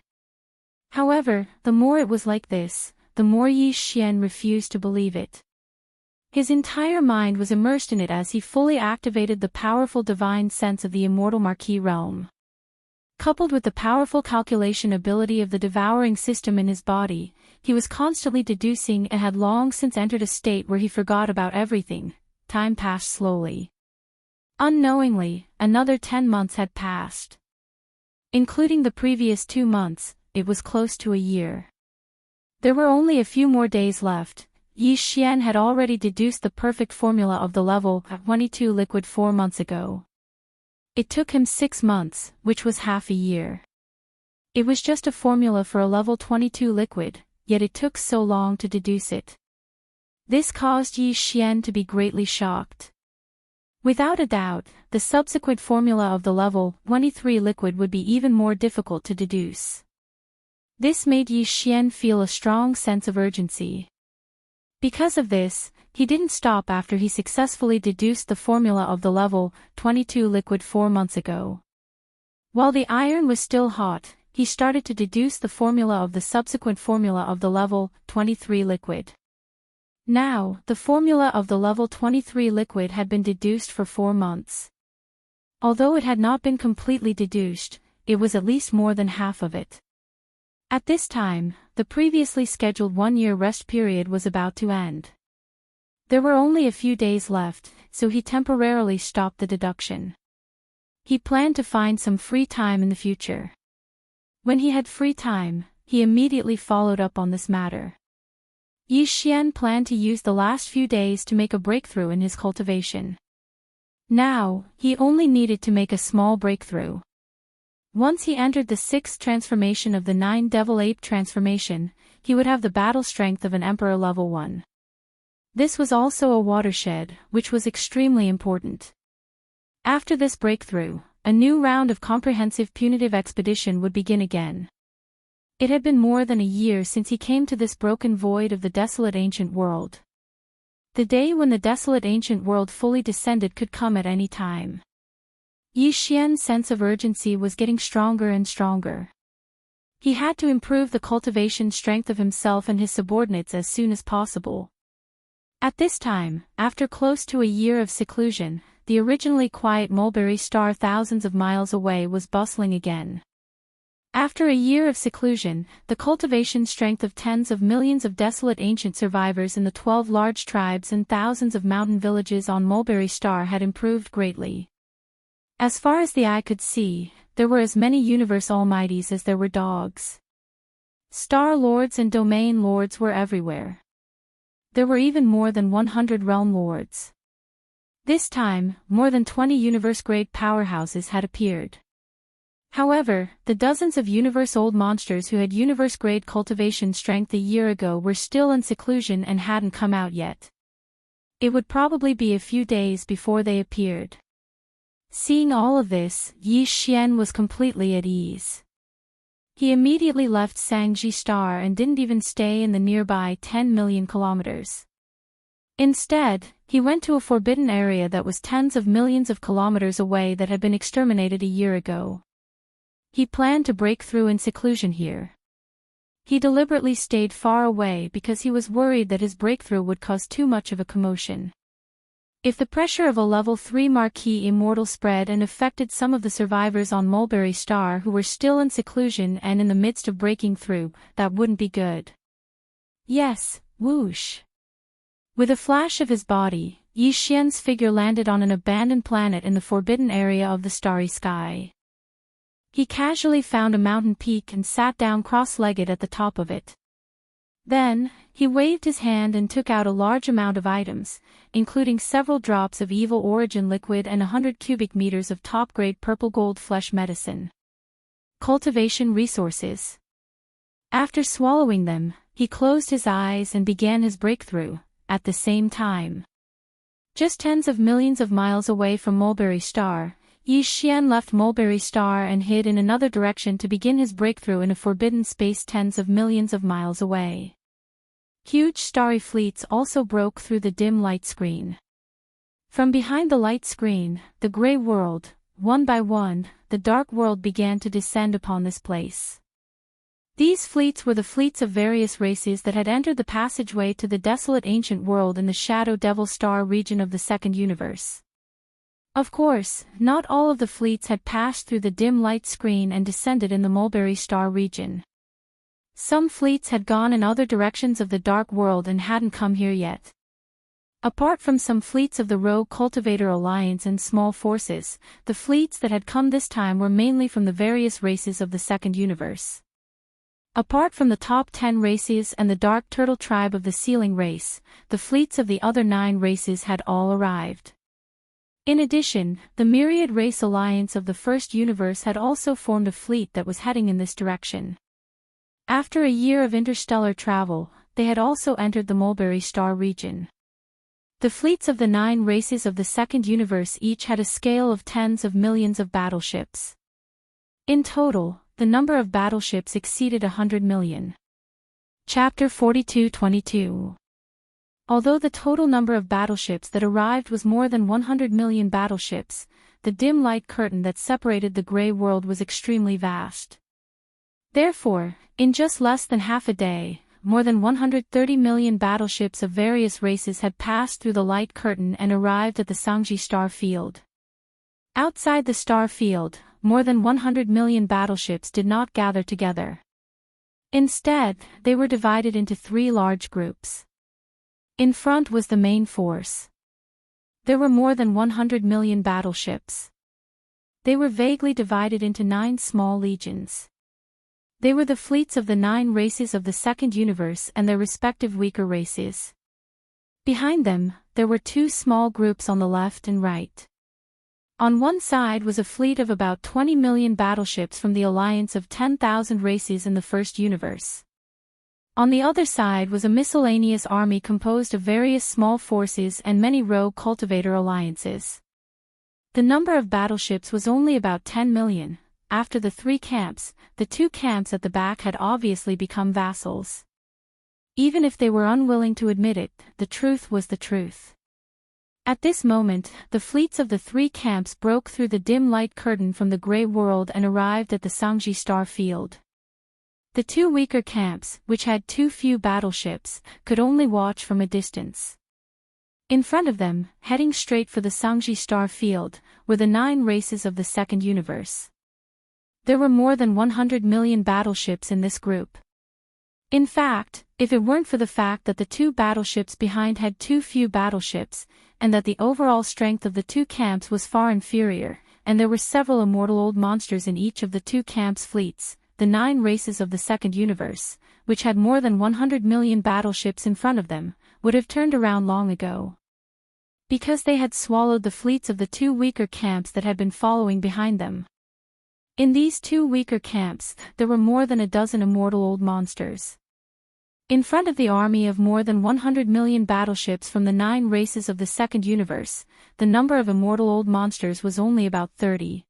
However, the more it was like this, the more Yi Xian refused to believe it. His entire mind was immersed in it as he fully activated the powerful divine sense of the immortal Marquis realm. Coupled with the powerful calculation ability of the devouring system in his body, he was constantly deducing and had long since entered a state where he forgot about everything. Time passed slowly. Unknowingly, another 10 months had passed. Including the previous 2 months, it was close to a year. There were only a few more days left. Yi Xian had already deduced the perfect formula of the level 22 liquid 4 months ago. It took him 6 months, which was half a year. It was just a formula for a level 22 liquid, yet it took so long to deduce it. This caused Yi Xian to be greatly shocked. Without a doubt, the subsequent formula of the level 23 liquid would be even more difficult to deduce. This made Yi Xian feel a strong sense of urgency. Because of this, he didn't stop after he successfully deduced the formula of the level 22 liquid 4 months ago. While the iron was still hot, he started to deduce the formula of the subsequent formula of the level 23 liquid. Now, the formula of the level 23 liquid had been deduced for 4 months. Although it had not been completely deduced, it was at least more than half of it. At this time, the previously scheduled 1-year rest period was about to end. There were only a few days left, so he temporarily stopped the deduction. He planned to find some free time in the future. When he had free time, he immediately followed up on this matter. Yi Xian planned to use the last few days to make a breakthrough in his cultivation. Now, he only needed to make a small breakthrough. Once he entered the 6th transformation of the 9 Devil Ape transformation, he would have the battle strength of an Emperor level 1. This was also a watershed, which was extremely important. After this breakthrough, a new round of comprehensive punitive expedition would begin again. It had been more than a year since he came to this broken void of the desolate ancient world. The day when the desolate ancient world fully descended could come at any time. Yi Xian's sense of urgency was getting stronger and stronger. He had to improve the cultivation strength of himself and his subordinates as soon as possible. At this time, after close to a year of seclusion, the originally quiet Mulberry Star thousands of miles away was bustling again. After a year of seclusion, the cultivation strength of tens of millions of desolate ancient survivors in the 12 large tribes and thousands of mountain villages on Mulberry Star had improved greatly. As far as the eye could see, there were as many universe almighties as there were dogs. Star lords and domain lords were everywhere. There were even more than 100 realm lords. This time, more than 20 universe-grade powerhouses had appeared. However, the dozens of universe-old monsters who had universe-grade cultivation strength a year ago were still in seclusion and hadn't come out yet. It would probably be a few days before they appeared. Seeing all of this, Yi Xian was completely at ease. He immediately left Sangji Star and didn't even stay in the nearby 10 million kilometers. Instead, he went to a forbidden area that was tens of millions of kilometers away that had been exterminated a year ago. He planned to break through in seclusion here. He deliberately stayed far away because he was worried that his breakthrough would cause too much of a commotion. If the pressure of a level 3 marquee immortal spread and affected some of the survivors on Mulberry Star who were still in seclusion and in the midst of breaking through, that wouldn't be good. Yes, whoosh. With a flash of his body, Yi Xian's figure landed on an abandoned planet in the forbidden area of the starry sky. He casually found a mountain peak and sat down cross-legged at the top of it. Then, he waved his hand and took out a large amount of items, including several drops of evil origin liquid and 100 cubic meters of top-grade purple gold flesh medicine. Cultivation resources. After swallowing them, he closed his eyes and began his breakthrough, at the same time. Just tens of millions of miles away from Mulberry Star, Yi Xian left Mulberry Star and hid in another direction to begin his breakthrough in a forbidden space tens of millions of miles away. Huge starry fleets also broke through the dim light screen. From behind the light screen, the gray world, one by one, the dark world began to descend upon this place. These fleets were the fleets of various races that had entered the passageway to the desolate ancient world in the Shadow Devil Star region of the Second Universe. Of course, not all of the fleets had passed through the dim light screen and descended in the Mulberry Star region. Some fleets had gone in other directions of the Dark World and hadn't come here yet. Apart from some fleets of the Rogue Cultivator Alliance and small forces, the fleets that had come this time were mainly from the various races of the Second Universe. Apart from the top 10 races and the Dark Turtle tribe of the Sealing race, the fleets of the other 9 races had all arrived. In addition, the Myriad Race Alliance of the First Universe had also formed a fleet that was heading in this direction. After a year of interstellar travel, they had also entered the Mulberry Star region. The fleets of the 9 races of the Second Universe each had a scale of tens of millions of battleships. In total, the number of battleships exceeded 100 million. Chapter 42-22. Although the total number of battleships that arrived was more than 100 million battleships, the dim light curtain that separated the gray world was extremely vast. Therefore, in just less than half a day, more than 130 million battleships of various races had passed through the light curtain and arrived at the Sangji star field. Outside the star field, more than 100 million battleships did not gather together. Instead, they were divided into 3 large groups. In front was the main force. There were more than 100 million battleships. They were vaguely divided into 9 small legions. They were the fleets of the 9 races of the Second Universe and their respective weaker races. Behind them, there were 2 small groups on the left and right. On one side was a fleet of about 20 million battleships from the alliance of 10,000 races in the First Universe. On the other side was a miscellaneous army composed of various small forces and many rogue cultivator alliances. The number of battleships was only about 10 million. After the 3 camps, the 2 camps at the back had obviously become vassals. Even if they were unwilling to admit it, the truth was the truth. At this moment, the fleets of the 3 camps broke through the dim light curtain from the gray world and arrived at the Sangji star field. The 2 weaker camps, which had too few battleships, could only watch from a distance. In front of them, heading straight for the Sangji star field, were the 9 races of the Second Universe. There were more than 100 million battleships in this group. In fact, if it weren't for the fact that the 2 battleships behind had too few battleships, and that the overall strength of the 2 camps was far inferior, and there were several immortal old monsters in each of the 2 camps' fleets, the 9 races of the Second Universe, which had more than 100 million battleships in front of them, would have turned around long ago. Because they had swallowed the fleets of the 2 weaker camps that had been following behind them. In these 2 weaker camps, there were more than a dozen immortal old monsters. In front of the army of more than 100 million battleships from the 9 races of the Second Universe, the number of immortal old monsters was only about 30.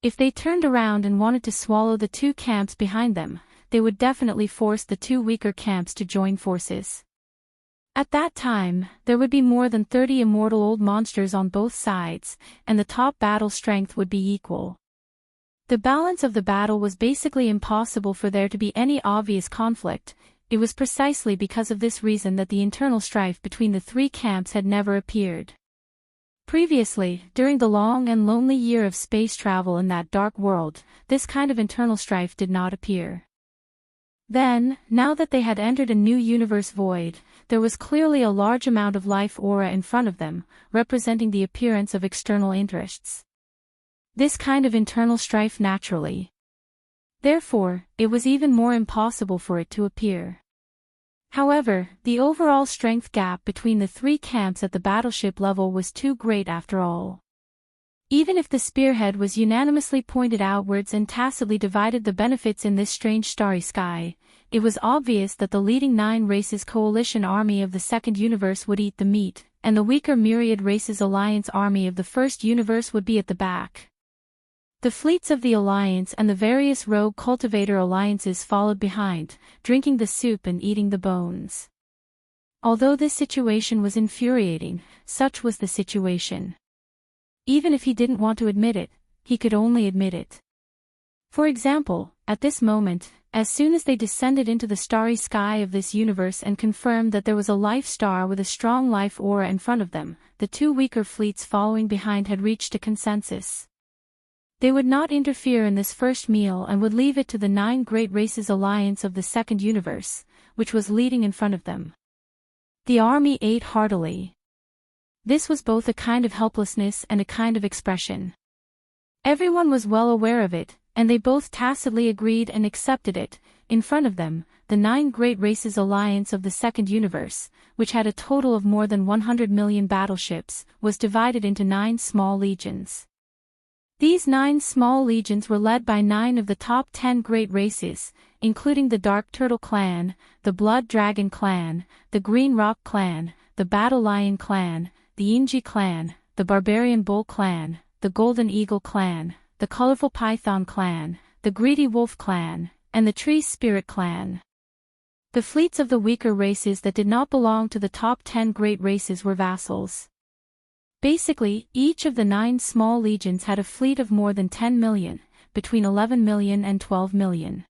If they turned around and wanted to swallow the 2 camps behind them, they would definitely force the 2 weaker camps to join forces. At that time, there would be more than 30 immortal old monsters on both sides, and the top battle strength would be equal. The balance of the battle was basically impossible for there to be any obvious conflict. It was precisely because of this reason that the internal strife between the three camps had never appeared. Previously, during the long and lonely year of space travel in that dark world, this kind of internal strife did not appear. Then, now that they had entered a new universe void, there was clearly a large amount of life aura in front of them, representing the appearance of external interests. This kind of internal strife naturally. Therefore, it was even more impossible for it to appear. However, the overall strength gap between the three camps at the battleship level was too great after all. Even if the spearhead was unanimously pointed outwards and tacitly divided the benefits in this strange starry sky, it was obvious that the leading 9 races coalition army of the second universe would eat the meat, and the weaker myriad races alliance army of the first universe would be at the back. The fleets of the Alliance and the various rogue cultivator alliances followed behind, drinking the soup and eating the bones. Although this situation was infuriating, such was the situation. Even if he didn't want to admit it, he could only admit it. For example, at this moment, as soon as they descended into the starry sky of this universe and confirmed that there was a life star with a strong life aura in front of them, the 2 weaker fleets following behind had reached a consensus. They would not interfere in this first meal and would leave it to the 9 great races alliance of the second universe, which was leading in front of them. The army ate heartily. This was both a kind of helplessness and a kind of expression. Everyone was well aware of it, and they both tacitly agreed and accepted it. In front of them, the 9 great races alliance of the second universe, which had a total of more than 100 million battleships, was divided into 9 small legions. These 9 small legions were led by 9 of the top 10 great races, including the Dark Turtle Clan, the Blood Dragon Clan, the Green Rock Clan, the Battle Lion Clan, the Inji Clan, the Barbarian Bull Clan, the Golden Eagle Clan, the Colorful Python Clan, the Greedy Wolf Clan, and the Tree Spirit Clan. The fleets of the weaker races that did not belong to the top 10 great races were vassals. Basically, each of the 9 small legions had a fleet of more than 10 million, between 11 million and 12 million.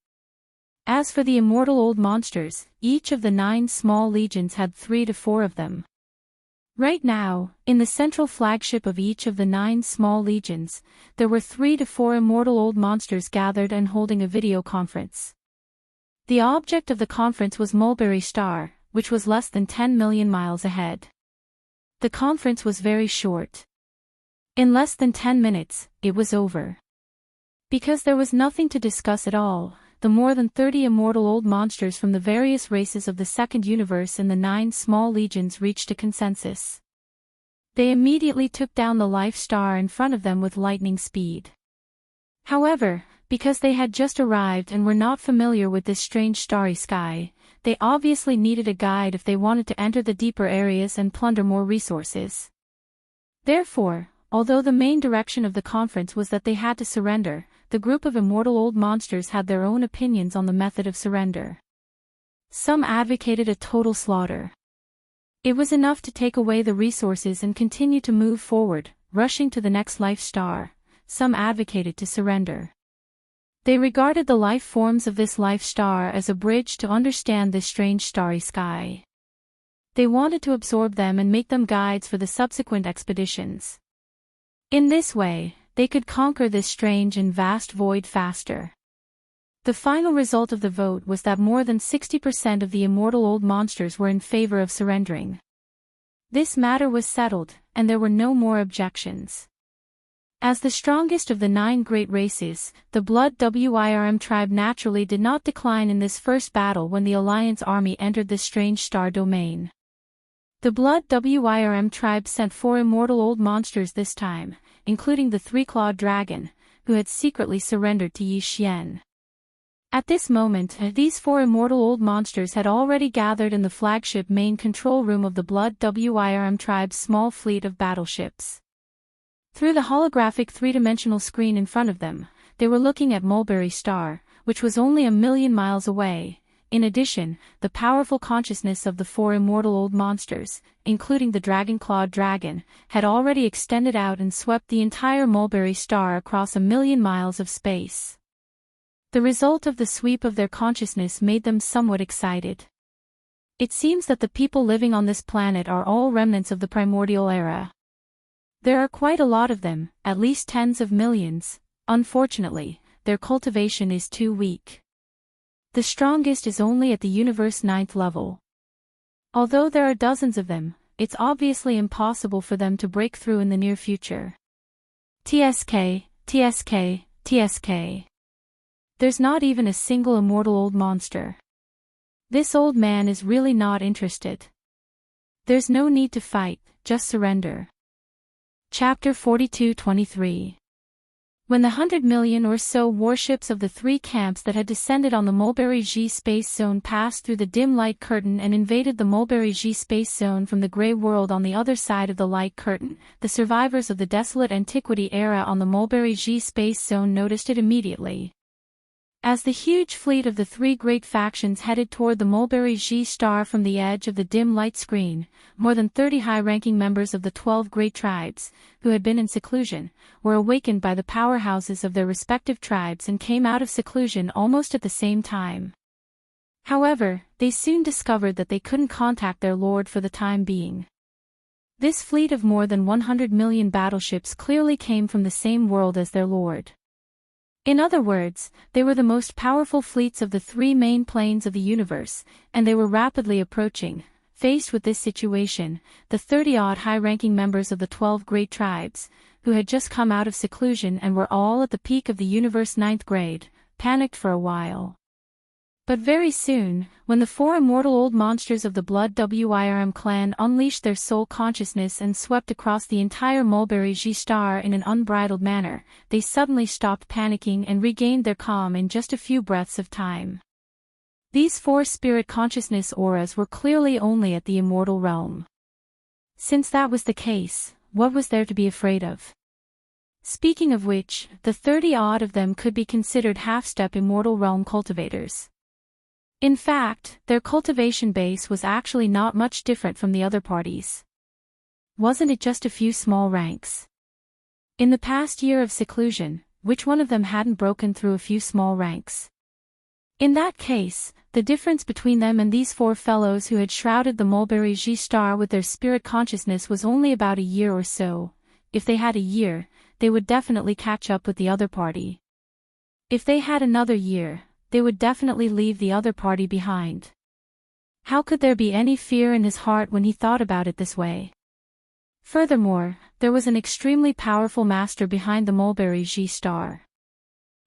As for the immortal old monsters, each of the 9 small legions had 3 to 4 of them. Right now, in the central flagship of each of the 9 small legions, there were 3 to 4 immortal old monsters gathered and holding a video conference. The object of the conference was Mulberry Star, which was less than 10 million miles ahead. The conference was very short. In less than 10 minutes, it was over. Because there was nothing to discuss at all, the more than 30 immortal old monsters from the various races of the second universe and the 9 small legions reached a consensus. They immediately took down the life star in front of them with lightning speed. However, because they had just arrived and were not familiar with this strange starry sky, they obviously needed a guide if they wanted to enter the deeper areas and plunder more resources. Therefore, although the main direction of the conference was that they had to surrender, the group of immortal old monsters had their own opinions on the method of surrender. Some advocated a total slaughter. It was enough to take away the resources and continue to move forward, rushing to the next life star. Some advocated to surrender. They regarded the life forms of this life star as a bridge to understand this strange starry sky. They wanted to absorb them and make them guides for the subsequent expeditions. In this way, they could conquer this strange and vast void faster. The final result of the vote was that more than 60% of the immortal old monsters were in favor of surrendering. This matter was settled, and there were no more objections. As the strongest of the 9 great races, the Blood Wyrm tribe naturally did not decline in this first battle when the Alliance army entered this strange star domain. The Blood Wyrm tribe sent 4 immortal old monsters this time, including the 3-clawed dragon, who had secretly surrendered to Yi Xian. At this moment, these 4 immortal old monsters had already gathered in the flagship main control room of the Blood Wyrm tribe's small fleet of battleships. Through the holographic 3-dimensional screen in front of them, they were looking at Mulberry Star, which was only 1 million miles away. In addition, the powerful consciousness of the four immortal old monsters, including the dragon-clawed dragon, had already extended out and swept the entire mulberry star across 1,000,000 miles of space. The result of the sweep of their consciousness made them somewhat excited. It seems that the people living on this planet are all remnants of the primordial era. There are quite a lot of them, at least tens of millions. Unfortunately, their cultivation is too weak. The strongest is only at the universe 9th level. Although there are dozens of them, it's obviously impossible for them to break through in the near future. TSK, TSK, TSK. There's not even a single immortal old monster. This old man is really not interested. There's no need to fight, just surrender. Chapter 42-23. When the 100,000,000 or so warships of the three camps that had descended on the Mulberry G space zone passed through the dim light curtain and invaded the Mulberry G space zone from the gray world on the other side of the light curtain, the survivors of the desolate antiquity era on the Mulberry G space zone noticed it immediately. As the huge fleet of the three great factions headed toward the Mulberry G star from the edge of the dim light screen, more than 30 high-ranking members of the 12 great tribes, who had been in seclusion, were awakened by the powerhouses of their respective tribes and came out of seclusion almost at the same time. However, they soon discovered that they couldn't contact their lord for the time being. This fleet of more than 100,000,000 battleships clearly came from the same world as their lord. In other words, they were the most powerful fleets of the three main planes of the universe, and they were rapidly approaching. Faced with this situation, the 30-odd high-ranking members of the 12 great tribes, who had just come out of seclusion and were all at the peak of the universe 9th grade, panicked for a while. But very soon, when the four immortal old monsters of the Blood Wyrm clan unleashed their soul consciousness and swept across the entire Mulberry G star in an unbridled manner, they suddenly stopped panicking and regained their calm in just a few breaths of time. These four spirit consciousness auras were clearly only at the immortal realm. Since that was the case, what was there to be afraid of? Speaking of which, the 30-odd of them could be considered half-step immortal realm cultivators. In fact, their cultivation base was actually not much different from the other parties. Wasn't it just a few small ranks? In the past year of seclusion, which one of them hadn't broken through a few small ranks? In that case, the difference between them and these four fellows who had shrouded the Mulberry G star with their spirit consciousness was only about a year or so. If they had a year, they would definitely catch up with the other party. If they had another year, they would definitely leave the other party behind. How could there be any fear in his heart when he thought about it this way? Furthermore, there was an extremely powerful master behind the Mulberry G star.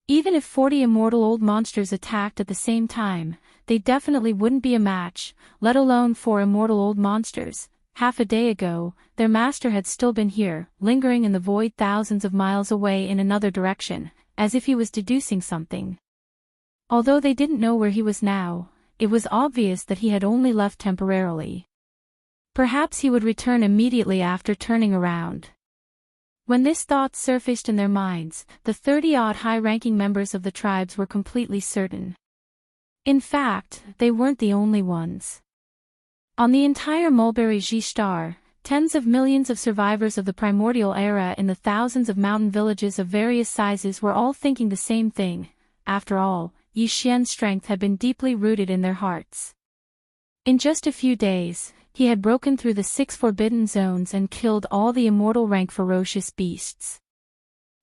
Even if 40 immortal old monsters attacked at the same time, they definitely wouldn't be a match, let alone 4 immortal old monsters. Half a day ago, their master had still been here, lingering in the void thousands of miles away in another direction, as if he was deducing something. Although they didn't know where he was now, it was obvious that he had only left temporarily. Perhaps he would return immediately after turning around. When this thought surfaced in their minds, the 30-odd high-ranking members of the tribes were completely certain. In fact, they weren't the only ones. On the entire Mulberry G star, tens of millions of survivors of the primordial era in the thousands of mountain villages of various sizes were all thinking the same thing. After all, Yi Xian's strength had been deeply rooted in their hearts. In just a few days, he had broken through the 6 forbidden zones and killed all the immortal rank ferocious beasts.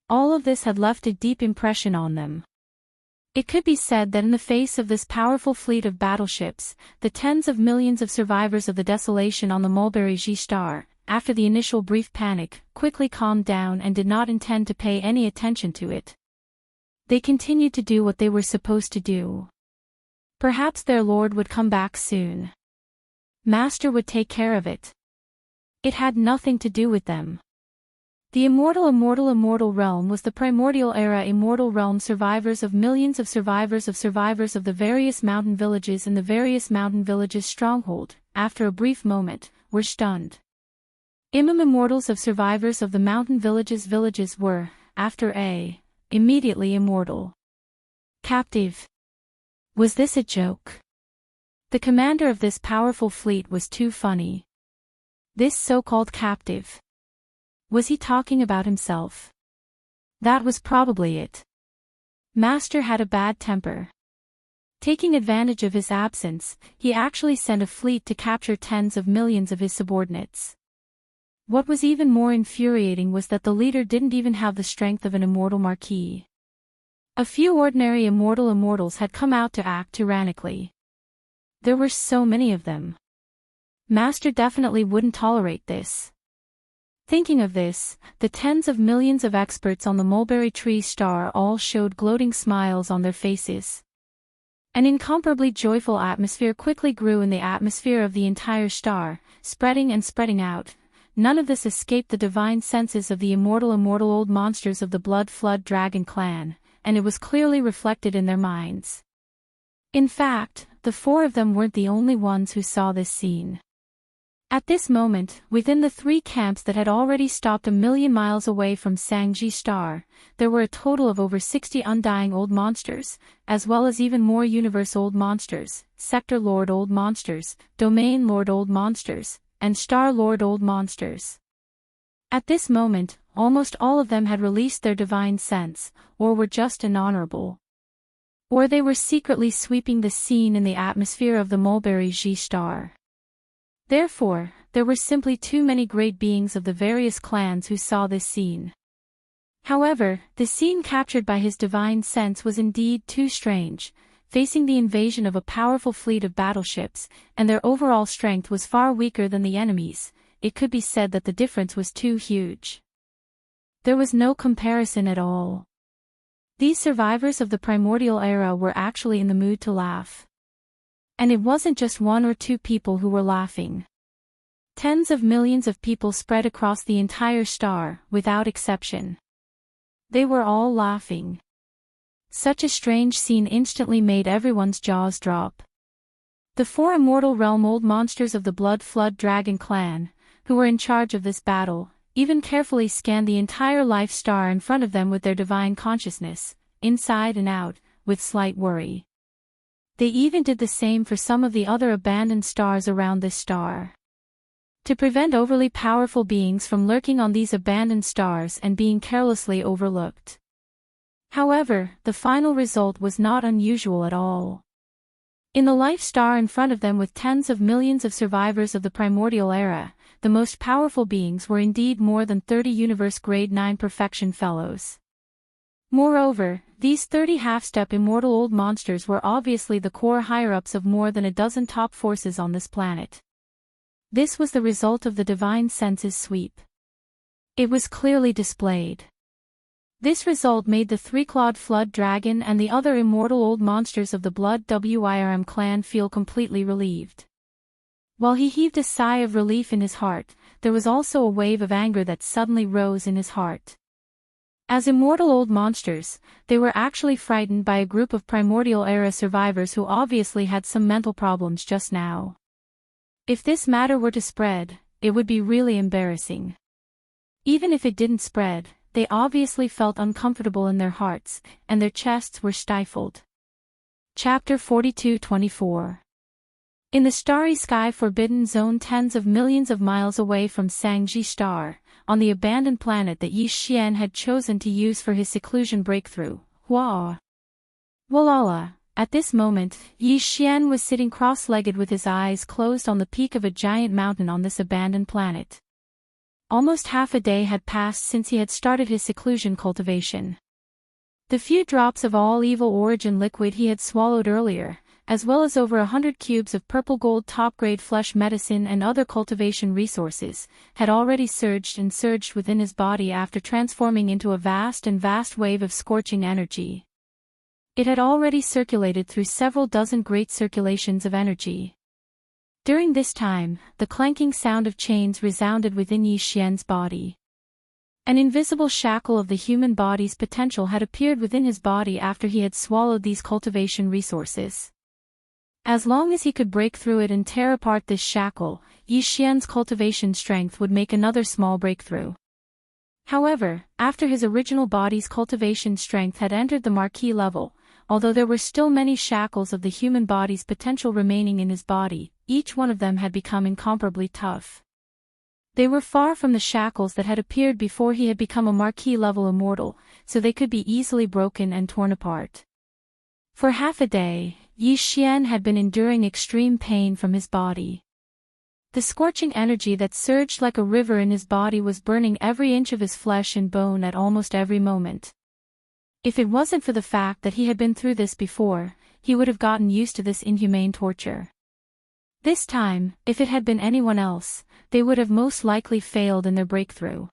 All of this had left a deep impression on them. It could be said that in the face of this powerful fleet of battleships, the tens of millions of survivors of the desolation on the Mulberry G star, after the initial brief panic, quickly calmed down and did not intend to pay any attention to it. They continued to do what they were supposed to do. Perhaps their lord would come back soon. Master would take care of it. It had nothing to do with them. The immortal realm was the primordial era immortal realm survivors of millions of survivors of the various mountain villages in the various mountain villages stronghold, after a brief moment, were stunned. Immortals of survivors of the mountain villages were, after immediately immortal. Captive. Was this a joke? The commander of this powerful fleet was too funny. This so-called captive. Was he talking about himself? That was probably it. Master had a bad temper. Taking advantage of his absence, he actually sent a fleet to capture tens of millions of his subordinates. What was even more infuriating was that the leader didn't even have the strength of an immortal marquis. A few ordinary immortals had come out to act tyrannically. There were so many of them. Master definitely wouldn't tolerate this. Thinking of this, the tens of millions of experts on the mulberry tree star all showed gloating smiles on their faces. An incomparably joyful atmosphere quickly grew in the atmosphere of the entire star, spreading and spreading out. None of this escaped the divine senses of the immortal old monsters of the Blood Flood Dragon clan, and it was clearly reflected in their minds. In fact, the four of them weren't the only ones who saw this scene. At this moment, within the three camps that had already stopped a million miles away from Sangji Star, there were a total of over 60 undying old monsters, as well as even more universe old monsters, sector lord old monsters, domain lord old monsters, and star lord old monsters. At this moment, almost all of them had released their divine sense, or were just inhonorable. Or they were secretly sweeping the scene in the atmosphere of the Mulberry G star. Therefore, there were simply too many great beings of the various clans who saw this scene. However, the scene captured by his divine sense was indeed too strange. Facing the invasion of a powerful fleet of battleships, and their overall strength was far weaker than the enemy's, it could be said that the difference was too huge. There was no comparison at all. These survivors of the primordial era were actually in the mood to laugh. And it wasn't just one or two people who were laughing. Tens of millions of people spread across the entire star, without exception. They were all laughing. Such a strange scene instantly made everyone's jaws drop. The four immortal realm old monsters of the Blood Flood Dragon clan, who were in charge of this battle, even carefully scanned the entire life star in front of them with their divine consciousness, inside and out, with slight worry. They even did the same for some of the other abandoned stars around this star. To prevent overly powerful beings from lurking on these abandoned stars and being carelessly overlooked. However, the final result was not unusual at all. In the life star in front of them with tens of millions of survivors of the primordial era, the most powerful beings were indeed more than 30 universe grade 9 perfection fellows. Moreover, these 30 half-step immortal old monsters were obviously the core higher-ups of more than a dozen top forces on this planet. This was the result of the divine senses sweep. It was clearly displayed. This result made the three-clawed flood dragon and the other immortal old monsters of the Blood WIRM clan feel completely relieved. While he heaved a sigh of relief in his heart, there was also a wave of anger that suddenly rose in his heart. As immortal old monsters, they were actually frightened by a group of primordial era survivors who obviously had some mental problems just now. If this matter were to spread, it would be really embarrassing. Even if it didn't spread, they obviously felt uncomfortable in their hearts, and their chests were stifled. Chapter 42-24. In the starry sky forbidden zone tens of millions of miles away from Sangji Star, on the abandoned planet that Yi Xian had chosen to use for his seclusion breakthrough, Hua. Walala, at this moment, Yi Xian was sitting cross-legged with his eyes closed on the peak of a giant mountain on this abandoned planet. Almost half a day had passed since he had started his seclusion cultivation. The few drops of all evil origin liquid he had swallowed earlier, as well as over 100 cubes of purple gold top-grade flesh medicine and other cultivation resources, had already surged within his body after transforming into a vast wave of scorching energy. It had already circulated through several dozen great circulations of energy. During this time, the clanking sound of chains resounded within Yi Xian's body. An invisible shackle of the human body's potential had appeared within his body after he had swallowed these cultivation resources. As long as he could break through it and tear apart this shackle, Yi Xian's cultivation strength would make another small breakthrough. However, after his original body's cultivation strength had entered the marquee level, although there were still many shackles of the human body's potential remaining in his body, each one of them had become incomparably tough. They were far from the shackles that had appeared before he had become a marquee-level immortal, so they could be easily broken and torn apart. For half a day, Yi Xian had been enduring extreme pain from his body. The scorching energy that surged like a river in his body was burning every inch of his flesh and bone at almost every moment. If it wasn't for the fact that he had been through this before, he would have gotten used to this inhumane torture. This time, if it had been anyone else, they would have most likely failed in their breakthrough.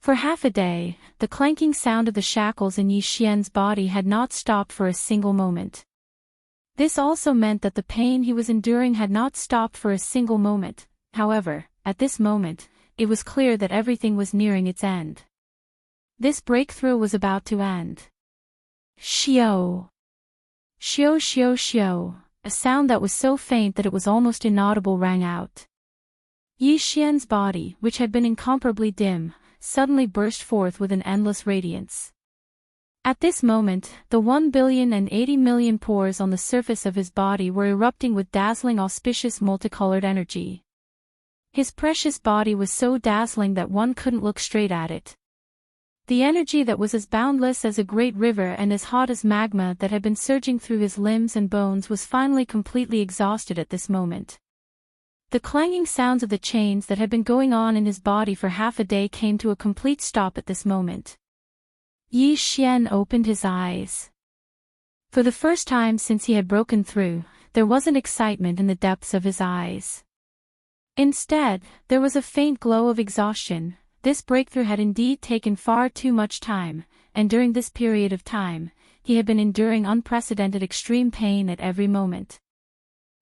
For half a day, the clanking sound of the shackles in Yi Xian's body had not stopped for a single moment. This also meant that the pain he was enduring had not stopped for a single moment. However, at this moment, it was clear that everything was nearing its end. This breakthrough was about to end. Xiao! Xiao xiao xiao, a sound that was so faint that it was almost inaudible rang out. Yi Xian's body, which had been incomparably dim, suddenly burst forth with an endless radiance. At this moment, the 1,080,000,000 pores on the surface of his body were erupting with dazzling auspicious multicolored energy. His precious body was so dazzling that one couldn't look straight at it. The energy that was as boundless as a great river and as hot as magma that had been surging through his limbs and bones was finally completely exhausted at this moment. The clanging sounds of the chains that had been going on in his body for half a day came to a complete stop at this moment. Yi Xian opened his eyes. For the first time since he had broken through, there wasn't excitement in the depths of his eyes. Instead, there was a faint glow of exhaustion. This breakthrough had indeed taken far too much time, and during this period of time, he had been enduring unprecedented extreme pain at every moment.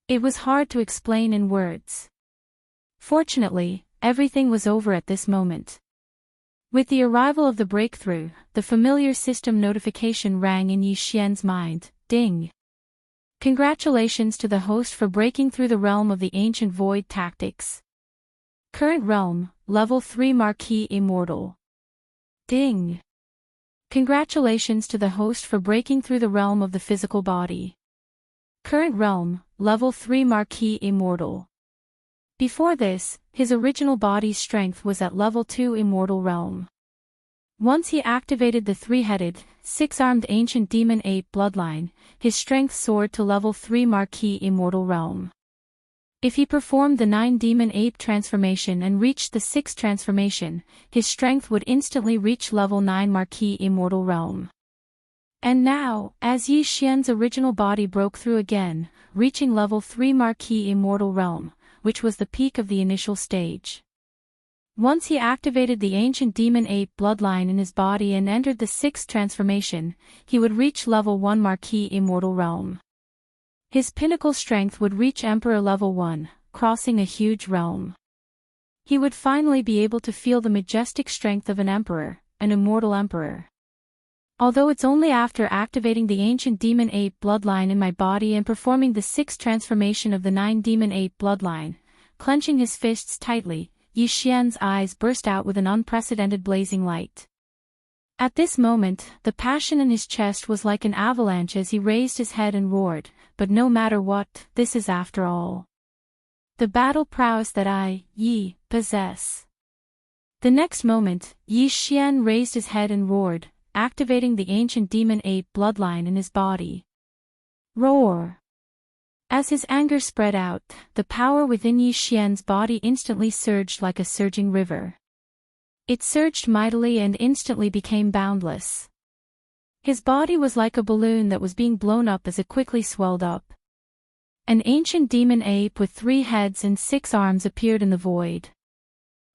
It was hard to explain in words. Fortunately, everything was over at this moment. With the arrival of the breakthrough, the familiar system notification rang in Yi Xian's mind. Ding! Congratulations to the host for breaking through the realm of the ancient void tactics. Current realm, level 3 Marquee Immortal. Ding! Congratulations to the host for breaking through the realm of the physical body. Current realm, level 3 Marquee Immortal. Before this, his original body's strength was at level 2 Immortal Realm. Once he activated the three-headed, six-armed ancient demon ape bloodline, his strength soared to level 3 Marquee Immortal Realm. If he performed the 9 demon ape transformation and reached the 6th transformation, his strength would instantly reach level 9 Marquee Immortal Realm. And now, as Yi Xian's original body broke through again, reaching level 3 Marquee Immortal Realm, which was the peak of the initial stage. Once he activated the ancient demon ape bloodline in his body and entered the 6th transformation, he would reach level 1 Marquee Immortal Realm. His pinnacle strength would reach Emperor level 1, crossing a huge realm. He would finally be able to feel the majestic strength of an emperor, an immortal emperor. Although it's only after activating the ancient demon ape bloodline in my body and performing the 6th transformation of the 9 demon ape bloodline, clenching his fists tightly, Yi Xian's eyes burst out with an unprecedented blazing light. At this moment, the passion in his chest was like an avalanche as he raised his head and roared, but no matter what, this is after all the battle prowess that I, Yi, possess. The next moment, Yi Xian raised his head and roared, activating the ancient demon ape bloodline in his body. Roar! As his anger spread out, the power within Yi Xian's body instantly surged like a surging river. It surged mightily and instantly became boundless. His body was like a balloon that was being blown up as it quickly swelled up. An ancient demon ape with 3 heads and 6 arms appeared in the void.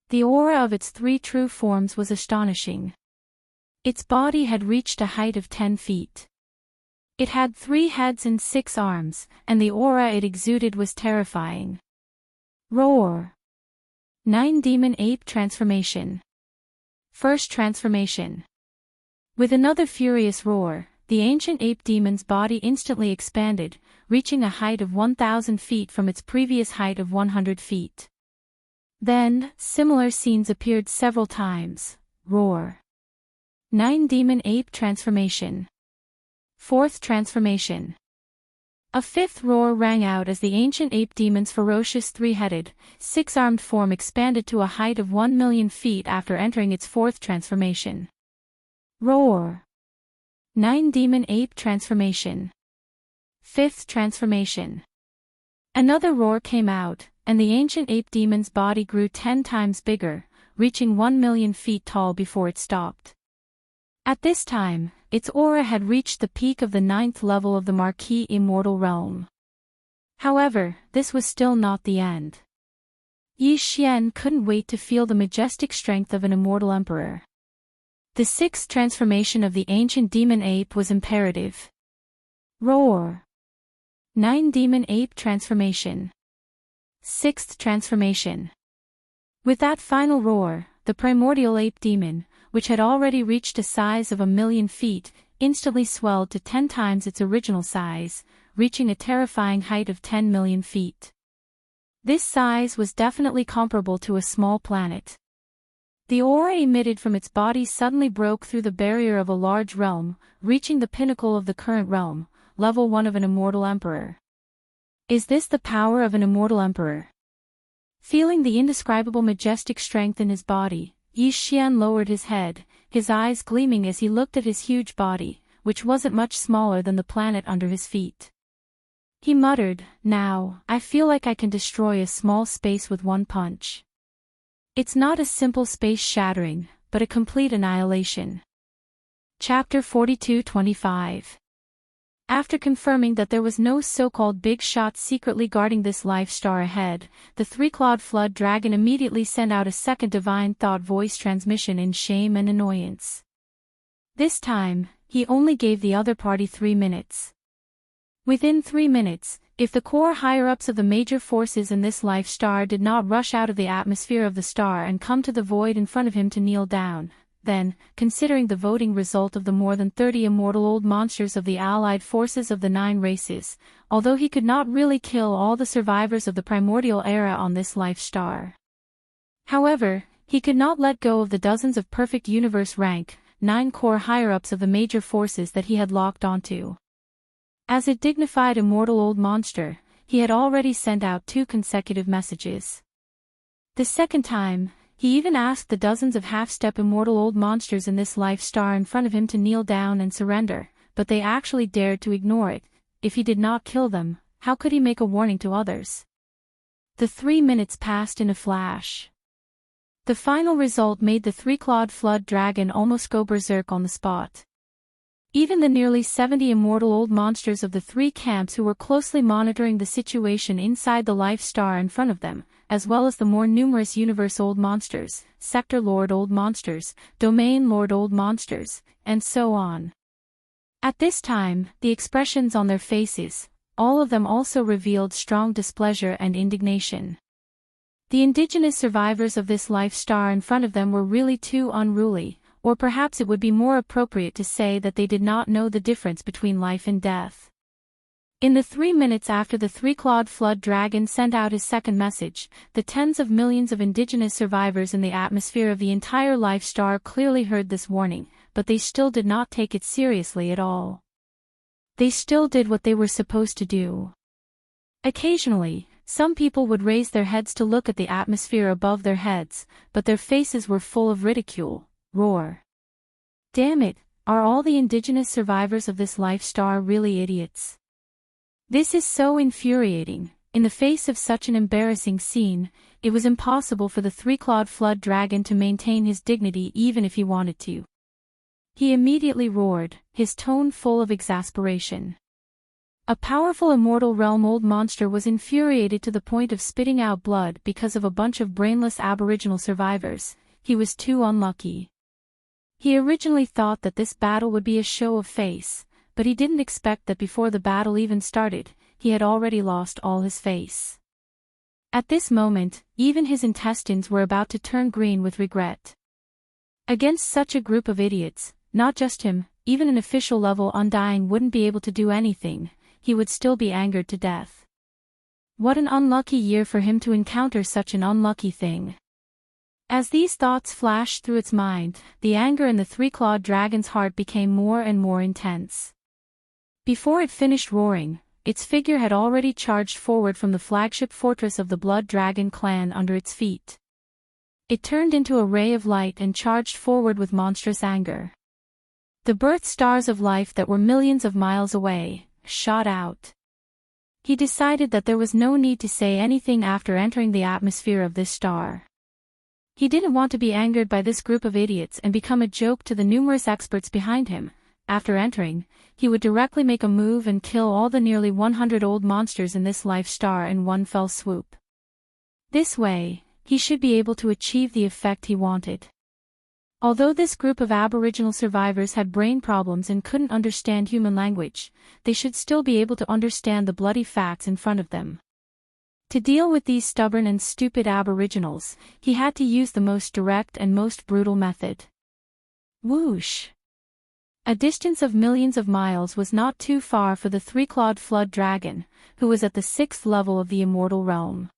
The aura of its 3 true forms was astonishing. Its body had reached a height of 10 feet. It had 3 heads and 6 arms, and the aura it exuded was terrifying. Roar! 9 Demon Ape Transformation. First transformation. With another furious roar, the ancient ape demon's body instantly expanded, reaching a height of 1,000 feet from its previous height of 100 feet. Then, similar scenes appeared several times. Roar! 9 Demon Ape Transformation. Fourth transformation. A fifth roar rang out as the ancient ape demon's ferocious three-headed, six-armed form expanded to a height of 1,000,000 feet after entering its fourth transformation. Roar. 9 Demon Ape Transformation. Fifth transformation. Another roar came out, and the ancient ape demon's body grew 10 times bigger, reaching 1,000,000 feet tall before it stopped. At this time, its aura had reached the peak of the 9th level of the Marquis Immortal Realm. However, this was still not the end. Yi Xian couldn't wait to feel the majestic strength of an immortal emperor. The 6th transformation of the ancient demon ape was imperative. Roar. 9 Demon Ape Transformation. 6th transformation. With that final roar, the primordial ape demon, which had already reached a size of 1,000,000 feet, instantly swelled to 10 times its original size, reaching a terrifying height of 10,000,000 feet. This size was definitely comparable to a small planet. The aura emitted from its body suddenly broke through the barrier of a large realm, reaching the pinnacle of the current realm, level 1 of an immortal emperor. Is this the power of an immortal emperor? Feeling the indescribable majestic strength in his body, Yi Xian lowered his head, his eyes gleaming as he looked at his huge body, which wasn't much smaller than the planet under his feet. He muttered, "Now, I feel like I can destroy a small space with one punch." It's not a simple space shattering, but a complete annihilation. Chapter 42-25. After confirming that there was no so-called big shot secretly guarding this life star ahead, the three-clawed flood dragon immediately sent out a second divine thought voice transmission in shame and annoyance. This time, he only gave the other party 3 minutes. Within 3 minutes, if the core higher-ups of the major forces in this life star did not rush out of the atmosphere of the star and come to the void in front of him to kneel down, then, considering the voting result of the more than 30 immortal old monsters of the allied forces of the 9 races, although he could not really kill all the survivors of the primordial era on this life star. However, he could not let go of the dozens of perfect universe rank, 9 core higher-ups of the major forces that he had locked onto. As a dignified immortal old monster, he had already sent out 2 consecutive messages. The second time, he even asked the dozens of half-step immortal old monsters in this life star in front of him to kneel down and surrender, but they actually dared to ignore it. If he did not kill them, how could he make a warning to others? The 3 minutes passed in a flash. The final result made the three-clawed flood dragon almost go berserk on the spot. Even the nearly 70 immortal old monsters of the 3 camps who were closely monitoring the situation inside the life star in front of them, as well as the more numerous universe old monsters, sector lord old monsters, domain lord old monsters, and so on. At this time, the expressions on their faces, all of them also revealed strong displeasure and indignation. The indigenous survivors of this life star in front of them were really too unruly, or perhaps it would be more appropriate to say that they did not know the difference between life and death. In the 3 minutes after the three-clawed flood dragon sent out his second message, the tens of millions of indigenous survivors in the atmosphere of the entire life star clearly heard this warning, but they still did not take it seriously at all. They still did what they were supposed to do. Occasionally, some people would raise their heads to look at the atmosphere above their heads, but their faces were full of ridicule. Roar. Damn it, are all the indigenous survivors of this life star really idiots? This is so infuriating. In the face of such an embarrassing scene, it was impossible for the three-clawed flood dragon to maintain his dignity even if he wanted to. He immediately roared, his tone full of exasperation. A powerful immortal realm old monster was infuriated to the point of spitting out blood because of a bunch of brainless aboriginal survivors. He was too unlucky. He originally thought that this battle would be a show of face, but he didn't expect that before the battle even started, he had already lost all his face. At this moment, even his intestines were about to turn green with regret. Against such a group of idiots, not just him, even an official level Undying wouldn't be able to do anything, he would still be angered to death. What an unlucky year for him to encounter such an unlucky thing. As these thoughts flashed through its mind, the anger in the three-clawed dragon's heart became more and more intense. Before it finished roaring, its figure had already charged forward from the flagship fortress of the Blood Dragon clan under its feet. It turned into a ray of light and charged forward with monstrous anger. The birth stars of life that were millions of miles away shot out. He decided that there was no need to say anything after entering the atmosphere of this star. He didn't want to be angered by this group of idiots and become a joke to the numerous experts behind him. After entering, he would directly make a move and kill all the nearly 100 old monsters in this life star in one fell swoop. This way, he should be able to achieve the effect he wanted. Although this group of Aboriginal survivors had brain problems and couldn't understand human language, they should still be able to understand the bloody facts in front of them. To deal with these stubborn and stupid Aboriginals, he had to use the most direct and most brutal method. Whoosh! A distance of millions of miles was not too far for the three-clawed flood dragon, who was at the 6th level of the immortal realm.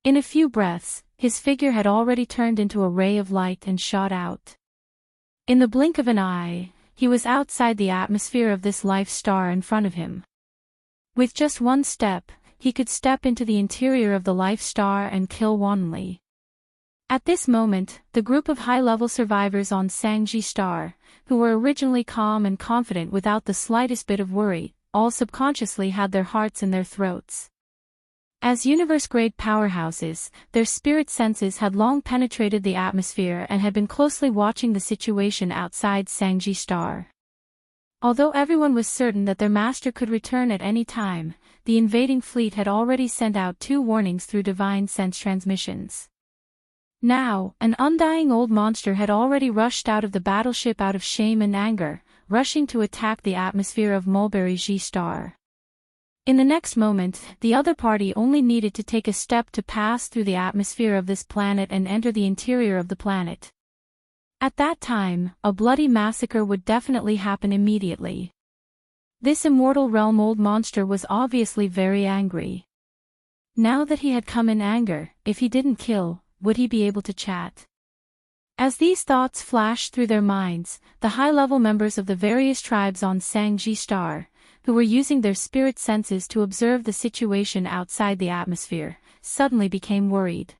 In a few breaths, his figure had already turned into a ray of light and shot out. In the blink of an eye, he was outside the atmosphere of this life star in front of him. With just one step, he could step into the interior of the life star and kill wantonly. At this moment, the group of high-level survivors on Sangji Star, who were originally calm and confident without the slightest bit of worry, all subconsciously had their hearts in their throats. As universe-grade powerhouses, their spirit senses had long penetrated the atmosphere and had been closely watching the situation outside Sangji Star. Although everyone was certain that their master could return at any time, the invading fleet had already sent out 2 warnings through divine sense transmissions. Now, an undying old monster had already rushed out of the battleship out of shame and anger, rushing to attack the atmosphere of Mulberry G Star. In the next moment, the other party only needed to take a step to pass through the atmosphere of this planet and enter the interior of the planet. At that time, a bloody massacre would definitely happen immediately. This immortal realm old monster was obviously very angry. Now that he had come in anger, if he didn't kill, would he be able to chat? As these thoughts flashed through their minds, the high-level members of the various tribes on Sangji Star, who were using their spirit senses to observe the situation outside the atmosphere, suddenly became worried.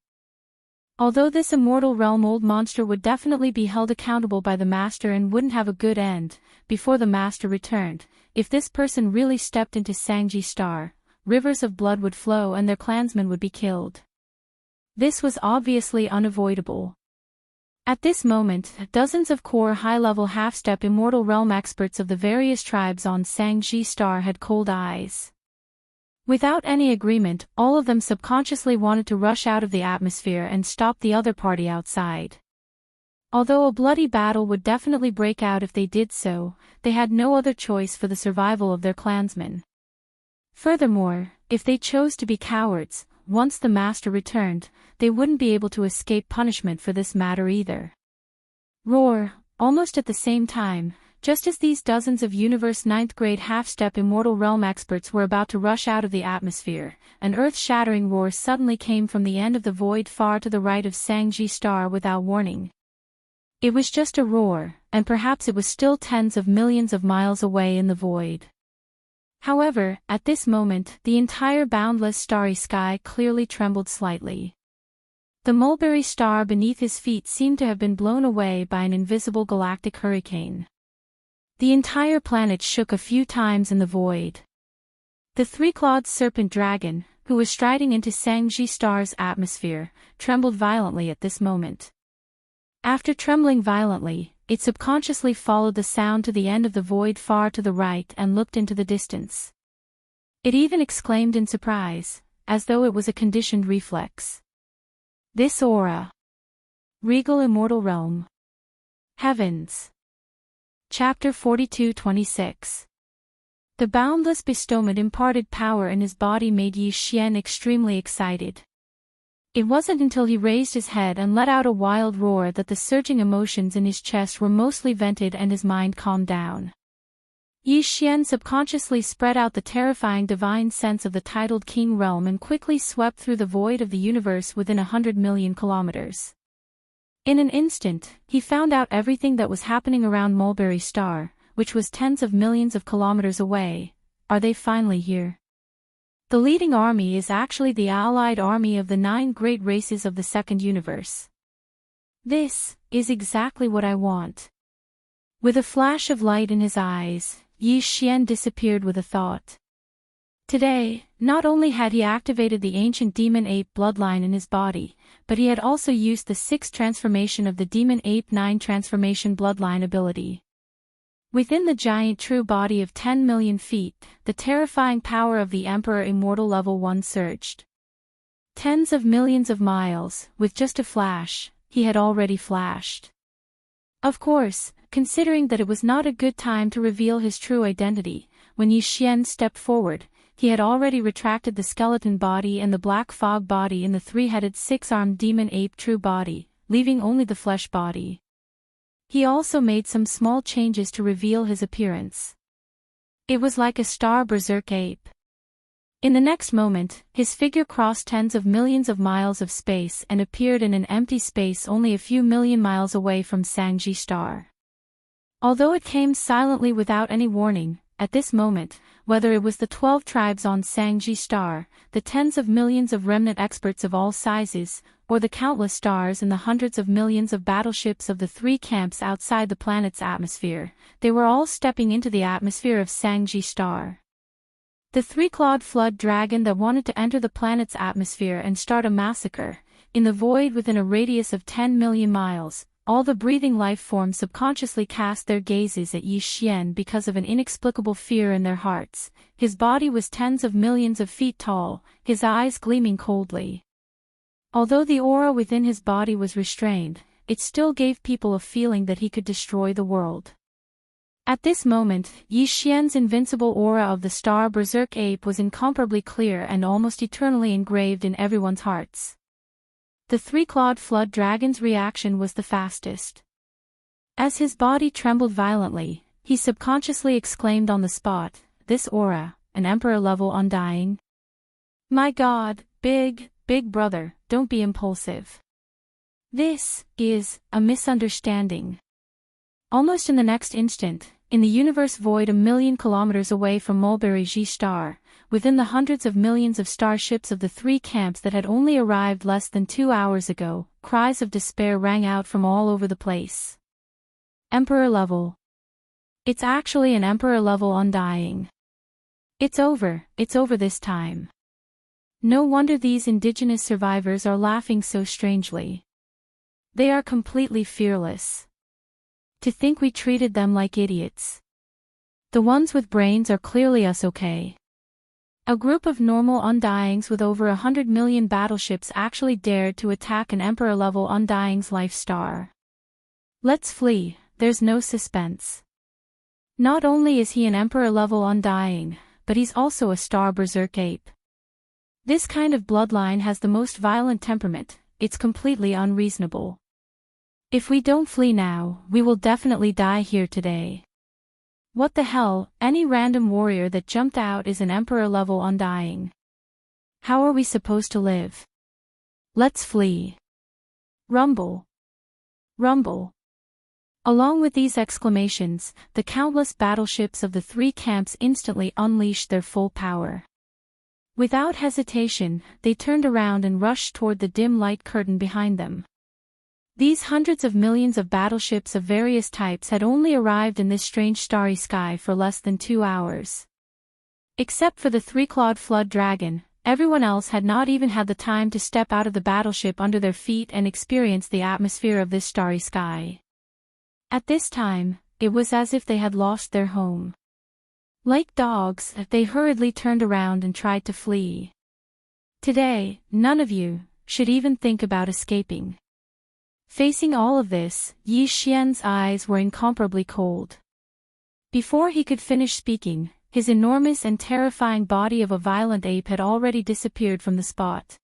Although this immortal realm old monster would definitely be held accountable by the master and wouldn't have a good end, before the master returned, if this person really stepped into Sangji Star, rivers of blood would flow and their clansmen would be killed. This was obviously unavoidable. At this moment, dozens of core high-level half-step immortal realm experts of the various tribes on Sangji Star had cold eyes. Without any agreement, all of them subconsciously wanted to rush out of the atmosphere and stop the other party outside. Although a bloody battle would definitely break out if they did so, they had no other choice for the survival of their clansmen. Furthermore, if they chose to be cowards, once the master returned, they wouldn't be able to escape punishment for this matter either. Roar! Almost at the same time, just as these dozens of Universe 9th grade half-step immortal realm experts were about to rush out of the atmosphere, an earth-shattering roar suddenly came from the end of the void far to the right of Sangji Star without warning. It was just a roar, and perhaps it was still tens of millions of miles away in the void. However, at this moment, the entire boundless starry sky clearly trembled slightly. The mulberry star beneath his feet seemed to have been blown away by an invisible galactic hurricane. The entire planet shook a few times in the void. The 3-clawed serpent dragon, who was striding into Sangji Star's atmosphere, trembled violently at this moment. After trembling violently, it subconsciously followed the sound to the end of the void far to the right and looked into the distance. It even exclaimed in surprise, as though it was a conditioned reflex. This aura. Regal Immortal Realm. Heavens. Chapter 42-26. The boundless bestowment imparted power in his body made Yi Xian extremely excited. It wasn't until he raised his head and let out a wild roar that the surging emotions in his chest were mostly vented and his mind calmed down. Yi Xian subconsciously spread out the terrifying divine sense of the titled King Realm and quickly swept through the void of the universe within 100 million kilometers. In an instant, he found out everything that was happening around Mulberry Star, which was tens of millions of kilometers away. Are they finally here? The leading army is actually the allied army of the 9 great races of the second universe. This is exactly what I want. With a flash of light in his eyes, Yi Xian disappeared with a thought. Today, not only had he activated the ancient demon ape bloodline in his body, but he had also used the 6th transformation of the demon ape 9 transformation bloodline ability. Within the giant true body of 10 million feet, the terrifying power of the Emperor Immortal Level 1 surged. Tens of millions of miles, with just a flash, he had already flashed. Of course, considering that it was not a good time to reveal his true identity, when Yi Xian stepped forward, he had already retracted the skeleton body and the black fog body in the 3-headed 6-armed demon ape true body, leaving only the flesh body. He also made some small changes to reveal his appearance. It was like a star berserk ape. In the next moment, his figure crossed tens of millions of miles of space and appeared in an empty space only a few million miles away from Sangji Star. Although it came silently without any warning, at this moment, whether it was the 12 tribes on Sangji Star, the tens of millions of remnant experts of all sizes, or the countless stars and the hundreds of millions of battleships of the 3 camps outside the planet's atmosphere, they were all stepping into the atmosphere of Sangji Star. The 3-clawed flood dragon that wanted to enter the planet's atmosphere and start a massacre, in the void within a radius of 10 million miles, all the breathing life forms subconsciously cast their gazes at Yi Xian because of an inexplicable fear in their hearts. His body was tens of millions of feet tall, his eyes gleaming coldly. Although the aura within his body was restrained, it still gave people a feeling that he could destroy the world. At this moment, Yi Xian's invincible aura of the star berserk ape was incomparably clear and almost eternally engraved in everyone's hearts. The 3-clawed flood dragon's reaction was the fastest. As his body trembled violently, he subconsciously exclaimed on the spot, "This aura, an emperor-level undying? My God, big brother, don't be impulsive. This is a misunderstanding." Almost in the next instant, in the universe void a million kilometers away from Mulberry G Star, within the hundreds of millions of starships of the 3 camps that had only arrived less than 2 hours ago, cries of despair rang out from all over the place. Emperor level. It's actually an emperor level undying. It's over this time. No wonder these indigenous survivors are laughing so strangely. They are completely fearless. To think we treated them like idiots. The ones with brains are clearly us okay. A group of normal undyings with over 100 million battleships actually dared to attack an Emperor-level undying's life star. Let's flee, there's no suspense. Not only is he an Emperor-level undying, but he's also a star berserk ape. This kind of bloodline has the most violent temperament, it's completely unreasonable. If we don't flee now, we will definitely die here today. What the hell, any random warrior that jumped out is an Emperor-level undying. How are we supposed to live? Let's flee. Rumble. Rumble. Along with these exclamations, the countless battleships of the 3 camps instantly unleashed their full power. Without hesitation, they turned around and rushed toward the dim light curtain behind them. These hundreds of millions of battleships of various types had only arrived in this strange starry sky for less than 2 hours. Except for the 3-clawed flood dragon, everyone else had not even had the time to step out of the battleship under their feet and experience the atmosphere of this starry sky. At this time, it was as if they had lost their home. Like dogs, they hurriedly turned around and tried to flee. Today, none of you should even think about escaping. Facing all of this, Yi Xian's eyes were incomparably cold. Before he could finish speaking, his enormous and terrifying body of a violent ape had already disappeared from the spot.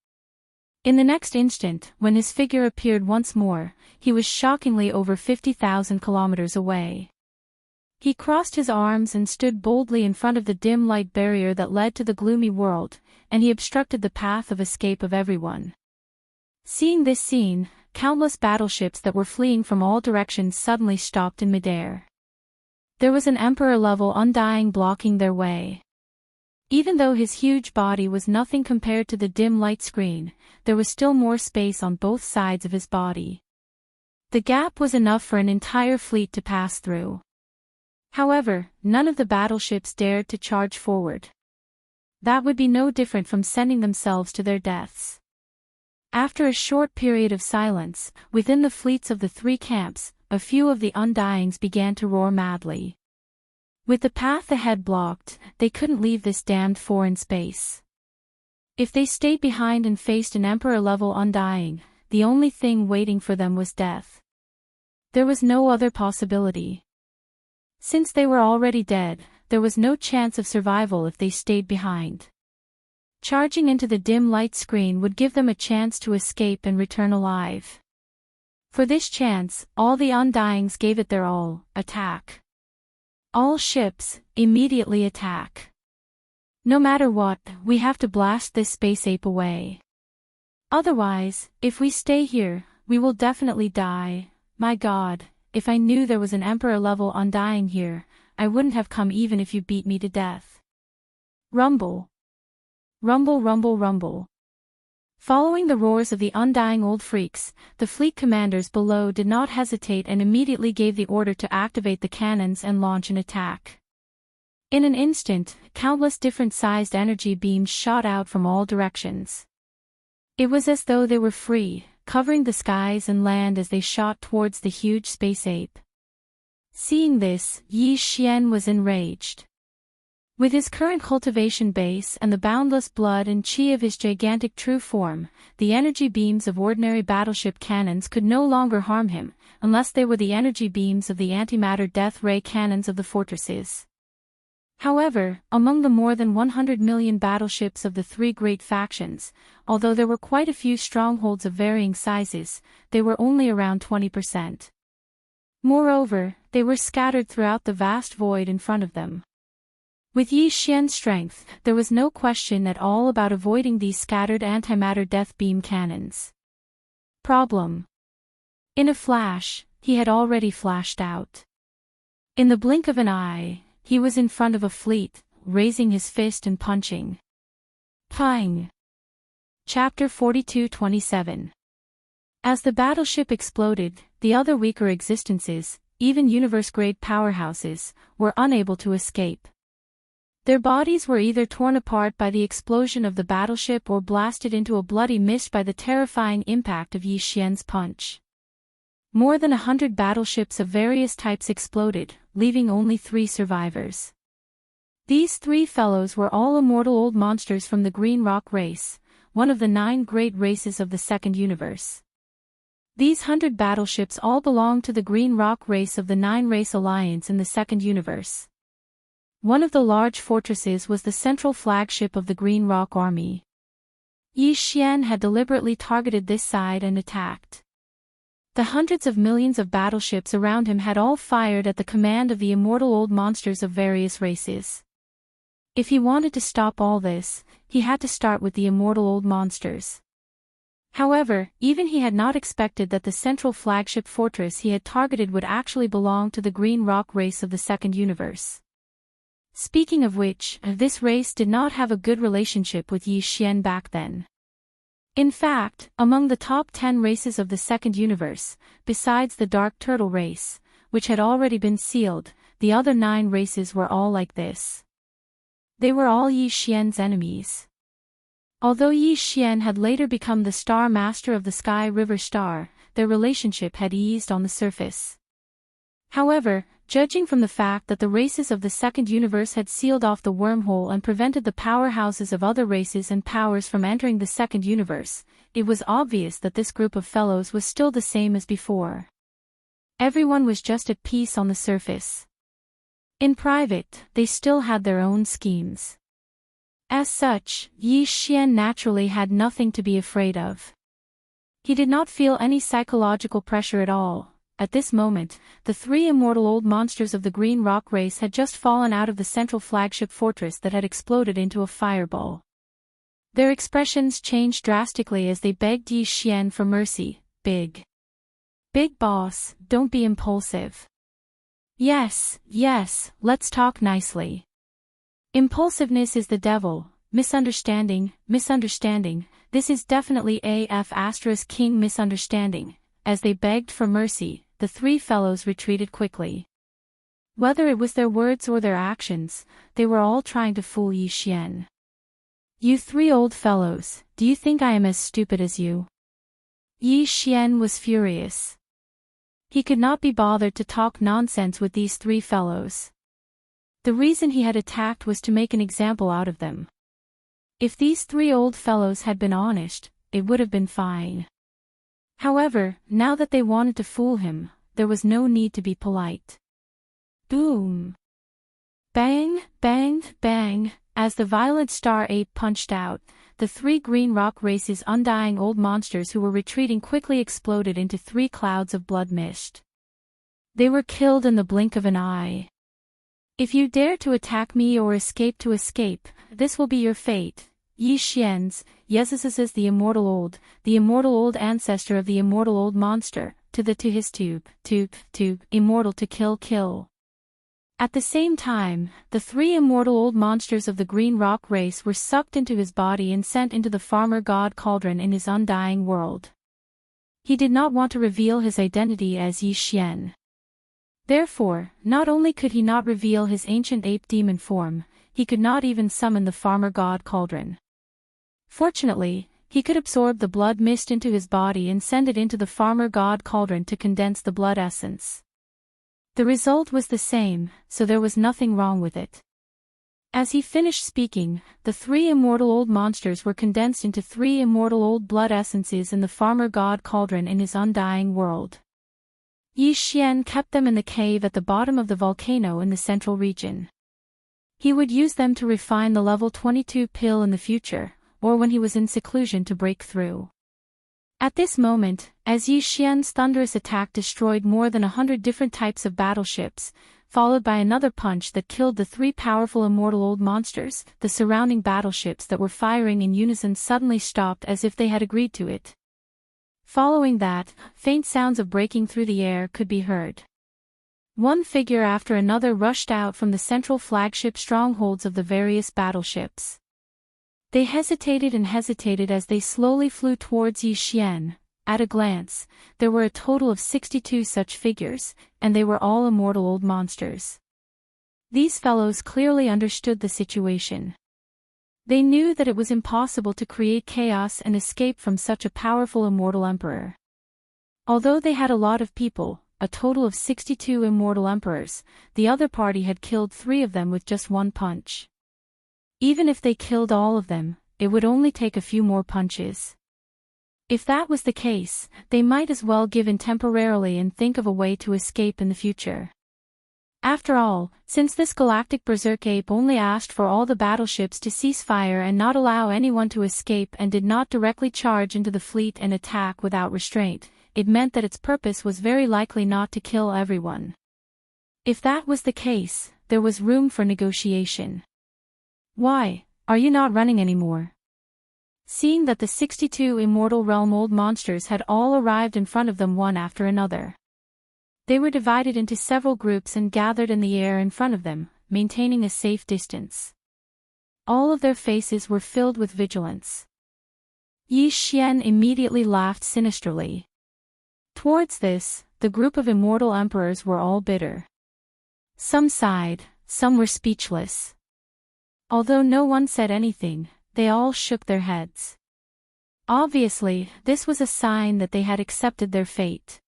In the next instant, when his figure appeared once more, he was shockingly over 50,000 kilometers away. He crossed his arms and stood boldly in front of the dim light barrier that led to the gloomy world, and he obstructed the path of escape of everyone. Seeing this scene, countless battleships that were fleeing from all directions suddenly stopped in midair. There was an emperor-level undying blocking their way. Even though his huge body was nothing compared to the dim light screen, there was still more space on both sides of his body. The gap was enough for an entire fleet to pass through. However, none of the battleships dared to charge forward. That would be no different from sending themselves to their deaths. After a short period of silence, within the fleets of the three camps, a few of the Undyings began to roar madly. With the path ahead blocked, they couldn't leave this damned foreign space. If they stayed behind and faced an Emperor-level Undying, the only thing waiting for them was death. There was no other possibility. Since they were already dead, there was no chance of survival if they stayed behind. Charging into the dim light screen would give them a chance to escape and return alive. For this chance, all the Undyings gave it their all: attack. All ships, immediately attack. No matter what, we have to blast this space ape away. Otherwise, if we stay here, we will definitely die. My God, if I knew there was an Emperor-level Undying here, I wouldn't have come even if you beat me to death. Rumble. Rumble, rumble, rumble. Following the roars of the undying old freaks, the fleet commanders below did not hesitate and immediately gave the order to activate the cannons and launch an attack. In an instant, countless different-sized energy beams shot out from all directions. It was as though they were free, covering the skies and land as they shot towards the huge space ape. Seeing this, Yi Xian was enraged. With his current cultivation base and the boundless blood and chi of his gigantic true form, the energy beams of ordinary battleship cannons could no longer harm him, unless they were the energy beams of the antimatter death ray cannons of the fortresses. However, among the more than 100 million battleships of the three great factions, although there were quite a few strongholds of varying sizes, they were only around 20%. Moreover, they were scattered throughout the vast void in front of them. With Yi Xian's strength, there was no question at all about avoiding these scattered antimatter death beam cannons. Problem. In a flash, he had already flashed out. In the blink of an eye, he was in front of a fleet, raising his fist and punching. Pang! Chapter 42-27. As the battleship exploded, the other weaker existences, even universe-grade powerhouses, were unable to escape. Their bodies were either torn apart by the explosion of the battleship or blasted into a bloody mist by the terrifying impact of Yi Xian's punch. More than 100 battleships of various types exploded, leaving only 3 survivors. These 3 fellows were all immortal old monsters from the Green Rock race, one of the 9 great races of the Second Universe. These 100 battleships all belonged to the Green Rock race of the 9-race alliance in the Second Universe. One of the large fortresses was the central flagship of the Green Rock Army. Yi Xian had deliberately targeted this side and attacked. The hundreds of millions of battleships around him had all fired at the command of the immortal old monsters of various races. If he wanted to stop all this, he had to start with the immortal old monsters. However, even he had not expected that the central flagship fortress he had targeted would actually belong to the Green Rock race of the Second Universe. Speaking of which, this race did not have a good relationship with Yi Xian back then. In fact, among the top 10 races of the Second Universe, besides the Dark Turtle race, which had already been sealed, the other 9 races were all like this. They were all Yi Xian's enemies. Although Yi Xian had later become the Star Master of the Sky River Star, their relationship had eased on the surface. However, judging from the fact that the races of the Second Universe had sealed off the wormhole and prevented the powerhouses of other races and powers from entering the Second Universe, it was obvious that this group of fellows was still the same as before. Everyone was just at peace on the surface. In private, they still had their own schemes. As such, Yi Xian naturally had nothing to be afraid of. He did not feel any psychological pressure at all. At this moment, the 3 immortal old monsters of the Green Rock race had just fallen out of the central flagship fortress that had exploded into a fireball. Their expressions changed drastically as they begged Yi Xian for mercy. Big Boss, don't be impulsive. Yes, yes, let's talk nicely. Impulsiveness is the devil, misunderstanding, this is definitely AF * King misunderstanding. As they begged for mercy, the three fellows retreated quickly. Whether it was their words or their actions, they were all trying to fool Yi Xian. You three old fellows, do you think I am as stupid as you? Yi Xian was furious. He could not be bothered to talk nonsense with these three fellows. The reason he had attacked was to make an example out of them. If these three old fellows had been honest, it would have been fine. However, now that they wanted to fool him, there was no need to be polite. Boom! Bang, bang, bang, as the violent star ape punched out, the three Green Rock Race's undying old monsters who were retreating quickly exploded into three clouds of blood mist. They were killed in the blink of an eye. If you dare to attack me or escape, this will be your fate. Yi Xian's, Yes's the immortal old ancestor of the immortal old monster, to his tube, immortal to kill. At the same time, the three immortal old monsters of the Green Rock race were sucked into his body and sent into the farmer god cauldron in his undying world. He did not want to reveal his identity as Yi Xian. Therefore, not only could he not reveal his ancient ape demon form, he could not even summon the farmer god cauldron. Fortunately, he could absorb the blood mist into his body and send it into the farmer god cauldron to condense the blood essence. The result was the same, so there was nothing wrong with it. As he finished speaking, the three immortal old monsters were condensed into three immortal old blood essences in the farmer god cauldron in his undying world. Yi Xian kept them in the cave at the bottom of the volcano in the central region. He would use them to refine the level 22 pill in the future, or when he was in seclusion to break through. At this moment, as Yi Xian's thunderous attack destroyed more than 100 different types of battleships, followed by another punch that killed the three powerful immortal old monsters, the surrounding battleships that were firing in unison suddenly stopped as if they had agreed to it. Following that, faint sounds of breaking through the air could be heard. One figure after another rushed out from the central flagship strongholds of the various battleships. They hesitated as they slowly flew towards Yi Xian. At a glance, there were a total of 62 such figures, and they were all immortal old monsters. These fellows clearly understood the situation. They knew that it was impossible to create chaos and escape from such a powerful immortal emperor. Although they had a lot of people, a total of 62 immortal emperors, the other party had killed 3 of them with just one punch. Even if they killed all of them, it would only take a few more punches. If that was the case, they might as well give in temporarily and think of a way to escape in the future. After all, since this galactic berserk ape only asked for all the battleships to cease fire and not allow anyone to escape and did not directly charge into the fleet and attack without restraint, it meant that its purpose was very likely not to kill everyone. If that was the case, there was room for negotiation. Why, are you not running anymore? Seeing that the 62 immortal realm old monsters had all arrived in front of them one after another. They were divided into several groups and gathered in the air in front of them, maintaining a safe distance. All of their faces were filled with vigilance. Yi Xian immediately laughed sinisterly. Towards this, the group of immortal emperors were all bitter. Some sighed, some were speechless. Although no one said anything, they all shook their heads. Obviously, this was a sign that they had accepted their fate.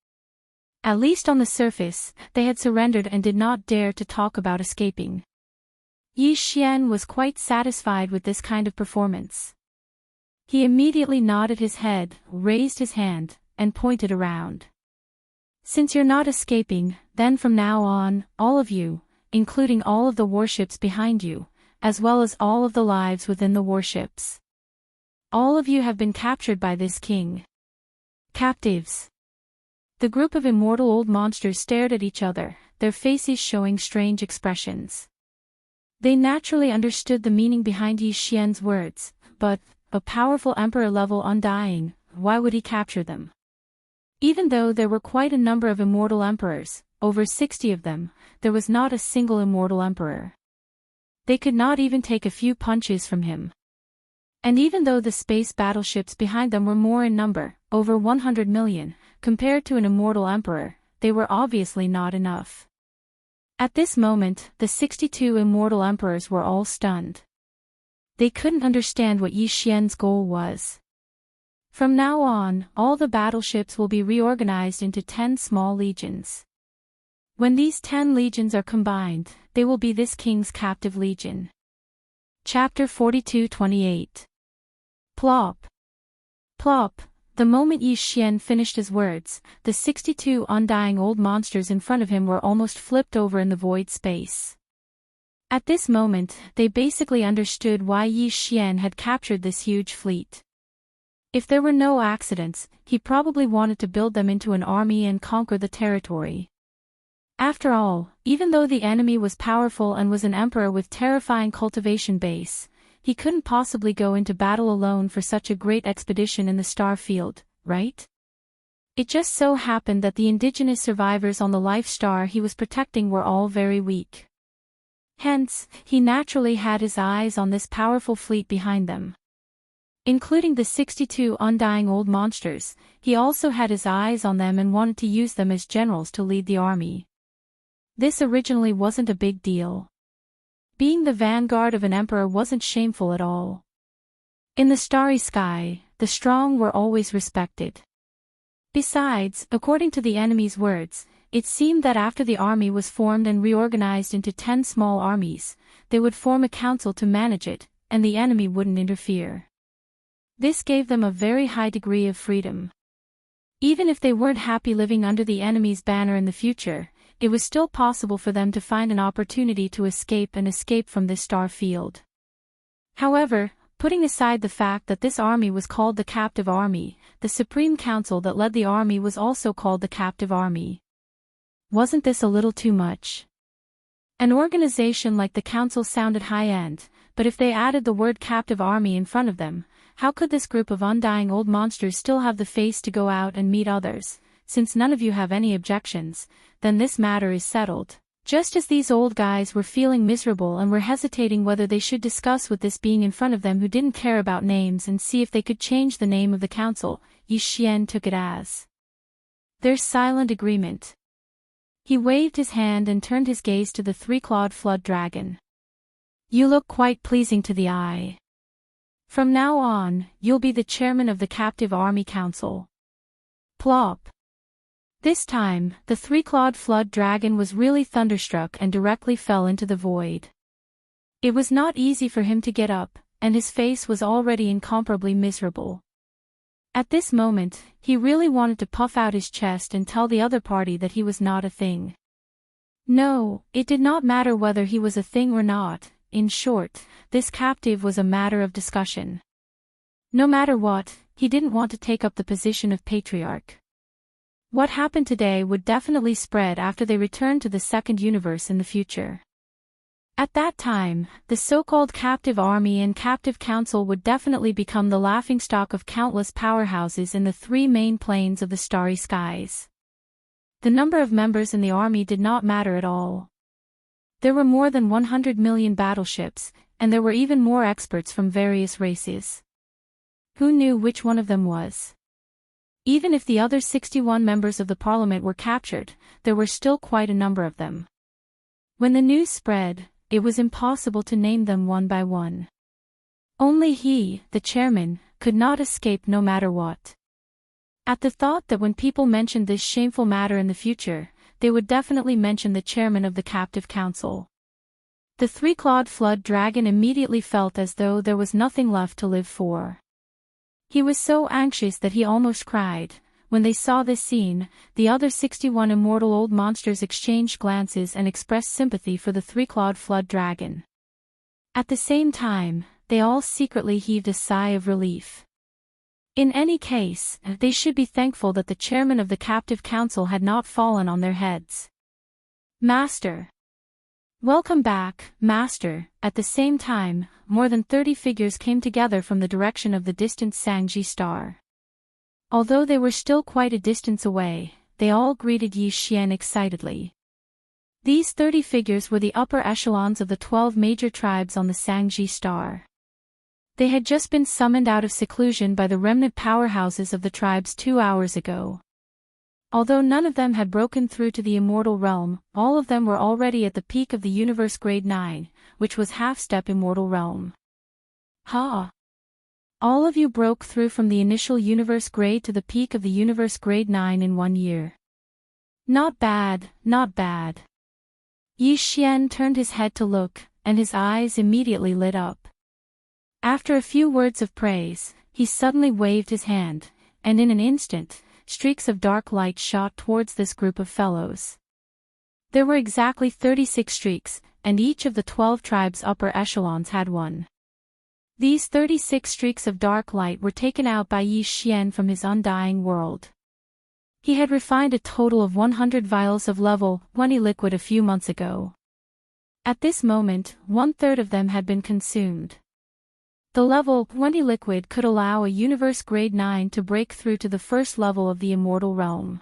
At least on the surface, they had surrendered and did not dare to talk about escaping. Yi Xian was quite satisfied with this kind of performance. He immediately nodded his head, raised his hand, and pointed around. Since you're not escaping, then from now on, all of you, including all of the warships behind you, as well as all of the lives within the warships. All of you have been captured by this king. Captives. The group of immortal old monsters stared at each other, their faces showing strange expressions. They naturally understood the meaning behind Yi Xian's words, but, a powerful emperor-level undying, why would he capture them? Even though there were quite a number of immortal emperors, over 60 of them, there was not a single immortal emperor. They could not even take a few punches from him. And even though the space battleships behind them were more in number, over 100 million, compared to an immortal emperor, they were obviously not enough. At this moment, the 62 immortal emperors were all stunned. They couldn't understand what Yi Xian's goal was. From now on, all the battleships will be reorganized into 10 small legions. When these 10 legions are combined, they will be this king's captive legion. Chapter 42:28. Plop. Plop. The moment Yi Xian finished his words, the 62 undying old monsters in front of him were almost flipped over in the void space. At this moment, they basically understood why Yi Xian had captured this huge fleet. If there were no accidents, he probably wanted to build them into an army and conquer the territory. After all, even though the enemy was powerful and was an emperor with terrifying cultivation base, he couldn't possibly go into battle alone for such a great expedition in the star field, right? It just so happened that the indigenous survivors on the life star he was protecting were all very weak. Hence, he naturally had his eyes on this powerful fleet behind them. Including the 62 undying old monsters, he also had his eyes on them and wanted to use them as generals to lead the army. This originally wasn't a big deal. Being the vanguard of an emperor wasn't shameful at all. In the starry sky, the strong were always respected. Besides, according to the enemy's words, it seemed that after the army was formed and reorganized into 10 small armies, they would form a council to manage it, and the enemy wouldn't interfere. This gave them a very high degree of freedom. Even if they weren't happy living under the enemy's banner in the future, it was still possible for them to find an opportunity to escape from this star field. However, putting aside the fact that this army was called the captive army, the Supreme Council that led the army was also called the captive army. Wasn't this a little too much? An organization like the council sounded high-end, but if they added the word captive army in front of them, how could this group of undying old monsters still have the face to go out and meet others? Since none of you have any objections, then this matter is settled. Just as these old guys were feeling miserable and were hesitating whether they should discuss with this being in front of them who didn't care about names and see if they could change the name of the council, Yi Xian took it as their silent agreement. He waved his hand and turned his gaze to the three-clawed flood dragon. You look quite pleasing to the eye. From now on, you'll be the chairman of the captive army council. Plop. This time, the three-clawed flood dragon was really thunderstruck and directly fell into the void. It was not easy for him to get up, and his face was already incomparably miserable. At this moment, he really wanted to puff out his chest and tell the other party that he was not a thing. No, it did not matter whether he was a thing or not. In short, this captive was a matter of discussion. No matter what, he didn't want to take up the position of patriarch. What happened today would definitely spread after they returned to the second universe in the future. At that time, the so-called captive army and captive council would definitely become the laughingstock of countless powerhouses in the 3 main planes of the starry skies. The number of members in the army did not matter at all. There were more than 100 million battleships, and there were even more experts from various races. Who knew which one of them was? Even if the other 61 members of the parliament were captured, there were still quite a number of them. When the news spread, it was impossible to name them one by one. Only he, the chairman, could not escape no matter what. At the thought that when people mentioned this shameful matter in the future, they would definitely mention the chairman of the captive council. The three-clawed flood dragon immediately felt as though there was nothing left to live for. He was so anxious that he almost cried. When they saw this scene, the other 61 immortal old monsters exchanged glances and expressed sympathy for the three-clawed flood dragon. At the same time, they all secretly heaved a sigh of relief. In any case, they should be thankful that the chairman of the captive council had not fallen on their heads. Master. Welcome back, Master. At the same time, more than 30 figures came together from the direction of the distant Sangji star. Although they were still quite a distance away, they all greeted Yi Xian excitedly. These 30 figures were the upper echelons of the 12 major tribes on the Sangji star. They had just been summoned out of seclusion by the remnant powerhouses of the tribes 2 hours ago. Although none of them had broken through to the immortal realm, all of them were already at the peak of the universe grade 9, which was half-step immortal realm. Ha! All of you broke through from the initial universe grade to the peak of the universe grade 9 in 1 year. Not bad, not bad. Yi Xian turned his head to look, and his eyes immediately lit up. After a few words of praise, he suddenly waved his hand, and in an instant, streaks of dark light shot towards this group of fellows. There were exactly 36 streaks, and each of the 12 tribes' upper echelons had one. These 36 streaks of dark light were taken out by Yi Xian from his undying world. He had refined a total of 100 vials of level 20 liquid a few months ago. At this moment, 1/3 of them had been consumed. The level 20 liquid could allow a universe grade 9 to break through to the first level of the immortal realm.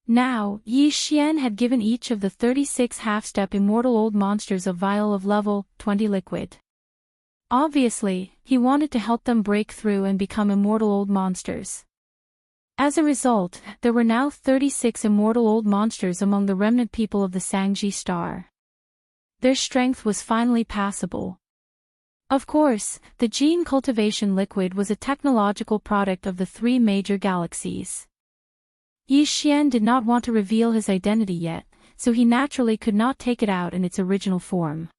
Now, Yi Xian had given each of the 36 half-step immortal old monsters a vial of level 20 liquid. Obviously, he wanted to help them break through and become immortal old monsters. As a result, there were now 36 immortal old monsters among the remnant people of the Sangji star. Their strength was finally passable. Of course, the gene cultivation liquid was a technological product of the 3 major galaxies. Yi Xian did not want to reveal his identity yet, so he naturally could not take it out in its original form.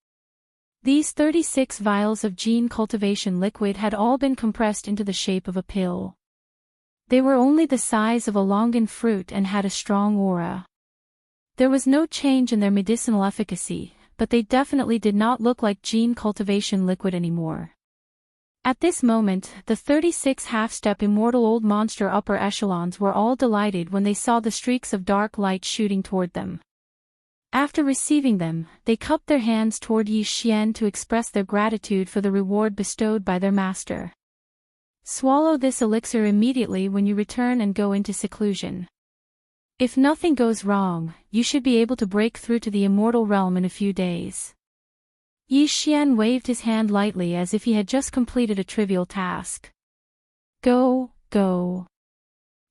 These 36 vials of gene cultivation liquid had all been compressed into the shape of a pill. They were only the size of a longan fruit and had a strong aura. There was no change in their medicinal efficacy, but they definitely did not look like gene cultivation liquid anymore. At this moment, the 36 half-step immortal old monster upper echelons were all delighted when they saw the streaks of dark light shooting toward them. After receiving them, they cupped their hands toward Yi Xian to express their gratitude for the reward bestowed by their master. Swallow this elixir immediately when you return and go into seclusion. If nothing goes wrong, you should be able to break through to the immortal realm in a few days. Yi Xian waved his hand lightly as if he had just completed a trivial task. Go.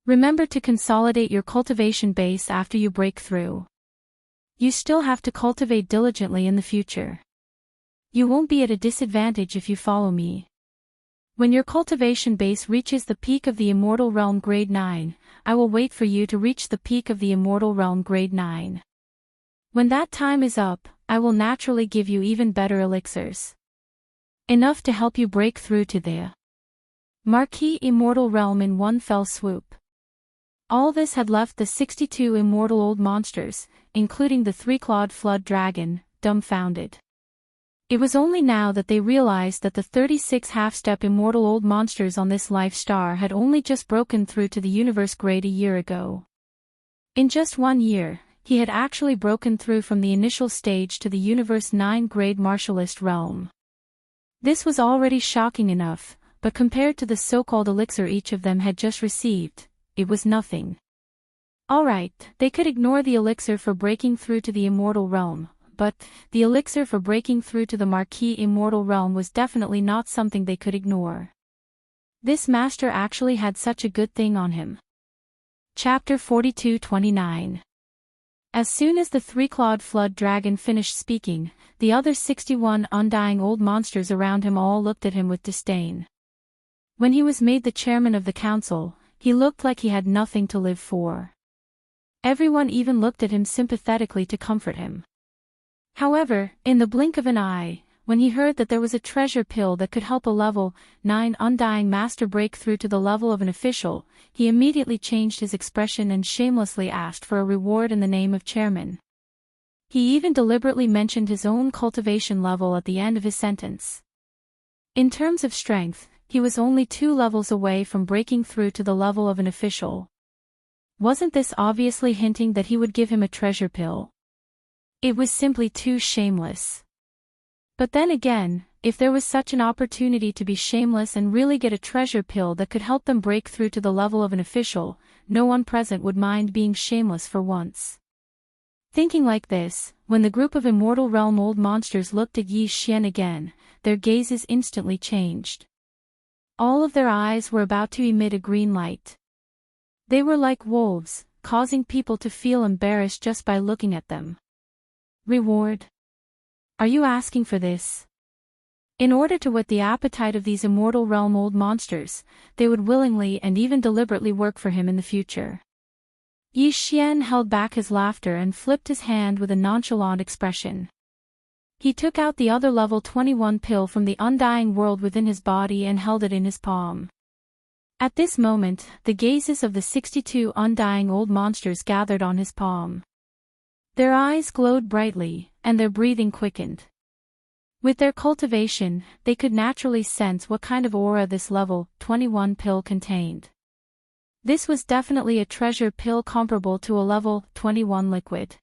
Remember to consolidate your cultivation base after you break through. You still have to cultivate diligently in the future. You won't be at a disadvantage if you follow me. When your cultivation base reaches the peak of the immortal realm grade 9, I will wait for you to reach the peak of the immortal realm grade 9. When that time is up, I will naturally give you even better elixirs. Enough to help you break through to the Marquis immortal realm in one fell swoop. All this had left the 62 immortal old monsters, including the 3-clawed flood dragon, dumbfounded. It was only now that they realized that the 36 half-step immortal old monsters on this life star had only just broken through to the universe grade a year ago. In just 1 year, he had actually broken through from the initial stage to the universe 9 grade martialist realm. This was already shocking enough, but compared to the so-called elixir each of them had just received, it was nothing. Alright, they could ignore the elixir for breaking through to the immortal realm, but the elixir for breaking through to the Marquis immortal realm was definitely not something they could ignore. This master actually had such a good thing on him. Chapter 42-29. As soon as the 3-clawed flood dragon finished speaking, the other 61 undying old monsters around him all looked at him with disdain. When he was made the chairman of the council, he looked like he had nothing to live for. Everyone even looked at him sympathetically to comfort him. However, in the blink of an eye, when he heard that there was a treasure pill that could help a level 9 undying master break through to the level of an official, he immediately changed his expression and shamelessly asked for a reward in the name of chairman. He even deliberately mentioned his own cultivation level at the end of his sentence. In terms of strength, he was only 2 levels away from breaking through to the level of an official. Wasn't this obviously hinting that he would give him a treasure pill? It was simply too shameless. But then again, if there was such an opportunity to be shameless and really get a treasure pill that could help them break through to the level of an official, no one present would mind being shameless for once. Thinking like this, when the group of immortal realm old monsters looked at Yi Xian again, their gazes instantly changed. All of their eyes were about to emit a green light. They were like wolves, causing people to feel embarrassed just by looking at them. Reward? Are you asking for this? In order to whet the appetite of these immortal realm old monsters, they would willingly and even deliberately work for him in the future. Yi Xian held back his laughter and flipped his hand with a nonchalant expression. He took out the other level 21 pill from the undying world within his body and held it in his palm. At this moment, the gazes of the 62 undying old monsters gathered on his palm. Their eyes glowed brightly, and their breathing quickened. With their cultivation, they could naturally sense what kind of aura this level 21 pill contained. This was definitely a treasure pill comparable to a level 21 liquid.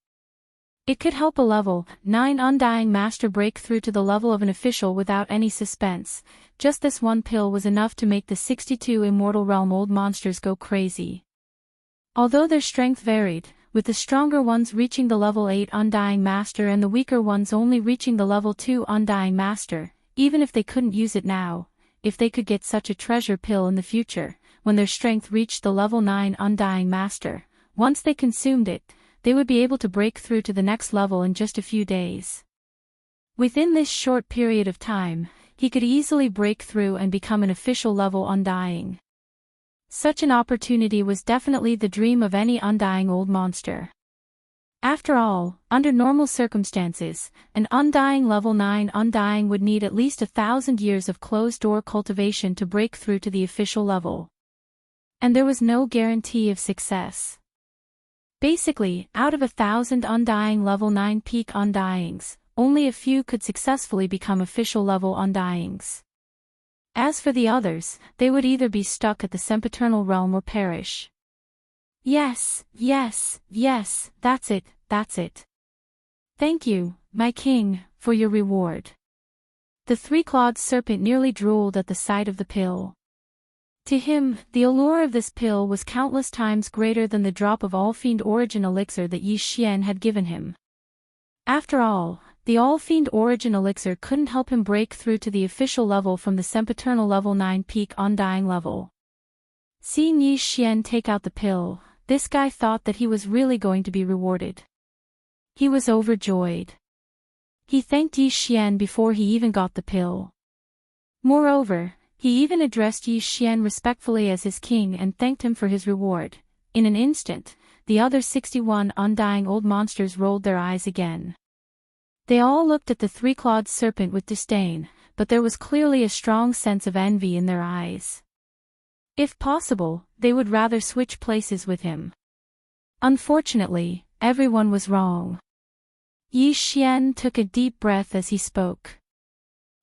It could help a level 9 undying master break through to the level of an official without any suspense. Just this one pill was enough to make the 62 immortal realm old monsters go crazy. Although their strength varied, with the stronger ones reaching the level 8 undying master and the weaker ones only reaching the level 2 undying master, even if they couldn't use it now, if they could get such a treasure pill in the future, when their strength reached the level 9 undying master, once they consumed it, they would be able to break through to the next level in just a few days. Within this short period of time, he could easily break through and become an official level undying. Such an opportunity was definitely the dream of any undying old monster. After all, under normal circumstances, an undying level 9 undying would need at least 1,000 years of closed-door cultivation to break through to the official level. And there was no guarantee of success. Basically, out of 1,000 undying level 9 peak undyings, only a few could successfully become official level undyings. As for the others, they would either be stuck at the sempiternal realm or perish. Yes, yes, yes, that's it, that's it. Thank you, my king, for your reward. The three-clawed serpent nearly drooled at the sight of the pill. To him, the allure of this pill was countless times greater than the drop of all-fiend origin elixir that Yi Xian had given him. After all, the all-fiend origin elixir couldn't help him break through to the official level from the sempiternal level 9 peak undying level. Seeing Yi Xian take out the pill, this guy thought that he was really going to be rewarded. He was overjoyed. He thanked Yi Xian before he even got the pill. Moreover, he even addressed Yi Xian respectfully as his king and thanked him for his reward. In an instant, the other 61 undying old monsters rolled their eyes again. They all looked at the three-clawed serpent with disdain, but there was clearly a strong sense of envy in their eyes. If possible, they would rather switch places with him. Unfortunately, everyone was wrong. Yi Xian took a deep breath as he spoke.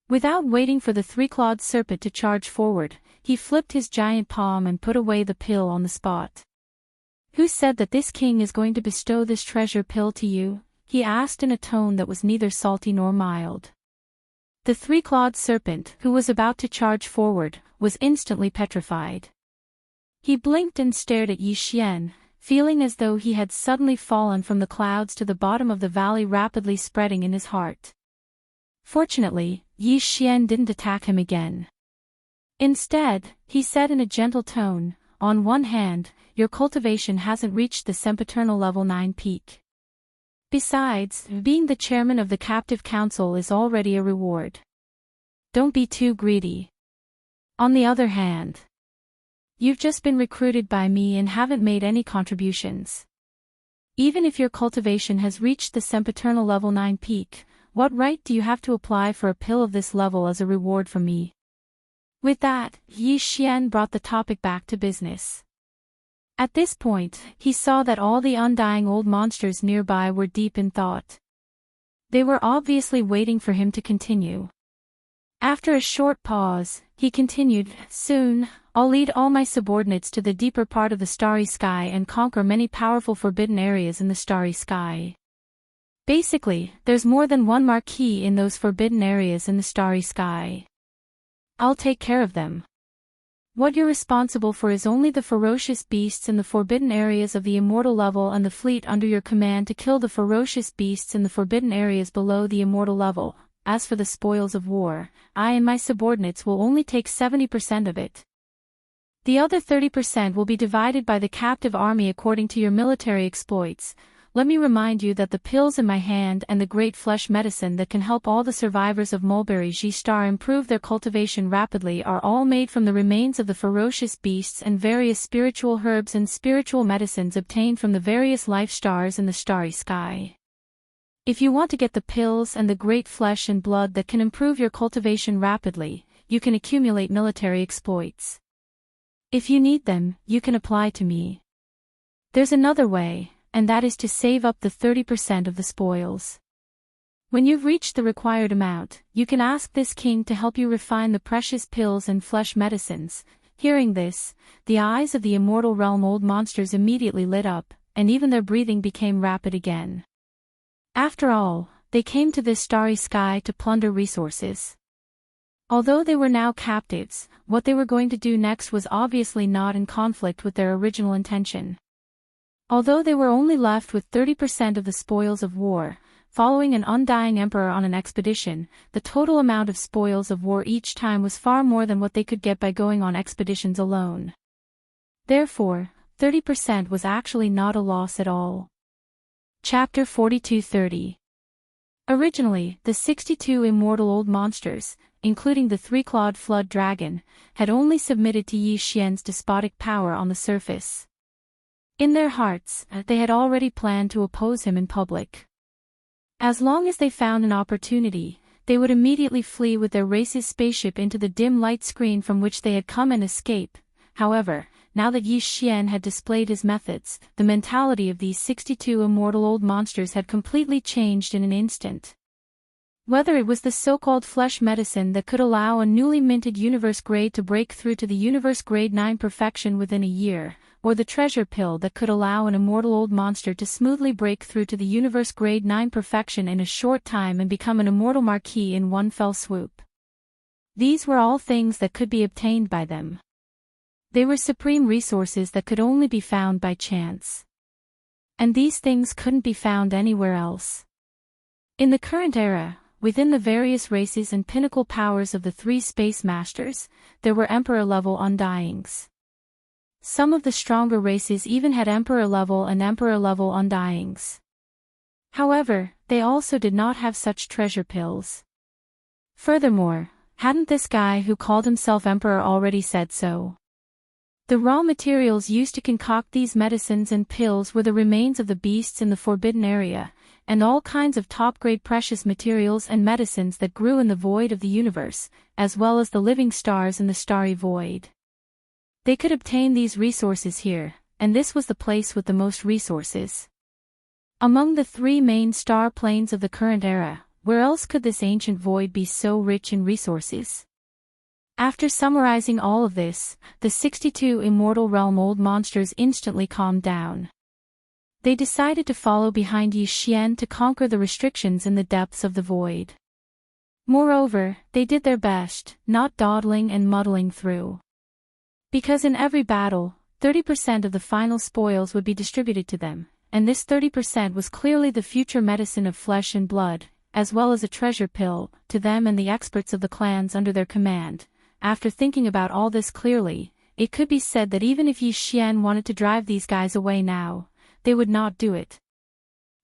Without waiting for the three-clawed serpent to charge forward, he flipped his giant palm and put away the pill on the spot. "Who said that this king is going to bestow this treasure pill to you?" he asked in a tone that was neither salty nor mild. The three-clawed serpent, who was about to charge forward, was instantly petrified. He blinked and stared at Yi Xian, feeling as though he had suddenly fallen from the clouds to the bottom of the valley, rapidly spreading in his heart. Fortunately, Yi Xian didn't attack him again. Instead, he said in a gentle tone, "On one hand, your cultivation hasn't reached the sempiternal level 9 peak. Besides, being the chairman of the captive council is already a reward. Don't be too greedy. On the other hand, you've just been recruited by me and haven't made any contributions. Even if your cultivation has reached the sempiternal level 9 peak, what right do you have to apply for a pill of this level as a reward from me?" With that, Yi Xian brought the topic back to business. At this point, he saw that all the undying old monsters nearby were deep in thought. They were obviously waiting for him to continue. After a short pause, he continued, "Soon, I'll lead all my subordinates to the deeper part of the starry sky and conquer many powerful forbidden areas in the starry sky. Basically, there's more than one marquee in those forbidden areas in the starry sky. I'll take care of them. What you're responsible for is only the ferocious beasts in the forbidden areas of the immortal level and the fleet under your command to kill the ferocious beasts in the forbidden areas below the immortal level. As for the spoils of war, I and my subordinates will only take 70% of it. The other 30% will be divided by the captive army according to your military exploits. Let me remind you that the pills in my hand and the great flesh medicine that can help all the survivors of Mulberry G-Star improve their cultivation rapidly are all made from the remains of the ferocious beasts and various spiritual herbs and spiritual medicines obtained from the various life stars in the starry sky. If you want to get the pills and the great flesh and blood that can improve your cultivation rapidly, you can accumulate military exploits. If you need them, you can apply to me. There's another way, and that is to save up the 30% of the spoils. When you've reached the required amount, you can ask this king to help you refine the precious pills and flesh medicines. Hearing this, the eyes of the immortal realm old monsters immediately lit up, and even their breathing became rapid again. After all, they came to this starry sky to plunder resources. Although they were now captives, what they were going to do next was obviously not in conflict with their original intention. Although they were only left with 30% of the spoils of war, following an undying emperor on an expedition, the total amount of spoils of war each time was far more than what they could get by going on expeditions alone. Therefore, 30% was actually not a loss at all. Chapter 42:30. Originally, the 62 immortal old monsters, including the three-clawed flood dragon, had only submitted to Yi Xian's despotic power on the surface. In their hearts, they had already planned to oppose him in public. As long as they found an opportunity, they would immediately flee with their race's spaceship into the dim light screen from which they had come and escape. However, now that Yi Xian had displayed his methods, the mentality of these 62 immortal old monsters had completely changed in an instant. Whether it was the so-called flesh medicine that could allow a newly minted universe grade to break through to the universe grade 9 perfection within a year, or the treasure pill that could allow an immortal old monster to smoothly break through to the universe grade 9 perfection in a short time and become an immortal marquis in one fell swoop. These were all things that could be obtained by them. They were supreme resources that could only be found by chance. And these things couldn't be found anywhere else. In the current era, within the various races and pinnacle powers of the three space masters, there were emperor-level undyings. Some of the stronger races even had emperor-level and emperor-level undyings. However, they also did not have such treasure pills. Furthermore, hadn't this guy who called himself emperor already said so? The raw materials used to concoct these medicines and pills were the remains of the beasts in the forbidden area, and all kinds of top-grade precious materials and medicines that grew in the void of the universe, as well as the living stars in the starry void. They could obtain these resources here, and this was the place with the most resources. Among the three main star planes of the current era, where else could this ancient void be so rich in resources? After summarizing all of this, the 62 immortal realm old monsters instantly calmed down. They decided to follow behind Yi Xian to conquer the restrictions in the depths of the void. Moreover, they did their best, not dawdling and muddling through. Because in every battle, 30% of the final spoils would be distributed to them, and this 30% was clearly the future medicine of flesh and blood, as well as a treasure pill, to them and the experts of the clans under their command. After thinking about all this clearly, it could be said that even if Yi Xian wanted to drive these guys away now, they would not do it.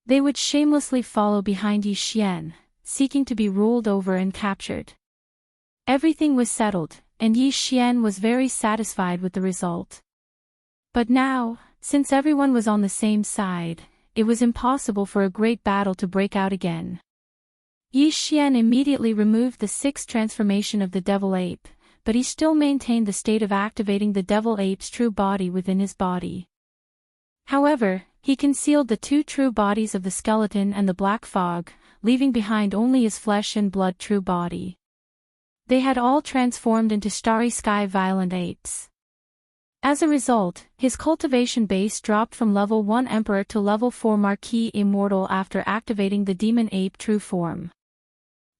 They would shamelessly follow behind Yi Xian, seeking to be ruled over and captured. Everything was settled, and Yi Xian was very satisfied with the result. But now, since everyone was on the same side, it was impossible for a great battle to break out again. Yi Xian immediately removed the sixth transformation of the devil ape, but he still maintained the state of activating the devil ape's true body within his body. However, he concealed the two true bodies of the skeleton and the black fog, leaving behind only his flesh and blood true body. They had all transformed into starry sky violent apes. As a result, his cultivation base dropped from level 1 emperor to level 4 marquis immortal after activating the demon ape true form.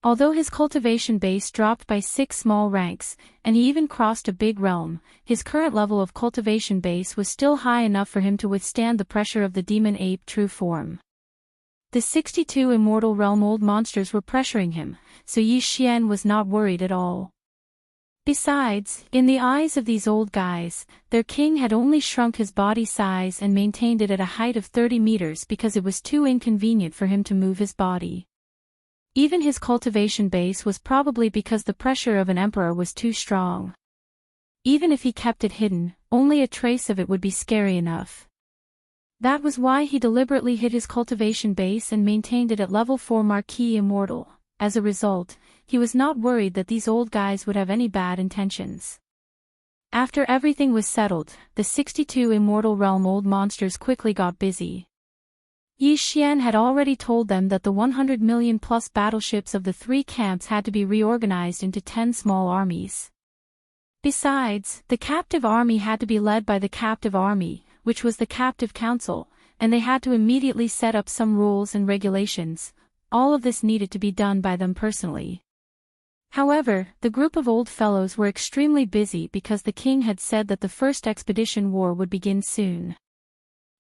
Although his cultivation base dropped by 6 small ranks, and he even crossed a big realm, his current level of cultivation base was still high enough for him to withstand the pressure of the demon ape true form. The 62 immortal realm old monsters were pressuring him, so Yi Xian was not worried at all. Besides, in the eyes of these old guys, their king had only shrunk his body size and maintained it at a height of 30 meters because it was too inconvenient for him to move his body. Even his cultivation base was probably because the pressure of an emperor was too strong. Even if he kept it hidden, only a trace of it would be scary enough. That was why he deliberately hid his cultivation base and maintained it at level 4 Marquis Immortal. As a result, he was not worried that these old guys would have any bad intentions. After everything was settled, the 62 Immortal Realm old monsters quickly got busy. Yi Xian had already told them that the 100 million plus battleships of the 3 camps had to be reorganized into 10 small armies. Besides, the captive army had to be led by the captive army, which was the captive council, and they had to immediately set up some rules and regulations. All of this needed to be done by them personally. However, the group of old fellows were extremely busy because the king had said that the first expedition war would begin soon.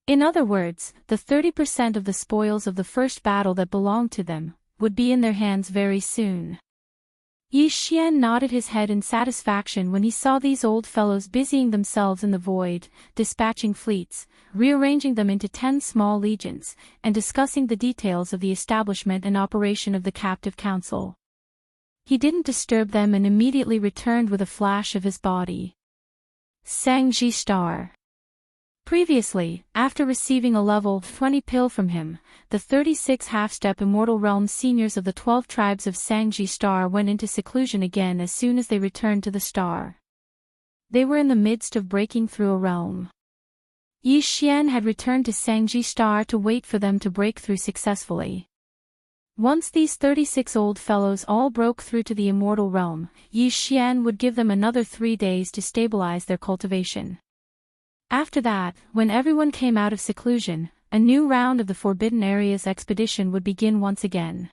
In other words, the 30% of the spoils of the first battle that belonged to them would be in their hands very soon. Yi Xian nodded his head in satisfaction when he saw these old fellows busying themselves in the void, dispatching fleets, rearranging them into 10 small legions, and discussing the details of the establishment and operation of the captive council. He didn't disturb them and immediately returned with a flash of his body. Sangji Star. Previously, after receiving a level 20 pill from him, the 36 half-step immortal realm seniors of the 12 tribes of Sangji Star went into seclusion again as soon as they returned to the star. They were in the midst of breaking through a realm. Yi Xian had returned to Sangji Star to wait for them to break through successfully. Once these 36 old fellows all broke through to the immortal realm, Yi Xian would give them another 3 days to stabilize their cultivation. After that, when everyone came out of seclusion, a new round of the Forbidden Areas expedition would begin once again.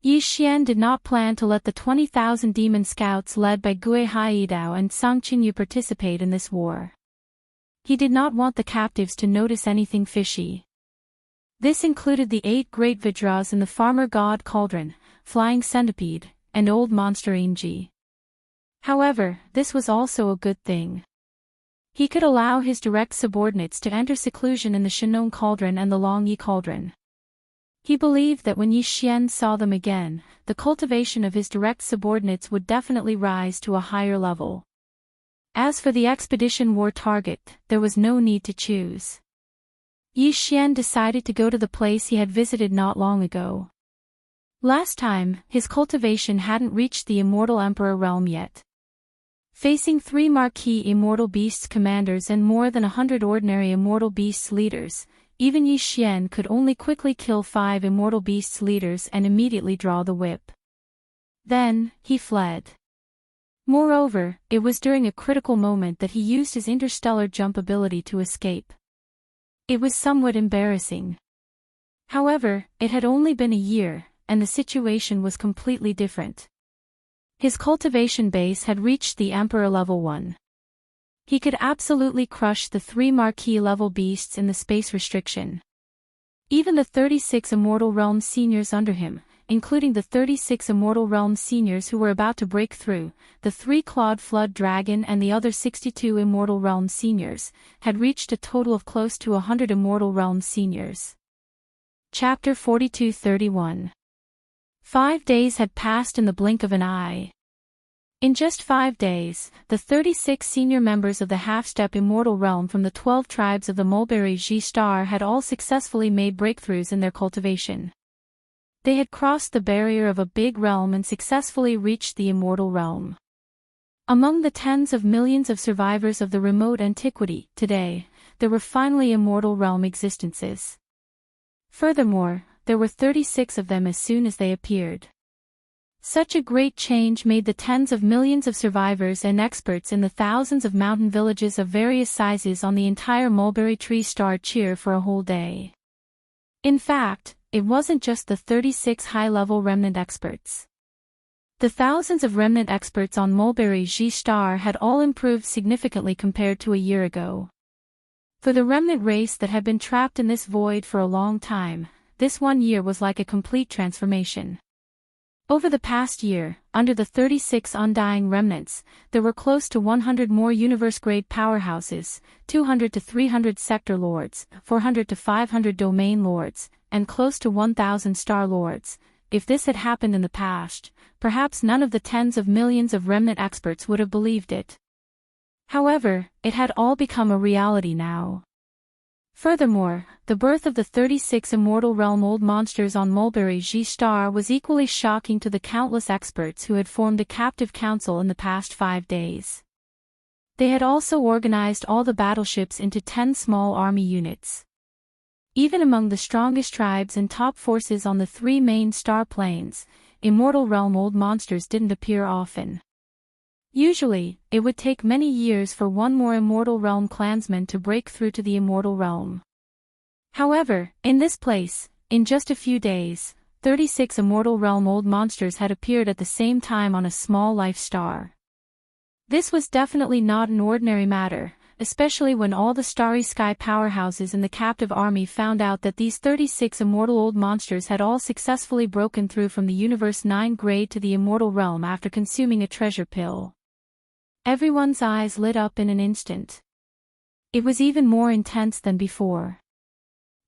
Yi Xian did not plan to let the 20,000 demon scouts led by Gui Haidao and Song Qingyu participate in this war. He did not want the captives to notice anything fishy. This included the 8 great Vajras in the Farmer God Cauldron, Flying Centipede, and Old Monster Inji. However, this was also a good thing. He could allow his direct subordinates to enter seclusion in the Shenong Cauldron and the Longyi Cauldron. He believed that when Yi Xian saw them again, the cultivation of his direct subordinates would definitely rise to a higher level. As for the expedition war target, there was no need to choose. Yi Xian decided to go to the place he had visited not long ago. Last time, his cultivation hadn't reached the Immortal Emperor realm yet. Facing 3 Marquis Immortal Beasts commanders and more than 100 ordinary Immortal Beasts leaders, even Yi Xian could only quickly kill 5 Immortal Beasts leaders and immediately draw the whip. Then, he fled. Moreover, it was during a critical moment that he used his interstellar jump ability to escape. It was somewhat embarrassing. However, it had only been a year, and the situation was completely different. His cultivation base had reached the Emperor level 1. He could absolutely crush the 3 Marquis level beasts in the space restriction. Even the 36 Immortal Realm seniors under him, including the 36 Immortal Realm seniors who were about to break through, the 3 Clawed Flood Dragon and the other 62 Immortal Realm seniors, had reached a total of close to 100 Immortal Realm seniors. Chapter 42-31. 5 days had passed in the blink of an eye. In just 5 days, the 36 senior members of the half-step Immortal Realm from the 12 tribes of the Mulberry Ji Star had all successfully made breakthroughs in their cultivation. They had crossed the barrier of a big realm and successfully reached the Immortal Realm. Among the tens of millions of survivors of the remote antiquity, today, there were finally Immortal Realm existences. Furthermore, there were 36 of them as soon as they appeared. Such a great change made the tens of millions of survivors and experts in the thousands of mountain villages of various sizes on the entire Mulberry Tree Star cheer for a whole day. In fact, it wasn't just the 36 high-level remnant experts. The thousands of remnant experts on Mulberry G star had all improved significantly compared to a year ago. For the remnant race that had been trapped in this void for a long time, this 1 year was like a complete transformation. Over the past year, under the 36 undying remnants, there were close to 100 more universe-grade powerhouses, 200 to 300 sector lords, 400 to 500 domain lords, and close to 1,000 star lords. If this had happened in the past, perhaps none of the tens of millions of remnant experts would have believed it. However, it had all become a reality now. Furthermore, the birth of the 36 immortal realm old monsters on Mulberry G star was equally shocking to the countless experts who had formed a captive council in the past 5 days. They had also organized all the battleships into 10 small army units. Even among the strongest tribes and top forces on the 3 main star planes, immortal realm old monsters didn't appear often. Usually, it would take many years for one more immortal realm clansman to break through to the immortal realm. However, in this place, in just a few days, 36 immortal realm old monsters had appeared at the same time on a small life star. This was definitely not an ordinary matter, especially when all the starry sky powerhouses in the captive army found out that these 36 immortal old monsters had all successfully broken through from the Universe 9 grade to the immortal realm after consuming a treasure pill. Everyone's eyes lit up in an instant. It was even more intense than before.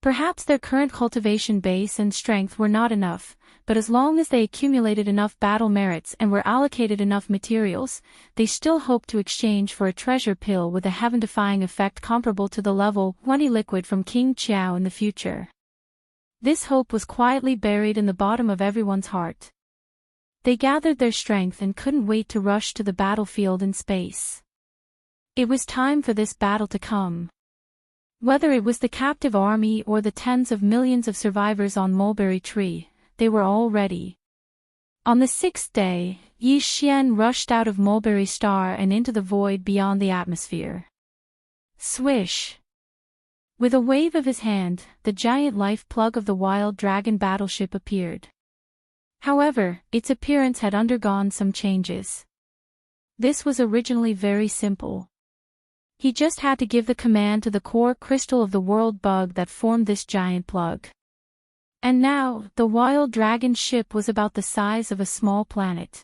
Perhaps their current cultivation base and strength were not enough, but as long as they accumulated enough battle merits and were allocated enough materials, they still hoped to exchange for a treasure pill with a heaven-defying effect comparable to the level 20 liquid from King Chiao in the future. This hope was quietly buried in the bottom of everyone's heart. They gathered their strength and couldn't wait to rush to the battlefield in space. It was time for this battle to come. Whether it was the captive army or the tens of millions of survivors on Mulberry Tree, they were all ready. On the 6th day, Yi Xian rushed out of Mulberry Star and into the void beyond the atmosphere. Swish! With a wave of his hand, the giant life plug of the Wild Dragon battleship appeared. However, its appearance had undergone some changes. This was originally very simple. He just had to give the command to the core crystal of the world bug that formed this giant plug. And now, the Wild Dragon ship was about the size of a small planet.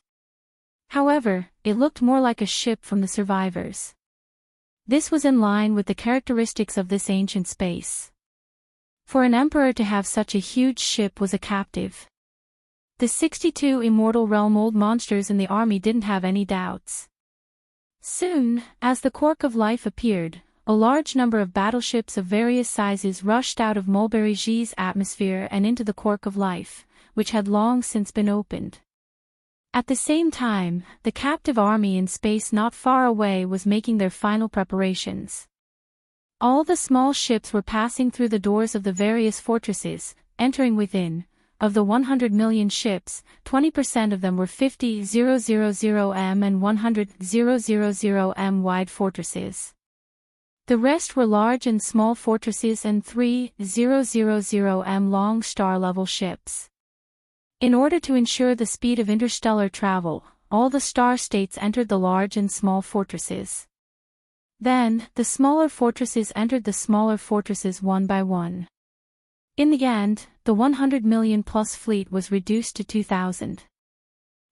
However, it looked more like a ship from the survivors. This was in line with the characteristics of this ancient space. For an emperor to have such a huge ship was a captive. The 62 immortal realm old monsters in the army didn't have any doubts. Soon, as the Cork of Life appeared, a large number of battleships of various sizes rushed out of Mulberry G's atmosphere and into the Cork of Life, which had long since been opened. At the same time, the captive army in space not far away was making their final preparations. All the small ships were passing through the doors of the various fortresses, entering within. Of the 100 million ships, 20% of them were 50,000m and 100,000m wide fortresses. The rest were large and small fortresses and 3,000m long star-level ships. In order to ensure the speed of interstellar travel, all the star states entered the large and small fortresses. Then, the smaller fortresses entered the smaller fortresses one by one. In the end, the 100 million plus fleet was reduced to 2,000.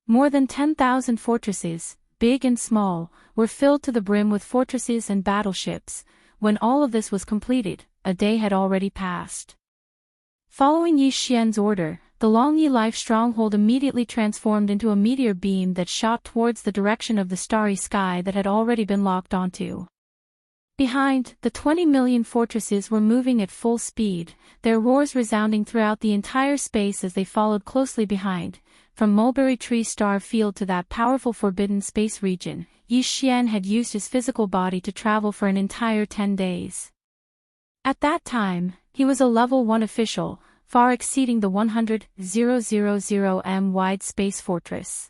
More than 10,000 fortresses, big and small, were filled to the brim with fortresses and battleships. When all of this was completed, a day had already passed. Following Yi Xian's order, the Longyi Life stronghold immediately transformed into a meteor beam that shot towards the direction of the starry sky that had already been locked onto. Behind, the 20 million fortresses were moving at full speed, their roars resounding throughout the entire space as they followed closely behind. From Mulberry Tree Star Field to that powerful forbidden space region, Yi Xian had used his physical body to travel for an entire 10 days. At that time, he was a level 1 official, far exceeding the 100,000m wide space fortress.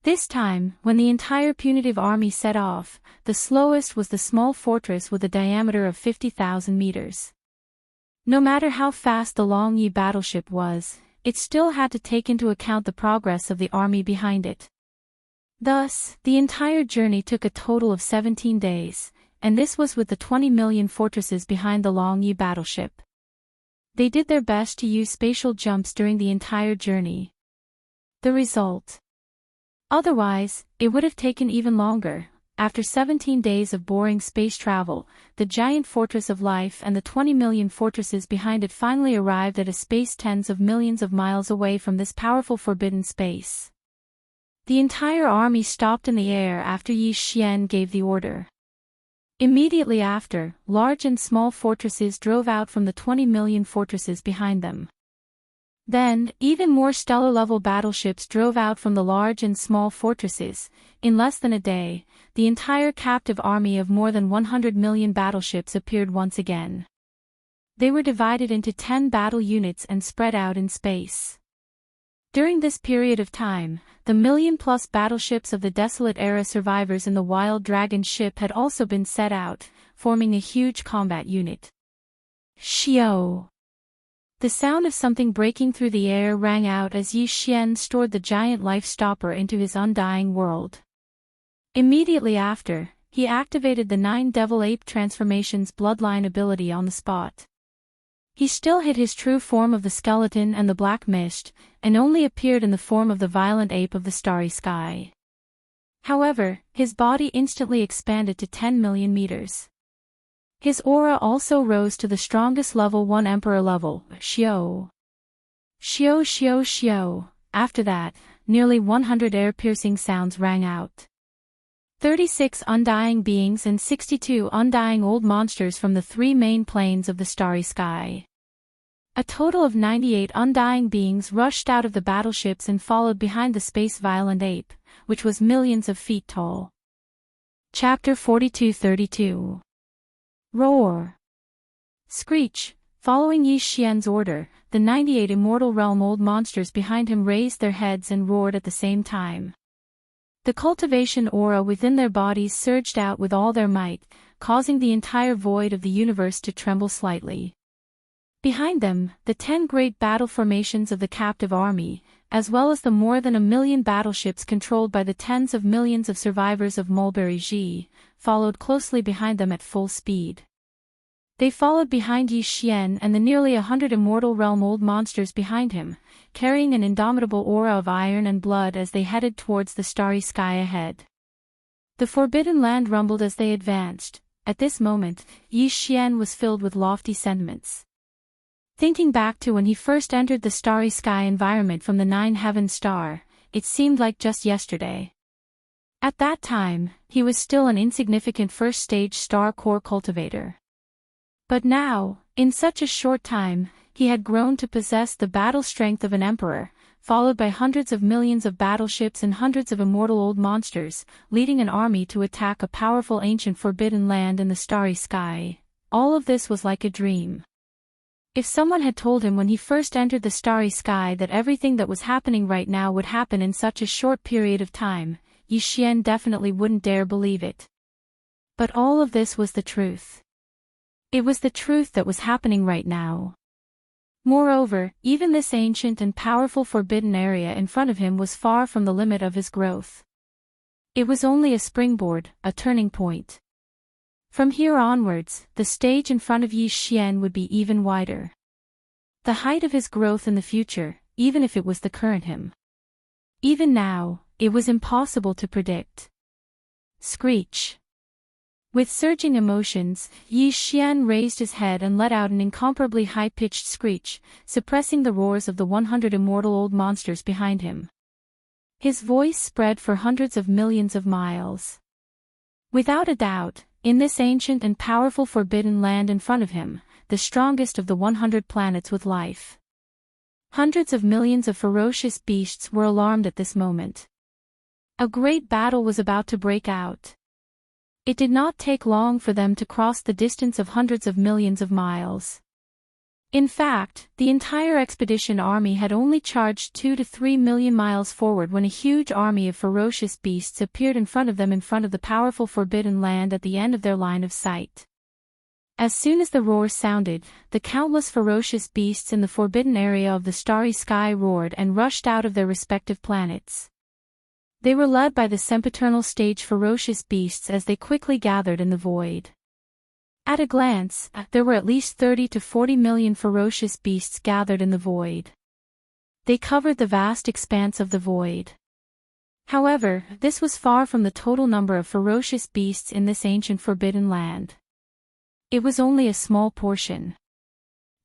This time, when the entire punitive army set off, the slowest was the small fortress with a diameter of 50,000 meters. No matter how fast the Longyi battleship was, it still had to take into account the progress of the army behind it. Thus, the entire journey took a total of 17 days, and this was with the 20 million fortresses behind the Long Yi battleship. They did their best to use spatial jumps during the entire journey. The result. Otherwise, it would have taken even longer. After 17 days of boring space travel, the giant fortress of life and the 20 million fortresses behind it finally arrived at a space tens of millions of miles away from this powerful forbidden space. The entire army stopped in the air after Yi Xian gave the order. Immediately after, large and small fortresses drove out from the 20 million fortresses behind them. Then, even more stellar-level battleships drove out from the large and small fortresses. In less than a day, the entire captive army of more than 100 million battleships appeared once again. They were divided into 10 battle units and spread out in space. During this period of time, the million-plus battleships of the Desolate-era survivors in the Wild Dragon ship had also been set out, forming a huge combat unit. Xiao! The sound of something breaking through the air rang out as Yi Xian stored the giant life stopper into his undying world. Immediately after, he activated the 9 Devil Ape Transformations bloodline ability on the spot. He still hid his true form of the skeleton and the black mist, and only appeared in the form of the violent ape of the starry sky. However, his body instantly expanded to 10 million meters. His aura also rose to the strongest level 1 Emperor level, Xiao. Xiao Xiao Xiao. After that, nearly 100 air-piercing sounds rang out. 36 undying beings and 62 undying old monsters from the 3 main planes of the starry sky. A total of 98 undying beings rushed out of the battleships and followed behind the space violent ape, which was millions of feet tall. Chapter 42-32. Roar! Screech! Following Yi Xian's order, the 98 Immortal Realm old monsters behind him raised their heads and roared at the same time. The cultivation aura within their bodies surged out with all their might, causing the entire void of the universe to tremble slightly. Behind them, the 10 great battle formations of the captive army, as well as the more than 1 million battleships controlled by the tens of millions of survivors of Mulberry Ji, followed closely behind them at full speed. They followed behind Yi Xian and the nearly 100 Immortal Realm old monsters behind him, carrying an indomitable aura of iron and blood as they headed towards the starry sky ahead. The Forbidden Land rumbled as they advanced. At this moment, Yi Xian was filled with lofty sentiments. Thinking back to when he first entered the starry sky environment from the 9 Heaven Star, it seemed like just yesterday. At that time, he was still an insignificant first-stage star core cultivator. But now, in such a short time, he had grown to possess the battle strength of an emperor, followed by hundreds of millions of battleships and hundreds of immortal old monsters, leading an army to attack a powerful ancient forbidden land in the starry sky. All of this was like a dream. If someone had told him when he first entered the starry sky that everything that was happening right now would happen in such a short period of time, Yi Xian definitely wouldn't dare believe it. But all of this was the truth. It was the truth that was happening right now. Moreover, even this ancient and powerful forbidden area in front of him was far from the limit of his growth. It was only a springboard, a turning point. From here onwards, the stage in front of Yi Xian would be even wider. The height of his growth in the future, even if it was the current him. Even now, it was impossible to predict. Screech! With surging emotions, Yi Xian raised his head and let out an incomparably high-pitched screech, suppressing the roars of the 100 immortal old monsters behind him. His voice spread for hundreds of millions of miles. Without a doubt, in this ancient and powerful forbidden land in front of him, the strongest of the 100 planets with life. Hundreds of millions of ferocious beasts were alarmed at this moment. A great battle was about to break out. It did not take long for them to cross the distance of hundreds of millions of miles. In fact, the entire expedition army had only charged 2 to 3 million miles forward when a huge army of ferocious beasts appeared in front of them in front of the powerful forbidden land at the end of their line of sight. As soon as the roar sounded, the countless ferocious beasts in the forbidden area of the starry sky roared and rushed out of their respective planets. They were led by the sempiternal stage ferocious beasts as they quickly gathered in the void. At a glance, there were at least 30 to 40 million ferocious beasts gathered in the void. They covered the vast expanse of the void. However, this was far from the total number of ferocious beasts in this ancient forbidden land. It was only a small portion.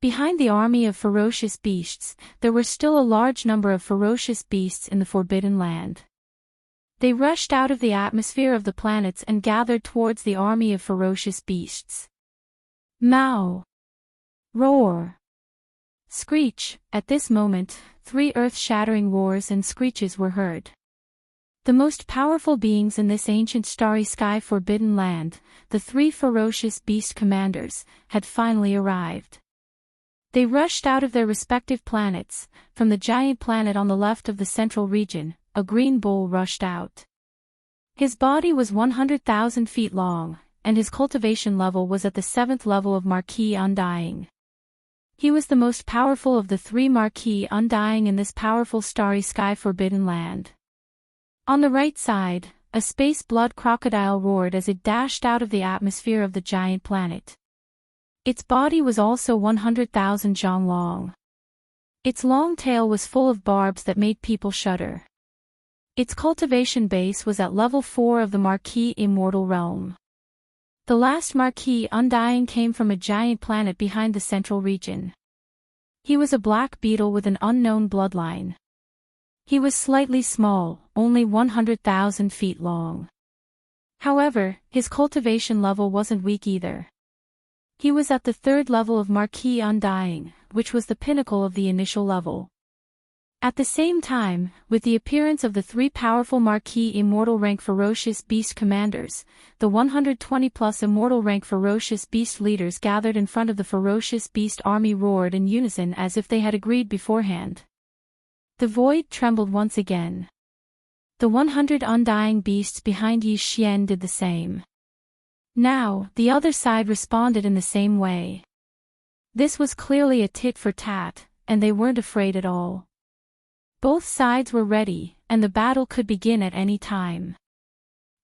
Behind the army of ferocious beasts, there were still a large number of ferocious beasts in the forbidden land. They rushed out of the atmosphere of the planets and gathered towards the army of ferocious beasts. Meow! Roar! Screech! At this moment, 3 earth-shattering roars and screeches were heard. The most powerful beings in this ancient starry sky forbidden land, the 3 ferocious beast commanders, had finally arrived. They rushed out of their respective planets. From the giant planet on the left of the central region, a green bull rushed out. His body was 100,000 feet long, and his cultivation level was at the 7th level of Marquis Undying. He was the most powerful of the 3 Marquis Undying in this powerful starry sky forbidden land. On the right side, a space blood crocodile roared as it dashed out of the atmosphere of the giant planet. Its body was also 100,000 zhang long. Its long tail was full of barbs that made people shudder. Its cultivation base was at level 4 of the Marquis Immortal Realm. The last Marquis Undying came from a giant planet behind the central region. He was a black beetle with an unknown bloodline. He was slightly small, only 100,000 feet long. However, his cultivation level wasn't weak either. He was at the 3rd level of Marquis Undying, which was the pinnacle of the initial level. At the same time, with the appearance of the 3 powerful Marquis Immortal Rank Ferocious Beast Commanders, the 120-plus Immortal Rank Ferocious Beast leaders gathered in front of the Ferocious Beast army roared in unison as if they had agreed beforehand. The void trembled once again. The 100 undying beasts behind Yi Xian did the same. Now, the other side responded in the same way. This was clearly a tit for tat, and they weren't afraid at all. Both sides were ready, and the battle could begin at any time.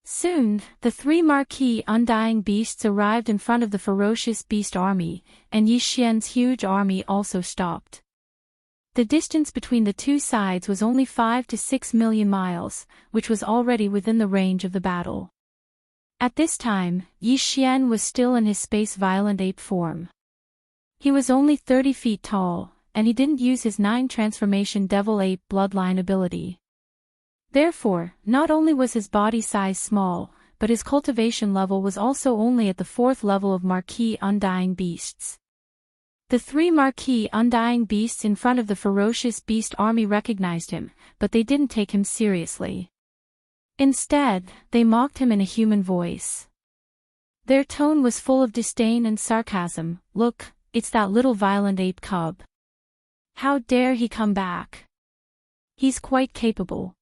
Soon, the 3 Marquis Undying Beasts arrived in front of the ferocious beast army, and Yi Xian's huge army also stopped. The distance between the 2 sides was only 5 to 6 million miles, which was already within the range of the battle. At this time, Yi Xian was still in his space violent ape form. He was only 30 feet tall, and he didn't use his 9 transformation devil ape bloodline ability. Therefore, not only was his body size small, but his cultivation level was also only at the 4th level of Marquis Undying Beasts. The 3 Marquis Undying Beasts in front of the ferocious beast army recognized him, but they didn't take him seriously. Instead, they mocked him in a human voice. Their tone was full of disdain and sarcasm. "Look, it's that little violent ape cub. How dare he come back? He's quite capable.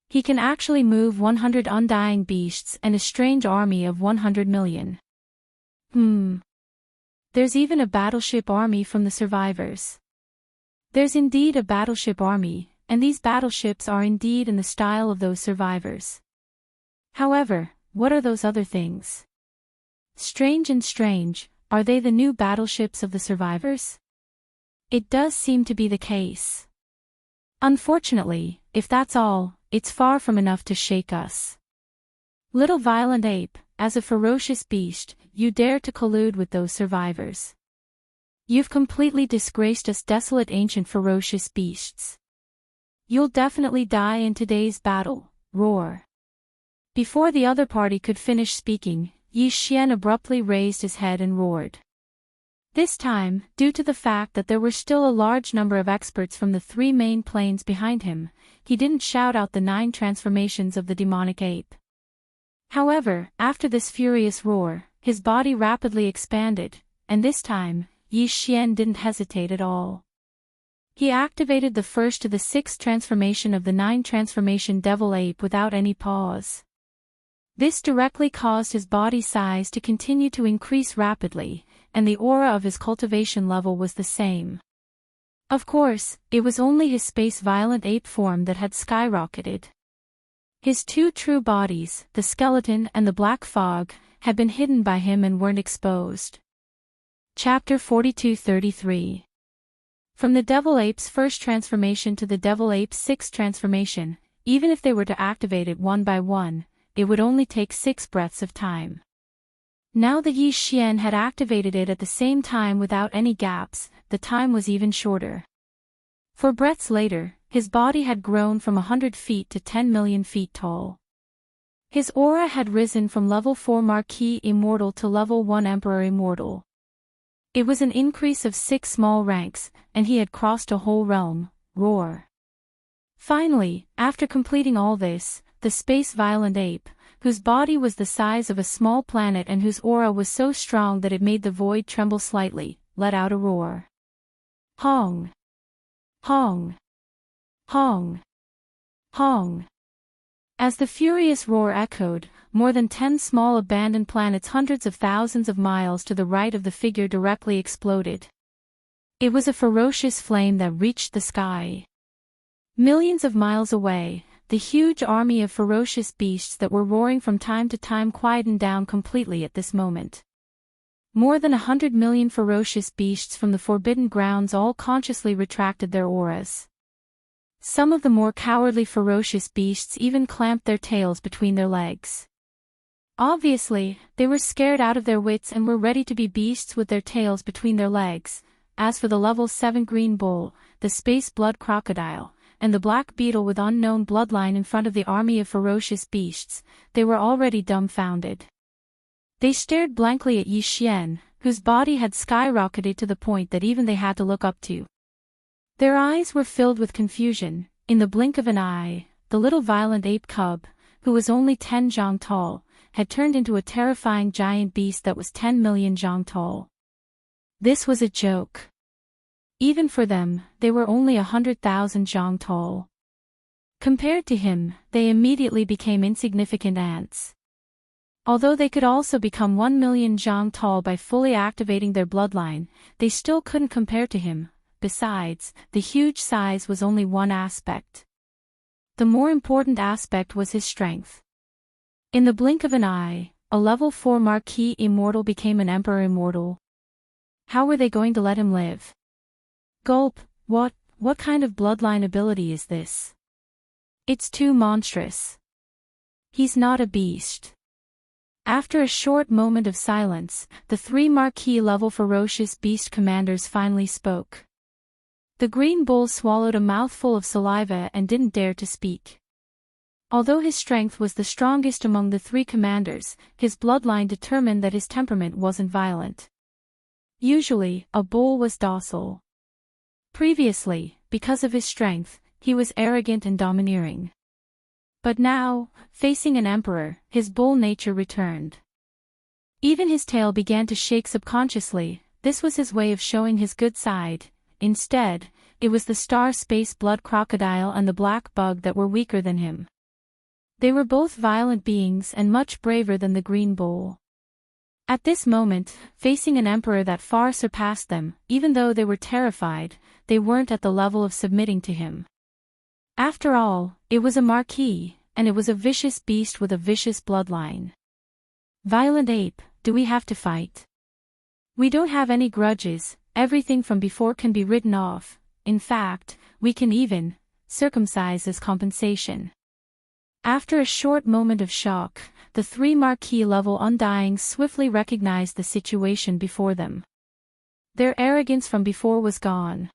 He can actually move 100 undying beasts and a strange army of 100 million. There's even a battleship army from the survivors. There's indeed a battleship army, and these battleships are indeed in the style of those survivors. However, what are those other things? Strange and strange, are they the new battleships of the survivors? It does seem to be the case. Unfortunately, if that's all, it's far from enough to shake us. Little violent ape, as a ferocious beast, you dare to collude with those survivors. You've completely disgraced us desolate ancient ferocious beasts. You'll definitely die in today's battle, roar." Before the other party could finish speaking, Yi Xian abruptly raised his head and roared. This time, due to the fact that there were still a large number of experts from the 3 main planes behind him, he didn't shout out the 9 transformations of the demonic ape. However, after this furious roar, his body rapidly expanded, and this time, Yi Xian didn't hesitate at all. He activated the first to the 6th transformation of the 9 transformation devil ape without any pause. This directly caused his body size to continue to increase rapidly, and the aura of his cultivation level was the same. Of course, it was only his space-violent ape form that had skyrocketed. His two true bodies, the skeleton and the black fog, had been hidden by him and weren't exposed. Chapter 42-33. From the Devil Ape's first transformation to the Devil Ape's sixth transformation, even if they were to activate it one by one, it would only take 6 breaths of time. Now that Yi Xian had activated it at the same time without any gaps, the time was even shorter. 4 breaths later, his body had grown from 100 feet to 10 million feet tall. His aura had risen from level 4 Marquis Immortal to level 1 Emperor Immortal. It was an increase of 6 small ranks, and he had crossed a whole realm. Roar. Finally, after completing all this, the space-violent ape, whose body was the size of a small planet and whose aura was so strong that it made the void tremble slightly, let out a roar. Hong! Hong! Hong! Hong! As the furious roar echoed, more than 10 small abandoned planets hundreds of thousands of miles to the right of the figure directly exploded. It was a ferocious flame that reached the sky. Millions of miles away, the huge army of ferocious beasts that were roaring from time to time quietened down completely at this moment. More than 100 million ferocious beasts from the Forbidden Grounds all consciously retracted their auras. Some of the more cowardly ferocious beasts even clamped their tails between their legs. Obviously, they were scared out of their wits and were ready to be beasts with their tails between their legs. As for the level 7 green bull, the space blood crocodile, and the black beetle with unknown bloodline in front of the army of ferocious beasts, they were already dumbfounded. They stared blankly at Yi Xian, whose body had skyrocketed to the point that even they had to look up to. Their eyes were filled with confusion. In the blink of an eye, the little violent ape cub, who was only 10 zhang tall, had turned into a terrifying giant beast that was 10 million zhang tall. This was a joke. Even for them, they were only 100,000 zhang tall. Compared to him, they immediately became insignificant ants. Although they could also become 1 million zhang tall by fully activating their bloodline, they still couldn't compare to him. Besides, the huge size was only one aspect. The more important aspect was his strength. In the blink of an eye, a level 4 Marquis Immortal became an Emperor Immortal. How were they going to let him live? Gulp, what kind of bloodline ability is this? It's too monstrous. He's not a beast. After a short moment of silence, the 3 Marquis-level ferocious beast commanders finally spoke. The green bull swallowed a mouthful of saliva and didn't dare to speak. Although his strength was the strongest among the 3 commanders, his bloodline determined that his temperament wasn't violent. Usually, a bull was docile. Previously, because of his strength, he was arrogant and domineering. But now, facing an emperor, his bull nature returned. Even his tail began to shake subconsciously. This was his way of showing his good side. Instead, it was the star space blood crocodile and the black bug that were weaker than him. They were both violent beings and much braver than the green bull. At this moment, facing an emperor that far surpassed them, even though they were terrified, they weren't at the level of submitting to him. After all, it was a marquis, and it was a vicious beast with a vicious bloodline. Violent ape, do we have to fight? We don't have any grudges, everything from before can be written off. In fact, we can even circumcise as compensation. After a short moment of shock, the 3 Marquis-level Undyings swiftly recognized the situation before them. Their arrogance from before was gone.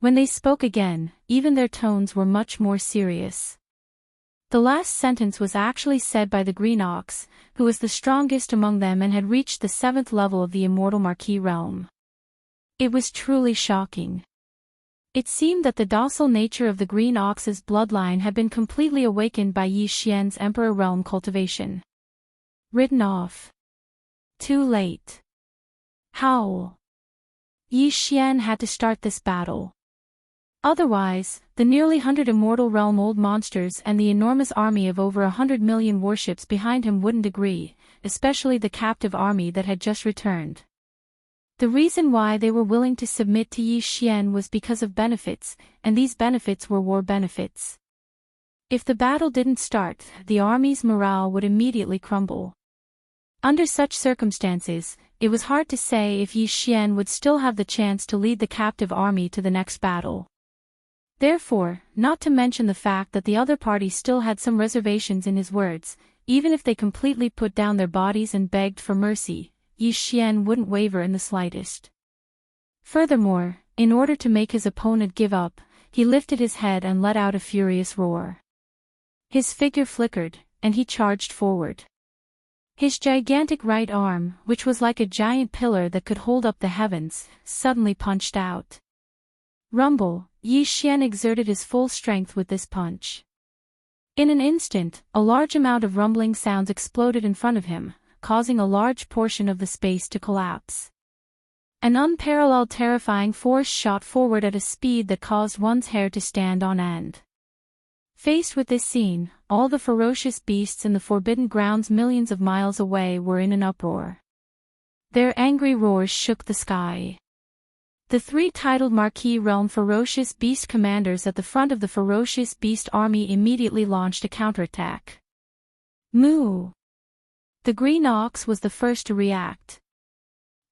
When they spoke again, even their tones were much more serious. The last sentence was actually said by the Green Ox, who was the strongest among them and had reached the 7th level of the Immortal Marquis realm. It was truly shocking. It seemed that the docile nature of the Green Ox's bloodline had been completely awakened by Yi Xian's Emperor realm cultivation. Written off. Too late. Howl. Yi Xian had to start this battle. Otherwise, the nearly 100 immortal realm old monsters and the enormous army of over 100 million warships behind him wouldn't agree, especially the captive army that had just returned. The reason why they were willing to submit to Yi Xian was because of benefits, and these benefits were war benefits. If the battle didn't start, the army's morale would immediately crumble. Under such circumstances, it was hard to say if Yi Xian would still have the chance to lead the captive army to the next battle. Therefore, not to mention the fact that the other party still had some reservations in his words, even if they completely put down their bodies and begged for mercy, Yi Xian wouldn't waver in the slightest. Furthermore, in order to make his opponent give up, he lifted his head and let out a furious roar. His figure flickered, and he charged forward. His gigantic right arm, which was like a giant pillar that could hold up the heavens, suddenly punched out. Rumble, Yi Xian exerted his full strength with this punch. In an instant, a large amount of rumbling sounds exploded in front of him, causing a large portion of the space to collapse. An unparalleled terrifying force shot forward at a speed that caused one's hair to stand on end. Faced with this scene, all the ferocious beasts in the Forbidden Grounds millions of miles away were in an uproar. Their angry roars shook the sky. The three titled Marquis Realm Ferocious Beast commanders at the front of the Ferocious Beast army immediately launched a counterattack. Moo! The green ox was the first to react.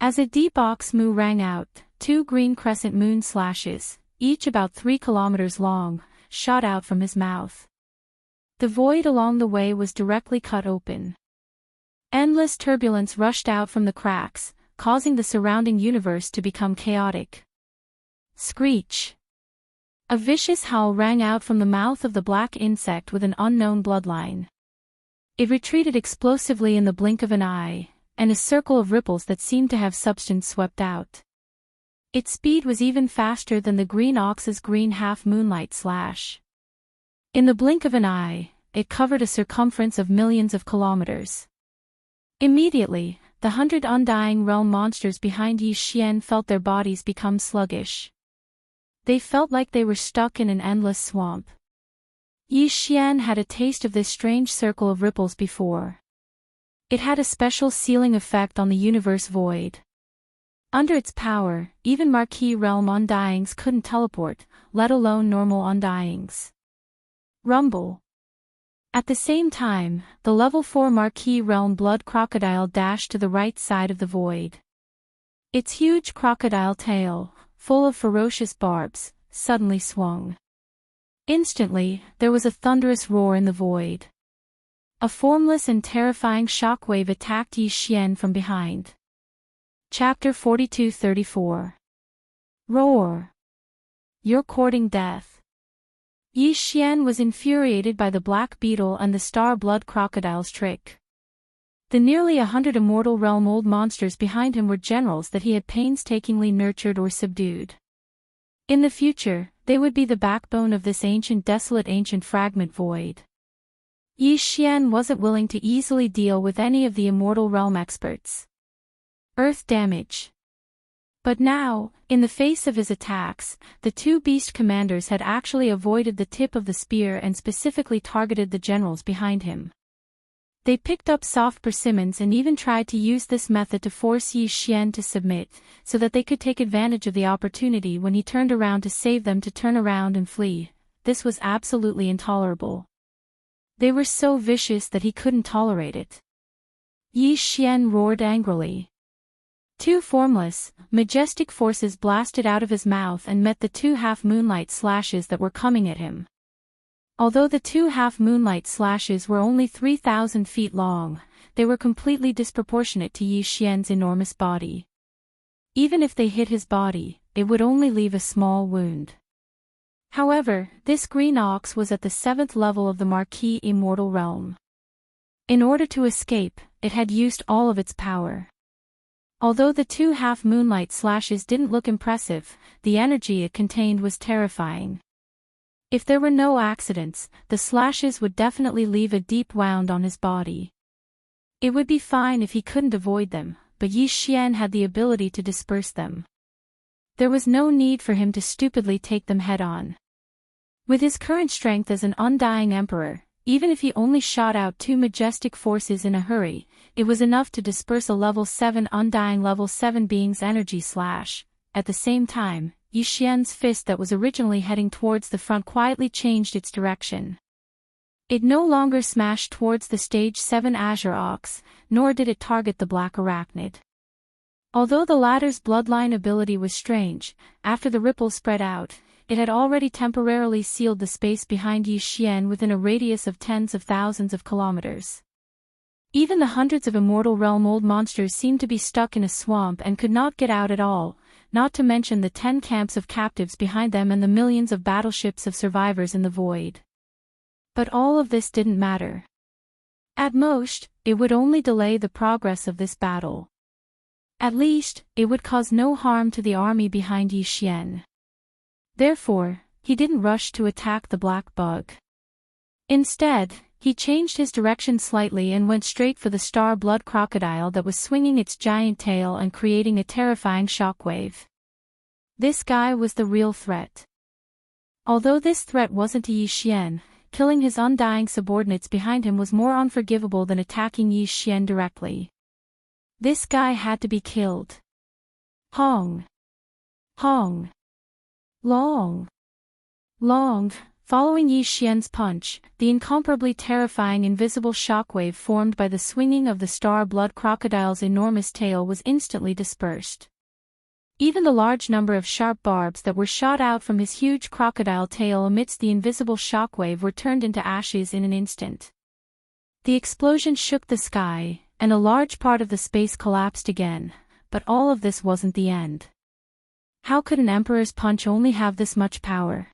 As a deep ox moo rang out, two green crescent moon slashes, each about 3 kilometers long, shot out from his mouth. The void along the way was directly cut open. Endless turbulence rushed out from the cracks, causing the surrounding universe to become chaotic. Screech! A vicious howl rang out from the mouth of the black insect with an unknown bloodline. It retreated explosively in the blink of an eye, and a circle of ripples that seemed to have substance swept out. Its speed was even faster than the green ox's green half-moonlight slash. In the blink of an eye, it covered a circumference of millions of kilometers. Immediately, the 100 undying realm monsters behind Yi Xian felt their bodies become sluggish. They felt like they were stuck in an endless swamp. Yi Xian had a taste of this strange circle of ripples before. It had a special sealing effect on the universe void. Under its power, even Marquis Realm Undyings couldn't teleport, let alone normal Undyings. Rumble. At the same time, the level 4 Marquis Realm Blood Crocodile dashed to the right side of the void. Its huge crocodile tail, full of ferocious barbs, suddenly swung. Instantly, there was a thunderous roar in the void. A formless and terrifying shockwave attacked Yi Xian from behind. Chapter 42-34. Roar! You're courting death. Yi Xian was infuriated by the black beetle and the star blood crocodile's trick. The nearly 100 immortal realm old monsters behind him were generals that he had painstakingly nurtured or subdued. In the future, they would be the backbone of this desolate ancient fragment void. Yi Xian wasn't willing to easily deal with any of the immortal realm experts. Earth damage. But now, in the face of his attacks, the two beast commanders had actually avoided the tip of the spear and specifically targeted the generals behind him. They picked up soft persimmons and even tried to use this method to force Yi Xian to submit, so that they could take advantage of the opportunity when he turned around to save them to turn around and flee. This was absolutely intolerable. They were so vicious that he couldn't tolerate it. Yi Xian roared angrily. Two formless, majestic forces blasted out of his mouth and met the two half-moonlight slashes that were coming at him. Although the two half-moonlight slashes were only 3,000 feet long, they were completely disproportionate to Yi Xian's enormous body. Even if they hit his body, it would only leave a small wound. However, this green ox was at the 7th level of the Marquis Immortal Realm. In order to escape, it had used all of its power. Although the two half-moonlight slashes didn't look impressive, the energy it contained was terrifying. If there were no accidents, the slashes would definitely leave a deep wound on his body. It would be fine if he couldn't avoid them, but Yi Xian had the ability to disperse them. there was no need for him to stupidly take them head-on. With his current strength as an undying emperor, even if he only shot out 2 majestic forces in a hurry, it was enough to disperse a level 7 undying level 7 being's energy slash. At the same time, Yi Xian's fist that was originally heading towards the front quietly changed its direction. It no longer smashed towards the stage 7 Azure Ox, nor did it target the black arachnid. Although the latter's bloodline ability was strange, after the ripple spread out, it had already temporarily sealed the space behind Yi Xian within a radius of tens of thousands of kilometers. Even the hundreds of Immortal Realm old monsters seemed to be stuck in a swamp and could not get out at all, not to mention the 10 camps of captives behind them and the millions of battleships of survivors in the void. But all of this didn't matter. At most, it would only delay the progress of this battle. At least, it would cause no harm to the army behind Yi Xian. Therefore, he didn't rush to attack the black bug. Instead, he changed his direction slightly and went straight for the star blood crocodile that was swinging its giant tail and creating a terrifying shockwave. This guy was the real threat. Although this threat wasn't to Yi Xian, killing his undying subordinates behind him was more unforgivable than attacking Yi Xian directly. This guy had to be killed. Hong. Hong. Long. Long. Following Yi Xian's punch, the incomparably terrifying invisible shockwave formed by the swinging of the star blood crocodile's enormous tail was instantly dispersed. Even the large number of sharp barbs that were shot out from his huge crocodile tail amidst the invisible shockwave were turned into ashes in an instant. The explosion shook the sky, and a large part of the space collapsed again, but all of this wasn't the end. How could an emperor's punch only have this much power?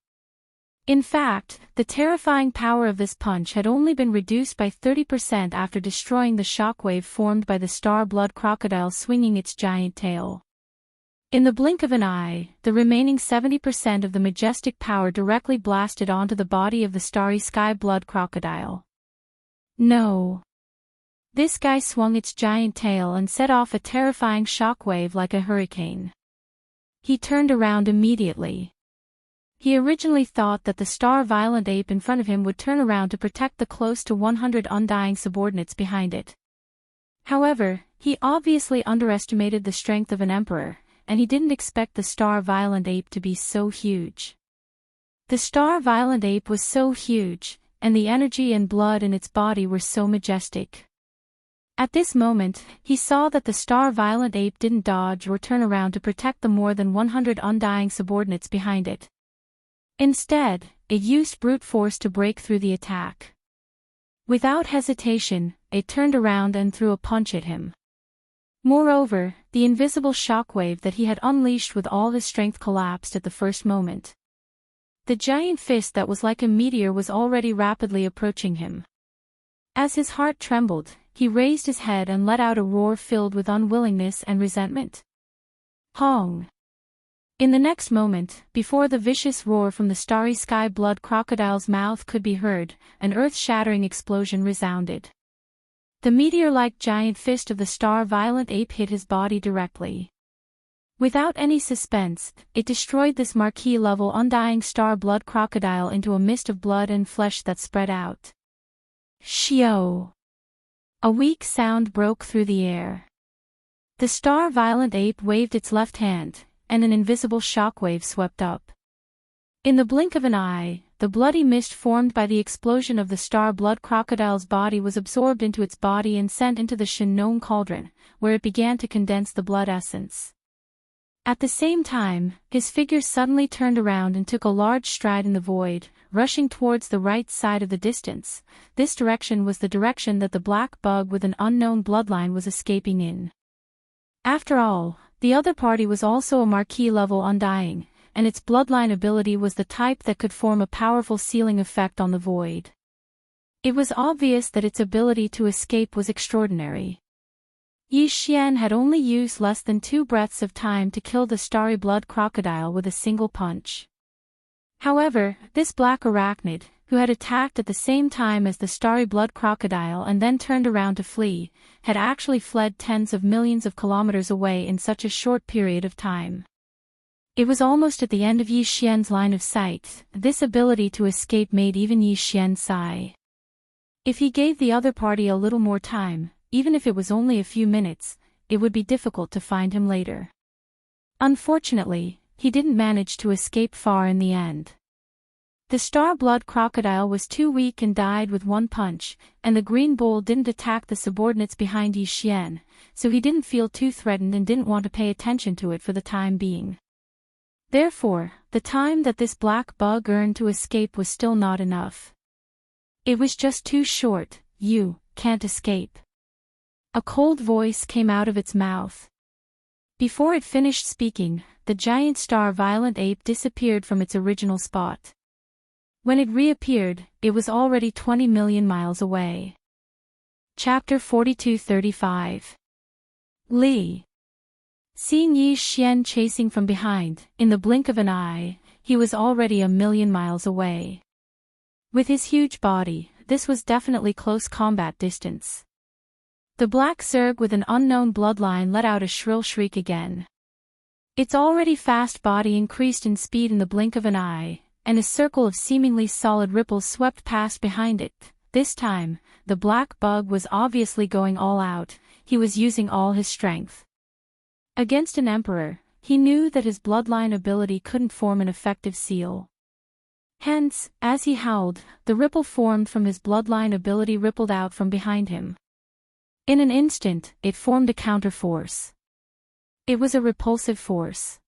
In fact, the terrifying power of this punch had only been reduced by 30% after destroying the shockwave formed by the star blood crocodile swinging its giant tail. In the blink of an eye, the remaining 70% of the majestic power directly blasted onto the body of the starry sky blood crocodile. No. This guy swung its giant tail and set off a terrifying shockwave like a hurricane. He turned around immediately. He originally thought that the star violent ape in front of him would turn around to protect the close to 100 undying subordinates behind it. However, he obviously underestimated the strength of an emperor, and he didn't expect the star violent ape to be so huge. The star violent ape was so huge, and the energy and blood in its body were so majestic. At this moment, he saw that the star violent ape didn't dodge or turn around to protect the more than 100 undying subordinates behind it. Instead, it used brute force to break through the attack. Without hesitation, it turned around and threw a punch at him. Moreover, the invisible shockwave that he had unleashed with all his strength collapsed at the first moment. The giant fist that was like a meteor was already rapidly approaching him. As his heart trembled, he raised his head and let out a roar filled with unwillingness and resentment. Hong! In the next moment, before the vicious roar from the starry sky blood crocodile's mouth could be heard, an earth-shattering explosion resounded. The meteor-like giant fist of the star violent ape hit his body directly. Without any suspense, it destroyed this marquee-level undying star blood crocodile into a mist of blood and flesh that spread out. Shio! A weak sound broke through the air. The star violent ape waved its left hand, and an invisible shockwave swept up. In the blink of an eye, the bloody mist formed by the explosion of the star blood crocodile's body was absorbed into its body and sent into the Shinnon cauldron, where it began to condense the blood essence. At the same time, his figure suddenly turned around and took a large stride in the void, rushing towards the right side of the distance. This direction was the direction that the black bug with an unknown bloodline was escaping in. After all, the other party was also a marquee-level undying, and its bloodline ability was the type that could form a powerful sealing effect on the void. It was obvious that its ability to escape was extraordinary. Yi Xian had only used less than 2 breaths of time to kill the starry blood crocodile with a single punch. However, this black arachnid, who had attacked at the same time as the starry blood crocodile and then turned around to flee, had actually fled tens of millions of kilometers away in such a short period of time. It was almost at the end of Yi Xian's line of sight. This ability to escape made even Yi Xian sigh. If he gave the other party a little more time, even if it was only a few minutes, it would be difficult to find him later. Unfortunately, he didn't manage to escape far in the end. The star-blood crocodile was too weak and died with one punch, and the green bull didn't attack the subordinates behind Yi Xian, so he didn't feel too threatened and didn't want to pay attention to it for the time being. Therefore, the time that this black bug earned to escape was still not enough. It was just too short. You can't escape. A cold voice came out of its mouth. Before it finished speaking, the giant star-violent ape disappeared from its original spot. When it reappeared, it was already 20 million miles away. Chapter 42-35. Li. Seeing Yi Xian chasing from behind, in the blink of an eye, he was already a million miles away. With his huge body, this was definitely close combat distance. The black Zerg with an unknown bloodline let out a shrill shriek again. Its already fast body increased in speed in the blink of an eye, and a circle of seemingly solid ripples swept past behind it. This time, the black bug was obviously going all out. He was using all his strength. Against an emperor, he knew that his bloodline ability couldn't form an effective seal. Hence, as he howled, the ripple formed from his bloodline ability rippled out from behind him. In an instant, it formed a counterforce. It was a repulsive force.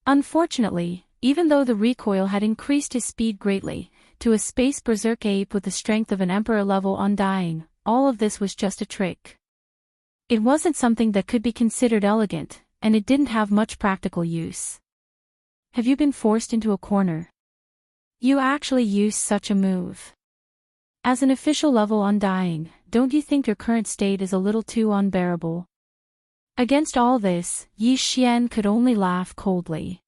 Unfortunately, even though the recoil had increased his speed greatly, to a space berserk ape with the strength of an emperor-level undying, all of this was just a trick. It wasn't something that could be considered elegant, and it didn't have much practical use. Have you been forced into a corner? You actually used such a move. As an official level undying, don't you think your current state is a little too unbearable? Against all this, Yi Xian could only laugh coldly.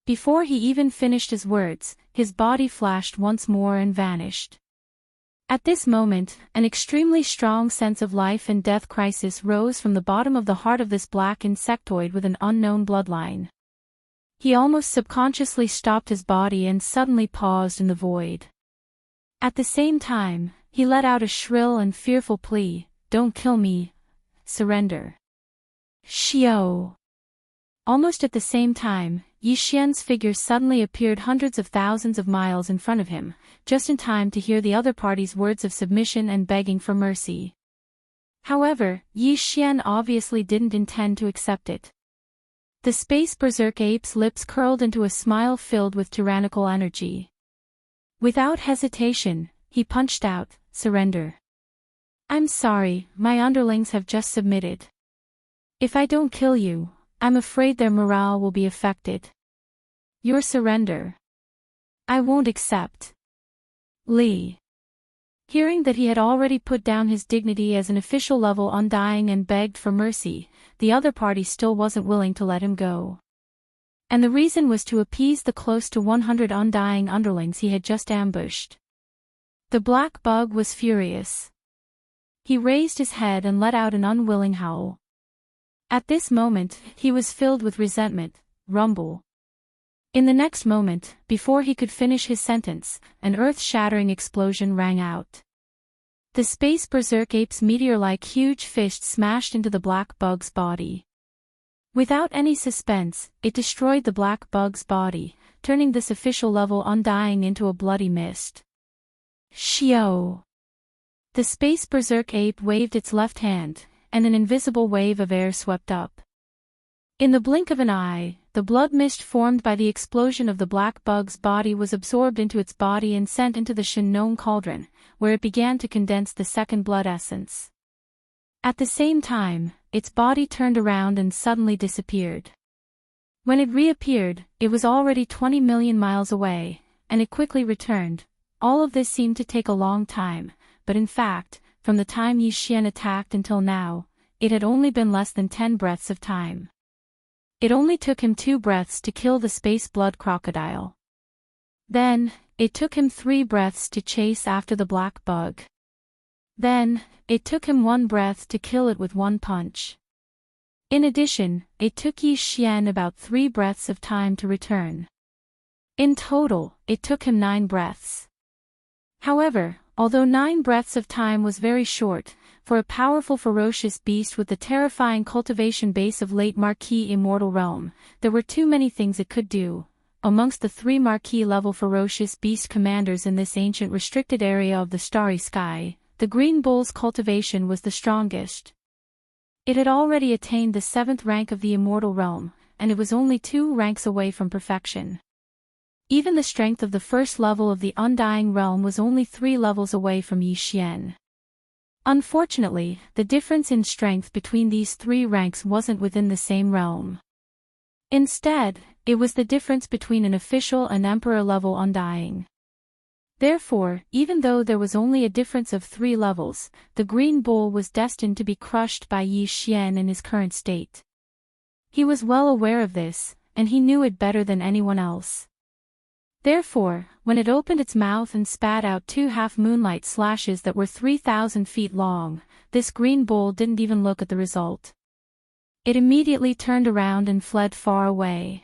Before he even finished his words, his body flashed once more and vanished. At this moment, an extremely strong sense of life and death crisis rose from the bottom of the heart of this black insectoid with an unknown bloodline. He almost subconsciously stopped his body and suddenly paused in the void. At the same time, he let out a shrill and fearful plea, "Don't kill me. Surrender." Xiao. Almost at the same time, Yi Xian's figure suddenly appeared hundreds of thousands of miles in front of him, just in time to hear the other party's words of submission and begging for mercy. However, Yi Xian obviously didn't intend to accept it. The space berserk ape's lips curled into a smile filled with tyrannical energy. Without hesitation, he punched out, "Surrender. I'm sorry, my underlings have just submitted. If I don't kill you, I'm afraid their morale will be affected. Your surrender. I won't accept." Li. Hearing that he had already put down his dignity as an official level undying and begged for mercy, the other party still wasn't willing to let him go. And the reason was to appease the close to 100 undying underlings he had just ambushed. The black bug was furious. He raised his head and let out an unwilling howl. At this moment, he was filled with resentment. Rumble. In the next moment, before he could finish his sentence, an earth-shattering explosion rang out. The space berserk ape's meteor-like huge fist smashed into the black bug's body. Without any suspense, it destroyed the black bug's body, turning this official level undying into a bloody mist. Xiao. The space berserk ape waved its left hand, and an invisible wave of air swept up. In the blink of an eye, the blood mist formed by the explosion of the black bug's body was absorbed into its body and sent into the Shinnon cauldron, where it began to condense the second blood essence. At the same time, its body turned around and suddenly disappeared. When it reappeared, it was already 20 million miles away, and it quickly returned. All of this seemed to take a long time, but in fact, from the time Yi Xian attacked until now, it had only been less than 10 breaths of time. It only took him 2 breaths to kill the space blood crocodile. Then, it took him 3 breaths to chase after the black bug. Then, it took him 1 breath to kill it with 1 punch. In addition, it took Yi Xian about 3 breaths of time to return. In total, it took him 9 breaths. However, although 9 breaths of time was very short, for a powerful ferocious beast with the terrifying cultivation base of late Marquis Immortal Realm, there were too many things it could do. Amongst the 3 Marquis-level ferocious beast commanders in this ancient restricted area of the starry sky, the Green Bull's cultivation was the strongest. It had already attained the 7th rank of the Immortal Realm, and it was only 2 ranks away from perfection. Even the strength of the first level of the Undying Realm was only 3 levels away from Yi Xian. Unfortunately, the difference in strength between these 3 ranks wasn't within the same realm. Instead, it was the difference between an official and emperor-level Undying. Therefore, even though there was only a difference of 3 levels, the Green Bull was destined to be crushed by Yi Xian in his current state. He was well aware of this, and he knew it better than anyone else. Therefore, when it opened its mouth and spat out 2 half-moonlight slashes that were 3,000 feet long, this Green Bull didn't even look at the result. It immediately turned around and fled far away.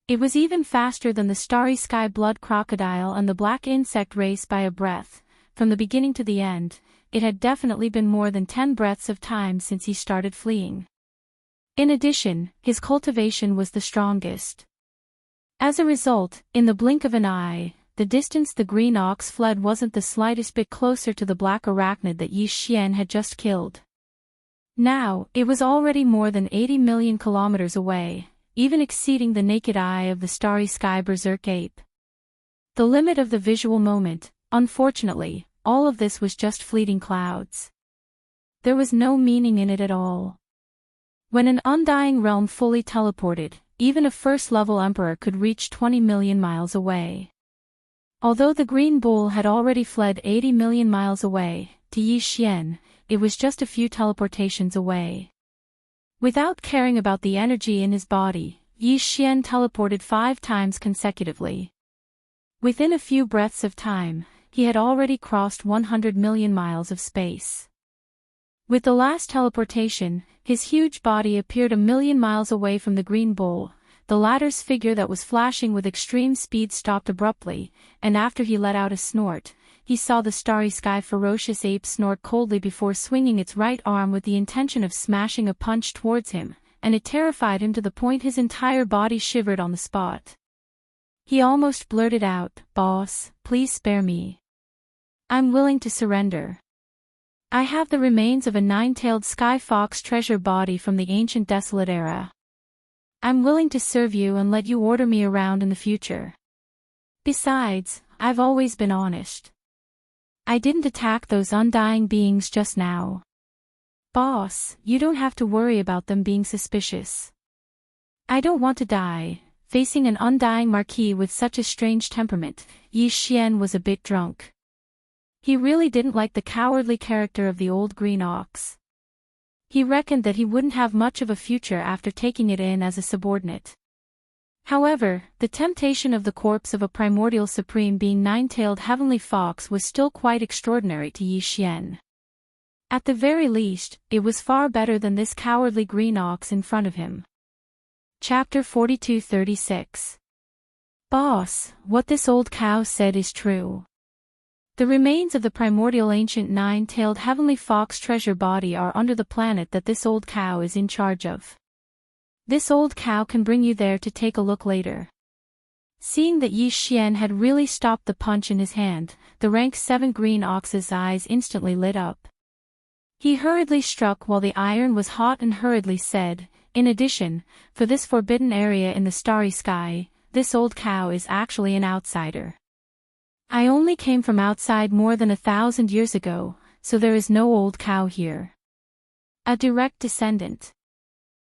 It was even faster than the starry sky blood crocodile and the black insect race by a breath. From the beginning to the end, it had definitely been more than 10 breaths of time since he started fleeing. In addition, his cultivation was the strongest. As a result, in the blink of an eye, the distance the green ox fled wasn't the slightest bit closer to the black arachnid that Yi Xian had just killed. Now, it was already more than 80 million kilometers away, even exceeding the naked eye of the starry sky berserk ape. The limit of the visual moment, unfortunately, all of this was just fleeting clouds. There was no meaning in it at all. When an Undying Realm fully teleported, even a first-level emperor could reach 20 million miles away. Although the Green Bull had already fled 80 million miles away, to Yi Xian, it was just a few teleportations away. Without caring about the energy in his body, Yi Xian teleported 5 times consecutively. Within a few breaths of time, he had already crossed 100 million miles of space. With the last teleportation, his huge body appeared a million miles away from the Green Bull. The latter's figure that was flashing with extreme speed stopped abruptly, and after he let out a snort, he saw the starry sky ferocious ape snort coldly before swinging its right arm with the intention of smashing a punch towards him, and it terrified him to the point his entire body shivered on the spot. He almost blurted out, "Boss, please spare me. I'm willing to surrender. I have the remains of a 9-tailed sky fox treasure body from the ancient desolate era. I'm willing to serve you and let you order me around in the future. Besides, I've always been honest. I didn't attack those undying beings just now. Boss, you don't have to worry about them being suspicious. I don't want to die." Facing an undying marquis with such a strange temperament, Yi Xian was a bit drunk. He really didn't like the cowardly character of the old green ox. He reckoned that he wouldn't have much of a future after taking it in as a subordinate. However, the temptation of the corpse of a primordial supreme being 9-tailed heavenly fox was still quite extraordinary to Yi Xian. At the very least, it was far better than this cowardly green ox in front of him. Chapter 42-36. Boss, what this old cow said is true. The remains of the primordial ancient 9-tailed heavenly fox treasure body are under the planet that this old cow is in charge of. This old cow can bring you there to take a look later. Seeing that Yi Xian had really stopped the punch in his hand, the rank 7 green ox's eyes instantly lit up. He hurriedly struck while the iron was hot and hurriedly said, "In addition, for this forbidden area in the starry sky, this old cow is actually an outsider. I only came from outside more than 1,000 years ago, so there is no old cow here. A direct descendant."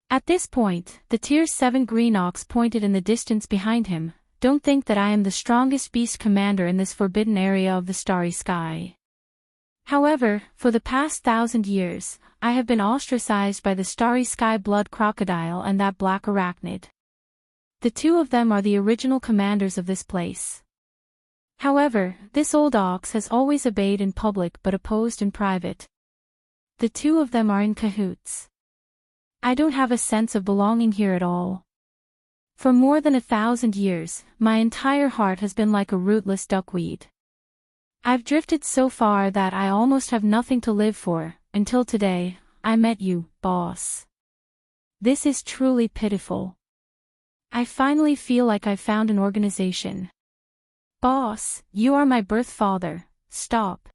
At this point, the Tier 7 green ox pointed in the distance behind him, "Don't think that I am the strongest beast commander in this forbidden area of the starry sky. However, for the past 1,000 years, I have been ostracized by the starry sky blood crocodile and that black arachnid. The two of them are the original commanders of this place. However, this old ox has always obeyed in public but opposed in private. The two of them are in cahoots. I don't have a sense of belonging here at all. For more than 1,000 years, my entire heart has been like a rootless duckweed. I've drifted so far that I almost have nothing to live for, until today, I met you, boss. This is truly pitiful. I finally feel like I've found an organization. Boss, you are my birth father, stop.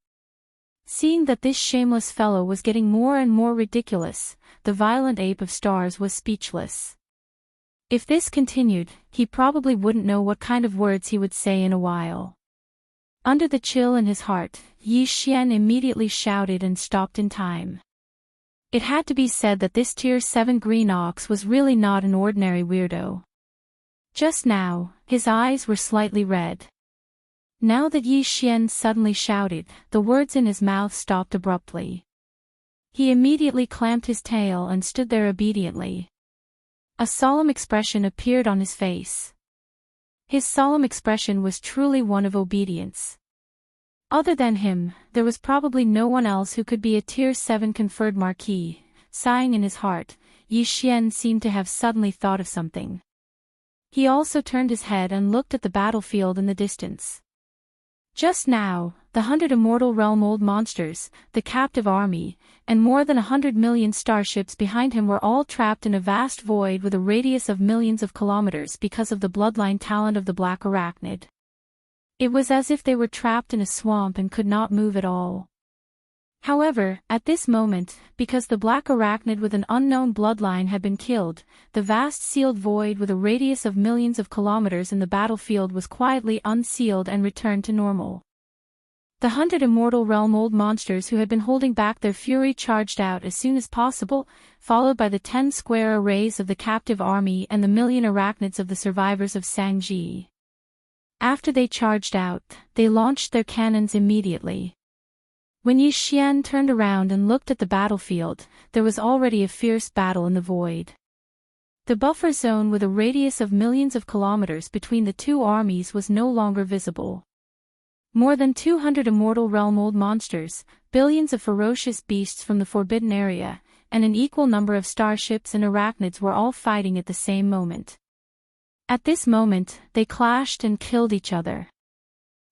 Seeing that this shameless fellow was getting more and more ridiculous, the violent ape of stars was speechless. If this continued, he probably wouldn't know what kind of words he would say in a while. Under the chill in his heart, Yi Xian immediately shouted and stopped in time. It had to be said that this Tier 7 green ox was really not an ordinary weirdo. Just now, his eyes were slightly red. Now that Yi Xian suddenly shouted, the words in his mouth stopped abruptly. He immediately clamped his tail and stood there obediently. A solemn expression appeared on his face. His solemn expression was truly one of obedience. Other than him, there was probably no one else who could be a Tier 7 conferred marquis. Sighing in his heart, Yi Xian seemed to have suddenly thought of something. He also turned his head and looked at the battlefield in the distance. Just now, the 100 immortal realm-old monsters, the captive army, and more than 100 million starships behind him were all trapped in a vast void with a radius of millions of kilometers because of the bloodline talent of the black arachnid. It was as if they were trapped in a swamp and could not move at all. However, at this moment, because the black arachnid with an unknown bloodline had been killed, the vast sealed void with a radius of millions of kilometers in the battlefield was quietly unsealed and returned to normal. The 100 immortal realm-old monsters who had been holding back their fury charged out as soon as possible, followed by the 10 square arrays of the captive army and the million arachnids of the survivors of Sangji. After they charged out, they launched their cannons immediately. When Yi Xian turned around and looked at the battlefield, there was already a fierce battle in the void. The buffer zone with a radius of millions of kilometers between the two armies was no longer visible. More than 200 immortal realm-old monsters, billions of ferocious beasts from the forbidden area, and an equal number of starships and arachnids were all fighting at the same moment. At this moment, they clashed and killed each other.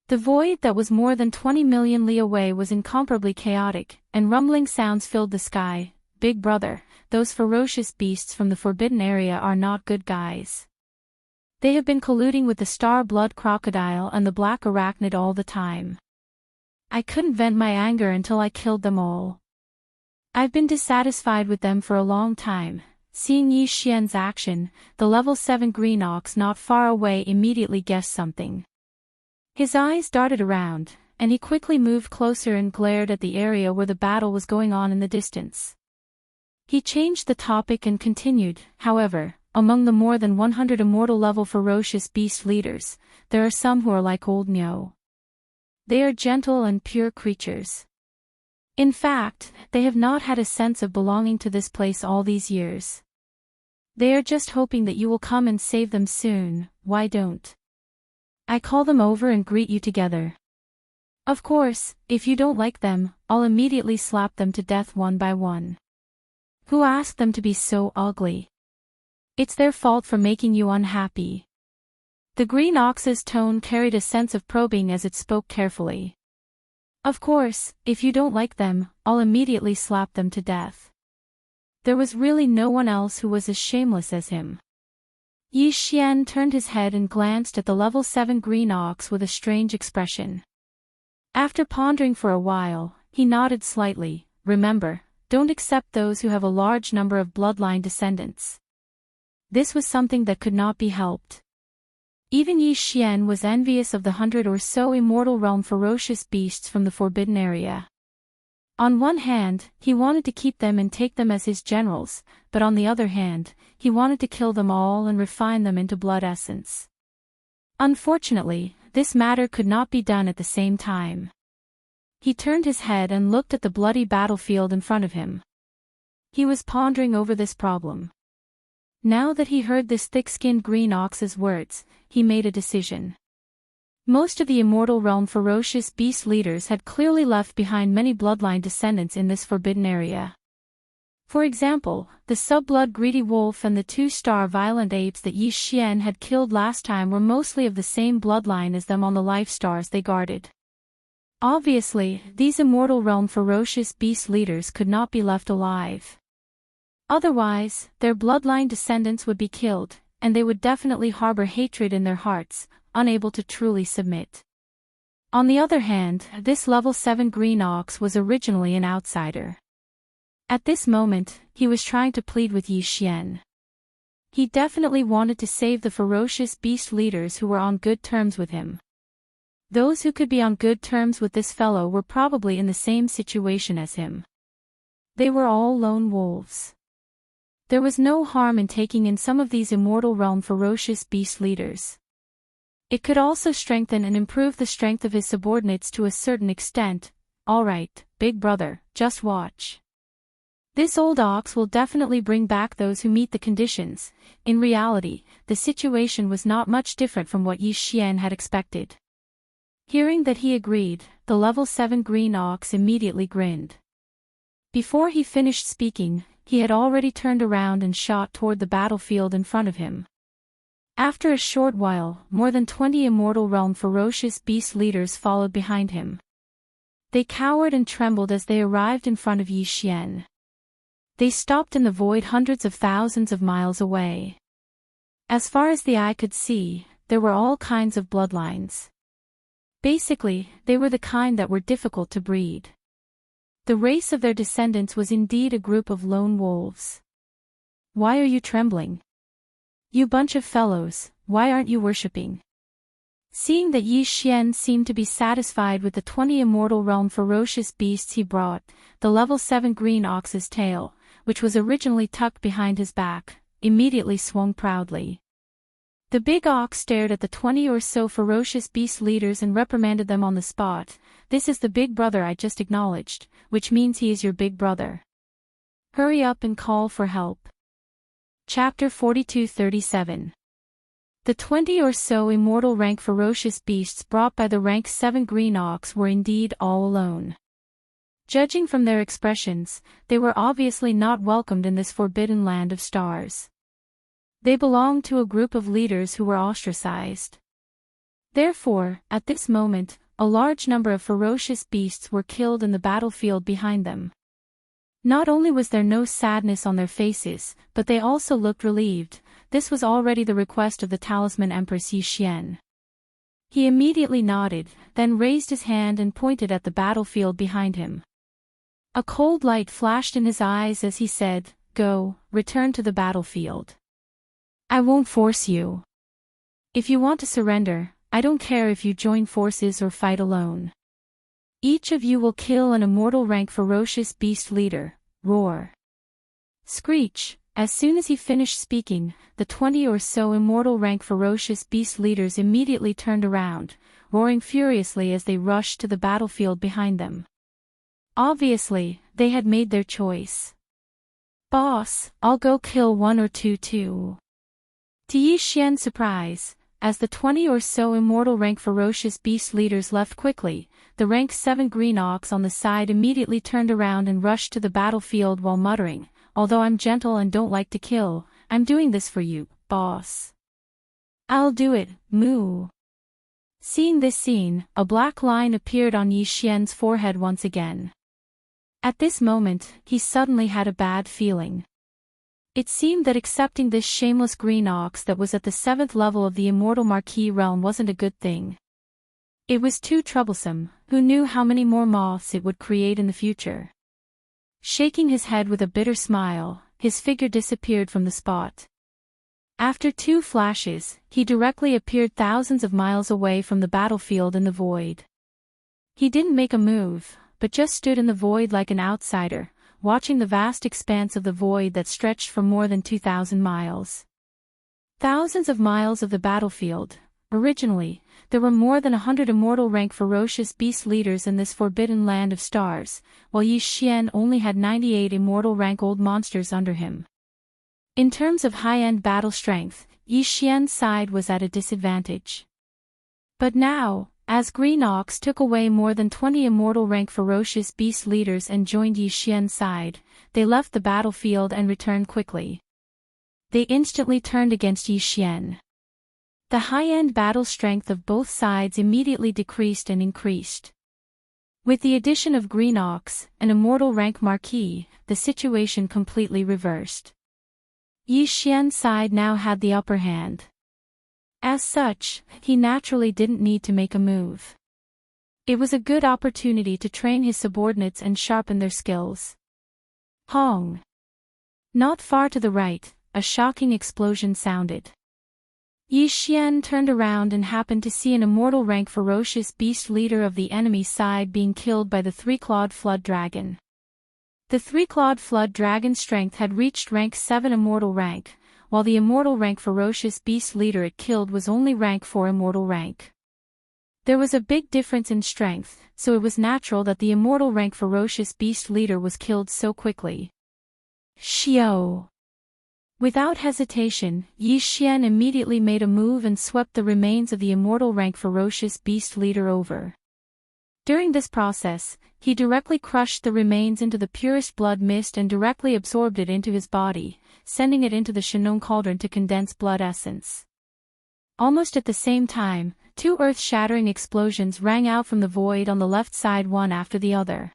The void that was more than 20 million li away was incomparably chaotic, and rumbling sounds filled the sky. Big brother, those ferocious beasts from the forbidden area are not good guys. They have been colluding with the star-blood crocodile and the black arachnid all the time. I couldn't vent my anger until I killed them all. I've been dissatisfied with them for a long time. Seeing Yi Xian's action, the level 7 green ox not far away immediately guessed something. His eyes darted around, and he quickly moved closer and glared at the area where the battle was going on in the distance. He changed the topic and continued, however, among the more than 100 immortal-level ferocious beast leaders, there are some who are like old Niu. They are gentle and pure creatures. In fact, they have not had a sense of belonging to this place all these years. They are just hoping that you will come and save them soon. Why don't I call them over and greet you together? Of course, if you don't like them, I'll immediately slap them to death one by one. Who asked them to be so ugly? It's their fault for making you unhappy. The green ox's tone carried a sense of probing as it spoke carefully. Of course, if you don't like them, I'll immediately slap them to death. There was really no one else who was as shameless as him. Yi Xian turned his head and glanced at the level 7 green ox with a strange expression. After pondering for a while, he nodded slightly. Remember, don't accept those who have a large number of bloodline descendants. This was something that could not be helped. Even Yi Xian was envious of the 100 or so immortal realm ferocious beasts from the forbidden area. On one hand, he wanted to keep them and take them as his generals, but on the other hand, he wanted to kill them all and refine them into blood essence. Unfortunately, this matter could not be done at the same time. He turned his head and looked at the bloody battlefield in front of him. He was pondering over this problem. Now that he heard this thick-skinned green ox's words, he made a decision. Most of the immortal realm ferocious beast leaders had clearly left behind many bloodline descendants in this forbidden area. For example, the sub-blood greedy wolf and the two-star violent apes that Yi Xian had killed last time were mostly of the same bloodline as them on the life stars they guarded. Obviously, these immortal realm ferocious beast leaders could not be left alive. Otherwise, their bloodline descendants would be killed, and they would definitely harbor hatred in their hearts, unable to truly submit. On the other hand, this level 7 green ox was originally an outsider. At this moment, he was trying to plead with Yi Xian. He definitely wanted to save the ferocious beast leaders who were on good terms with him. Those who could be on good terms with this fellow were probably in the same situation as him. They were all lone wolves. There was no harm in taking in some of these immortal realm ferocious beast leaders. It could also strengthen and improve the strength of his subordinates to a certain extent. Alright, big brother, just watch. This old ox will definitely bring back those who meet the conditions. In reality, the situation was not much different from what Yi Xian had expected. Hearing that he agreed, the level 7 green ox immediately grinned. Before he finished speaking, he had already turned around and shot toward the battlefield in front of him. After a short while, more than 20 immortal realm ferocious beast leaders followed behind him. They cowered and trembled as they arrived in front of Yi Xian. They stopped in the void hundreds of thousands of miles away. As far as the eye could see, there were all kinds of bloodlines. Basically, they were the kind that were difficult to breed. The race of their descendants was indeed a group of lone wolves. Why are you trembling? You bunch of fellows, why aren't you worshipping? Seeing that Yi Xian seemed to be satisfied with the 20 immortal realm ferocious beasts he brought, the level 7 green ox's tail, which was originally tucked behind his back, immediately swung proudly. The big ox stared at the 20 or so ferocious beast leaders and reprimanded them on the spot. This is the big brother I just acknowledged, which means he is your big brother. Hurry up and call for help. Chapter 42:37. The 20 or so immortal rank ferocious beasts brought by the rank 7 green ox were indeed all alone. Judging from their expressions, they were obviously not welcomed in this forbidden land of stars. They belonged to a group of leaders who were ostracized. Therefore, at this moment, a large number of ferocious beasts were killed in the battlefield behind them. Not only was there no sadness on their faces, but they also looked relieved. This was already the request of the Talisman Empress Yi Xian. He immediately nodded, then raised his hand and pointed at the battlefield behind him. A cold light flashed in his eyes as he said, "Go, return to the battlefield. I won't force you. If you want to surrender, I don't care if you join forces or fight alone. Each of you will kill an immortal rank ferocious beast leader." Roar. Screech. As soon as he finished speaking, the 20 or so immortal rank ferocious beast leaders immediately turned around, roaring furiously as they rushed to the battlefield behind them. Obviously, they had made their choice. "Boss, I'll go kill one or two too." To Yi Xian's surprise, as the 20 or so immortal rank ferocious beast leaders left quickly, the rank 7 green ox on the side immediately turned around and rushed to the battlefield while muttering, "Although I'm gentle and don't like to kill, I'm doing this for you, boss. I'll do it, moo." Seeing this scene, a black line appeared on Yi Xian's forehead once again. At this moment, he suddenly had a bad feeling. It seemed that accepting this shameless green ox that was at the 7th level of the immortal Marquis realm wasn't a good thing. It was too troublesome. Who knew how many more moths it would create in the future? Shaking his head with a bitter smile, his figure disappeared from the spot. After 2 flashes, he directly appeared thousands of miles away from the battlefield in the void. He didn't make a move, but just stood in the void like an outsider, watching the vast expanse of the void that stretched for more than 2,000 miles. Thousands of miles of the battlefield. Originally, there were more than 100 immortal rank ferocious beast leaders in this forbidden land of stars, while Yi Xian only had 98 immortal rank old monsters under him. In terms of high-end battle strength, Yi Xian's side was at a disadvantage. But now, As Green Ox took away more than 20 immortal rank ferocious beast leaders and joined Yi Xian's side, they left the battlefield and returned quickly. They instantly turned against Yi Xian. The high-end battle strength of both sides immediately decreased and increased. With the addition of Green Ox, an immortal rank marquis, the situation completely reversed. Yi Xian's side now had the upper hand. As such, he naturally didn't need to make a move. It was a good opportunity to train his subordinates and sharpen their skills. Hong! Not far to the right, a shocking explosion sounded. Yi Xian turned around and happened to see an immortal rank ferocious beast leader of the enemy side being killed by the three-clawed flood dragon. The three-clawed flood dragon's strength had reached rank 7 immortal rank, while the immortal rank ferocious beast leader it killed was only rank 4 immortal rank. There was a big difference in strength, so it was natural that the immortal rank ferocious beast leader was killed so quickly. Xiao! Without hesitation, Yi Xian immediately made a move and swept the remains of the immortal rank ferocious beast leader over. During this process, he directly crushed the remains into the purest blood mist and directly absorbed it into his body, sending it into the Shenong cauldron to condense blood essence. Almost at the same time, 2 earth-shattering explosions rang out from the void on the left side one after the other.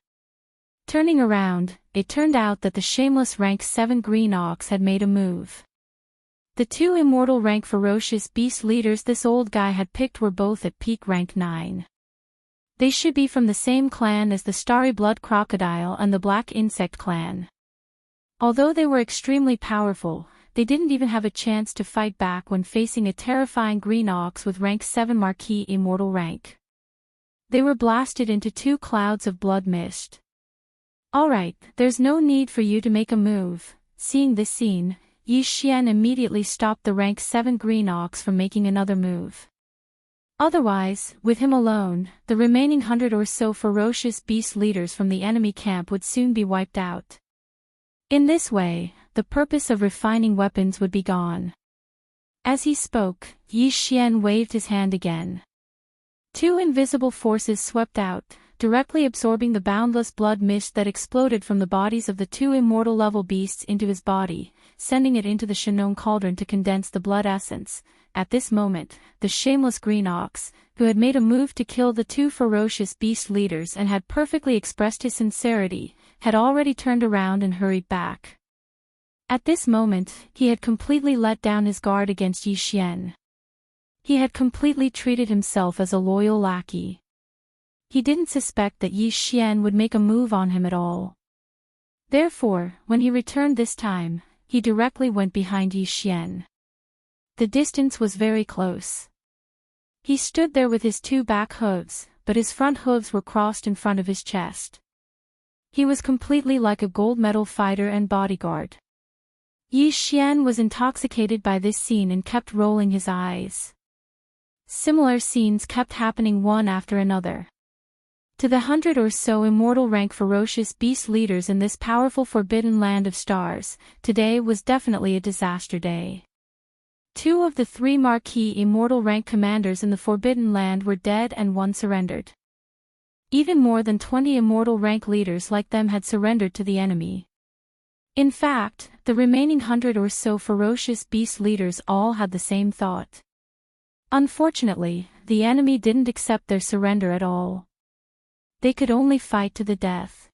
Turning around, it turned out that the shameless rank 7 Green Ox had made a move. The 2 immortal rank ferocious beast leaders this old guy had picked were both at peak rank 9. They should be from the same clan as the Starry Blood Crocodile and the Black Insect clan. Although they were extremely powerful, they didn't even have a chance to fight back when facing a terrifying Green Ox with rank 7 Marquis immortal rank. They were blasted into 2 clouds of blood mist. Alright, there's no need for you to make a move. Seeing this scene, Yi Xian immediately stopped the rank 7 Green Ox from making another move. Otherwise, with him alone, the remaining 100 or so ferocious beast leaders from the enemy camp would soon be wiped out. In this way, the purpose of refining weapons would be gone. As he spoke, Yi Xian waved his hand again. 2 invisible forces swept out, directly absorbing the boundless blood mist that exploded from the bodies of the 2 immortal level beasts into his body, sending it into the Shenong cauldron to condense the blood essence. At this moment, the shameless Green Ox, who had made a move to kill the 2 ferocious beast leaders and had perfectly expressed his sincerity, had already turned around and hurried back. At this moment, he had completely let down his guard against Yi Xian. He had completely treated himself as a loyal lackey. He didn't suspect that Yi Xian would make a move on him at all. Therefore, when he returned this time, he directly went behind Yi Xian. The distance was very close. He stood there with his 2 back hooves, but his front hooves were crossed in front of his chest. He was completely like a gold medal fighter and bodyguard. Yi Xian was intoxicated by this scene and kept rolling his eyes. Similar scenes kept happening one after another. To the 100 or so immortal rank ferocious beast leaders in this powerful forbidden land of stars, today was definitely a disaster day. 2 of the 3 marquis immortal rank commanders in the Forbidden Land were dead and 1 surrendered. Even more than 20 immortal rank leaders like them had surrendered to the enemy. In fact, the remaining 100 or so ferocious beast leaders all had the same thought. Unfortunately, the enemy didn't accept their surrender at all. They could only fight to the death.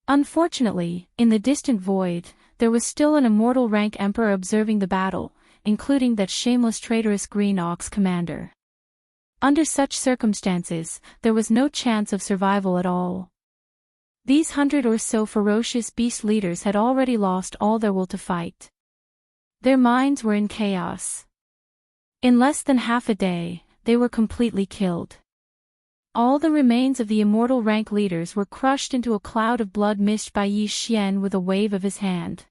Unfortunately, in the distant void, there was still an immortal rank emperor observing the battle, including that shameless traitorous Green Ox commander. Under such circumstances, there was no chance of survival at all. These 100 or so ferocious beast leaders had already lost all their will to fight. Their minds were in chaos. In less than half a day, they were completely killed. All the remains of the immortal rank leaders were crushed into a cloud of blood mist by Yi Xian with a wave of his hand.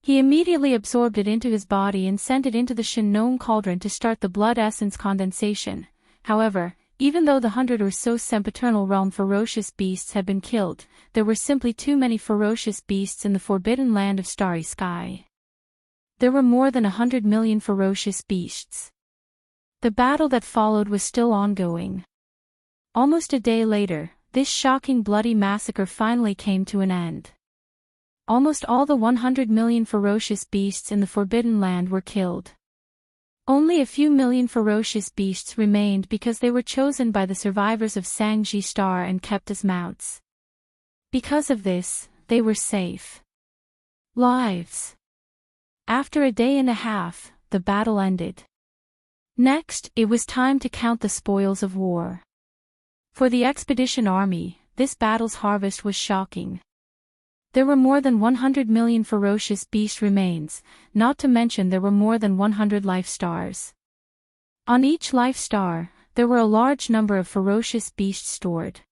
He immediately absorbed it into his body and sent it into the Shenong cauldron to start the blood essence condensation. However, even though the 100 or so sempiternal realm ferocious beasts had been killed, there were simply too many ferocious beasts in the forbidden land of starry sky. There were more than 100 million ferocious beasts. The battle that followed was still ongoing. Almost a day later, this shocking bloody massacre finally came to an end. Almost all the 100 million ferocious beasts in the Forbidden Land were killed. Only a few million ferocious beasts remained because they were chosen by the survivors of Sangji Star and kept as mounts. Because of this, they were safe lives. After a day and a half, the battle ended. Next, it was time to count the spoils of war. For the expedition army, this battle's harvest was shocking. There were more than 100 million ferocious beast remains, not to mention there were more than 100 life stars. On each life star, there were a large number of ferocious beasts stored.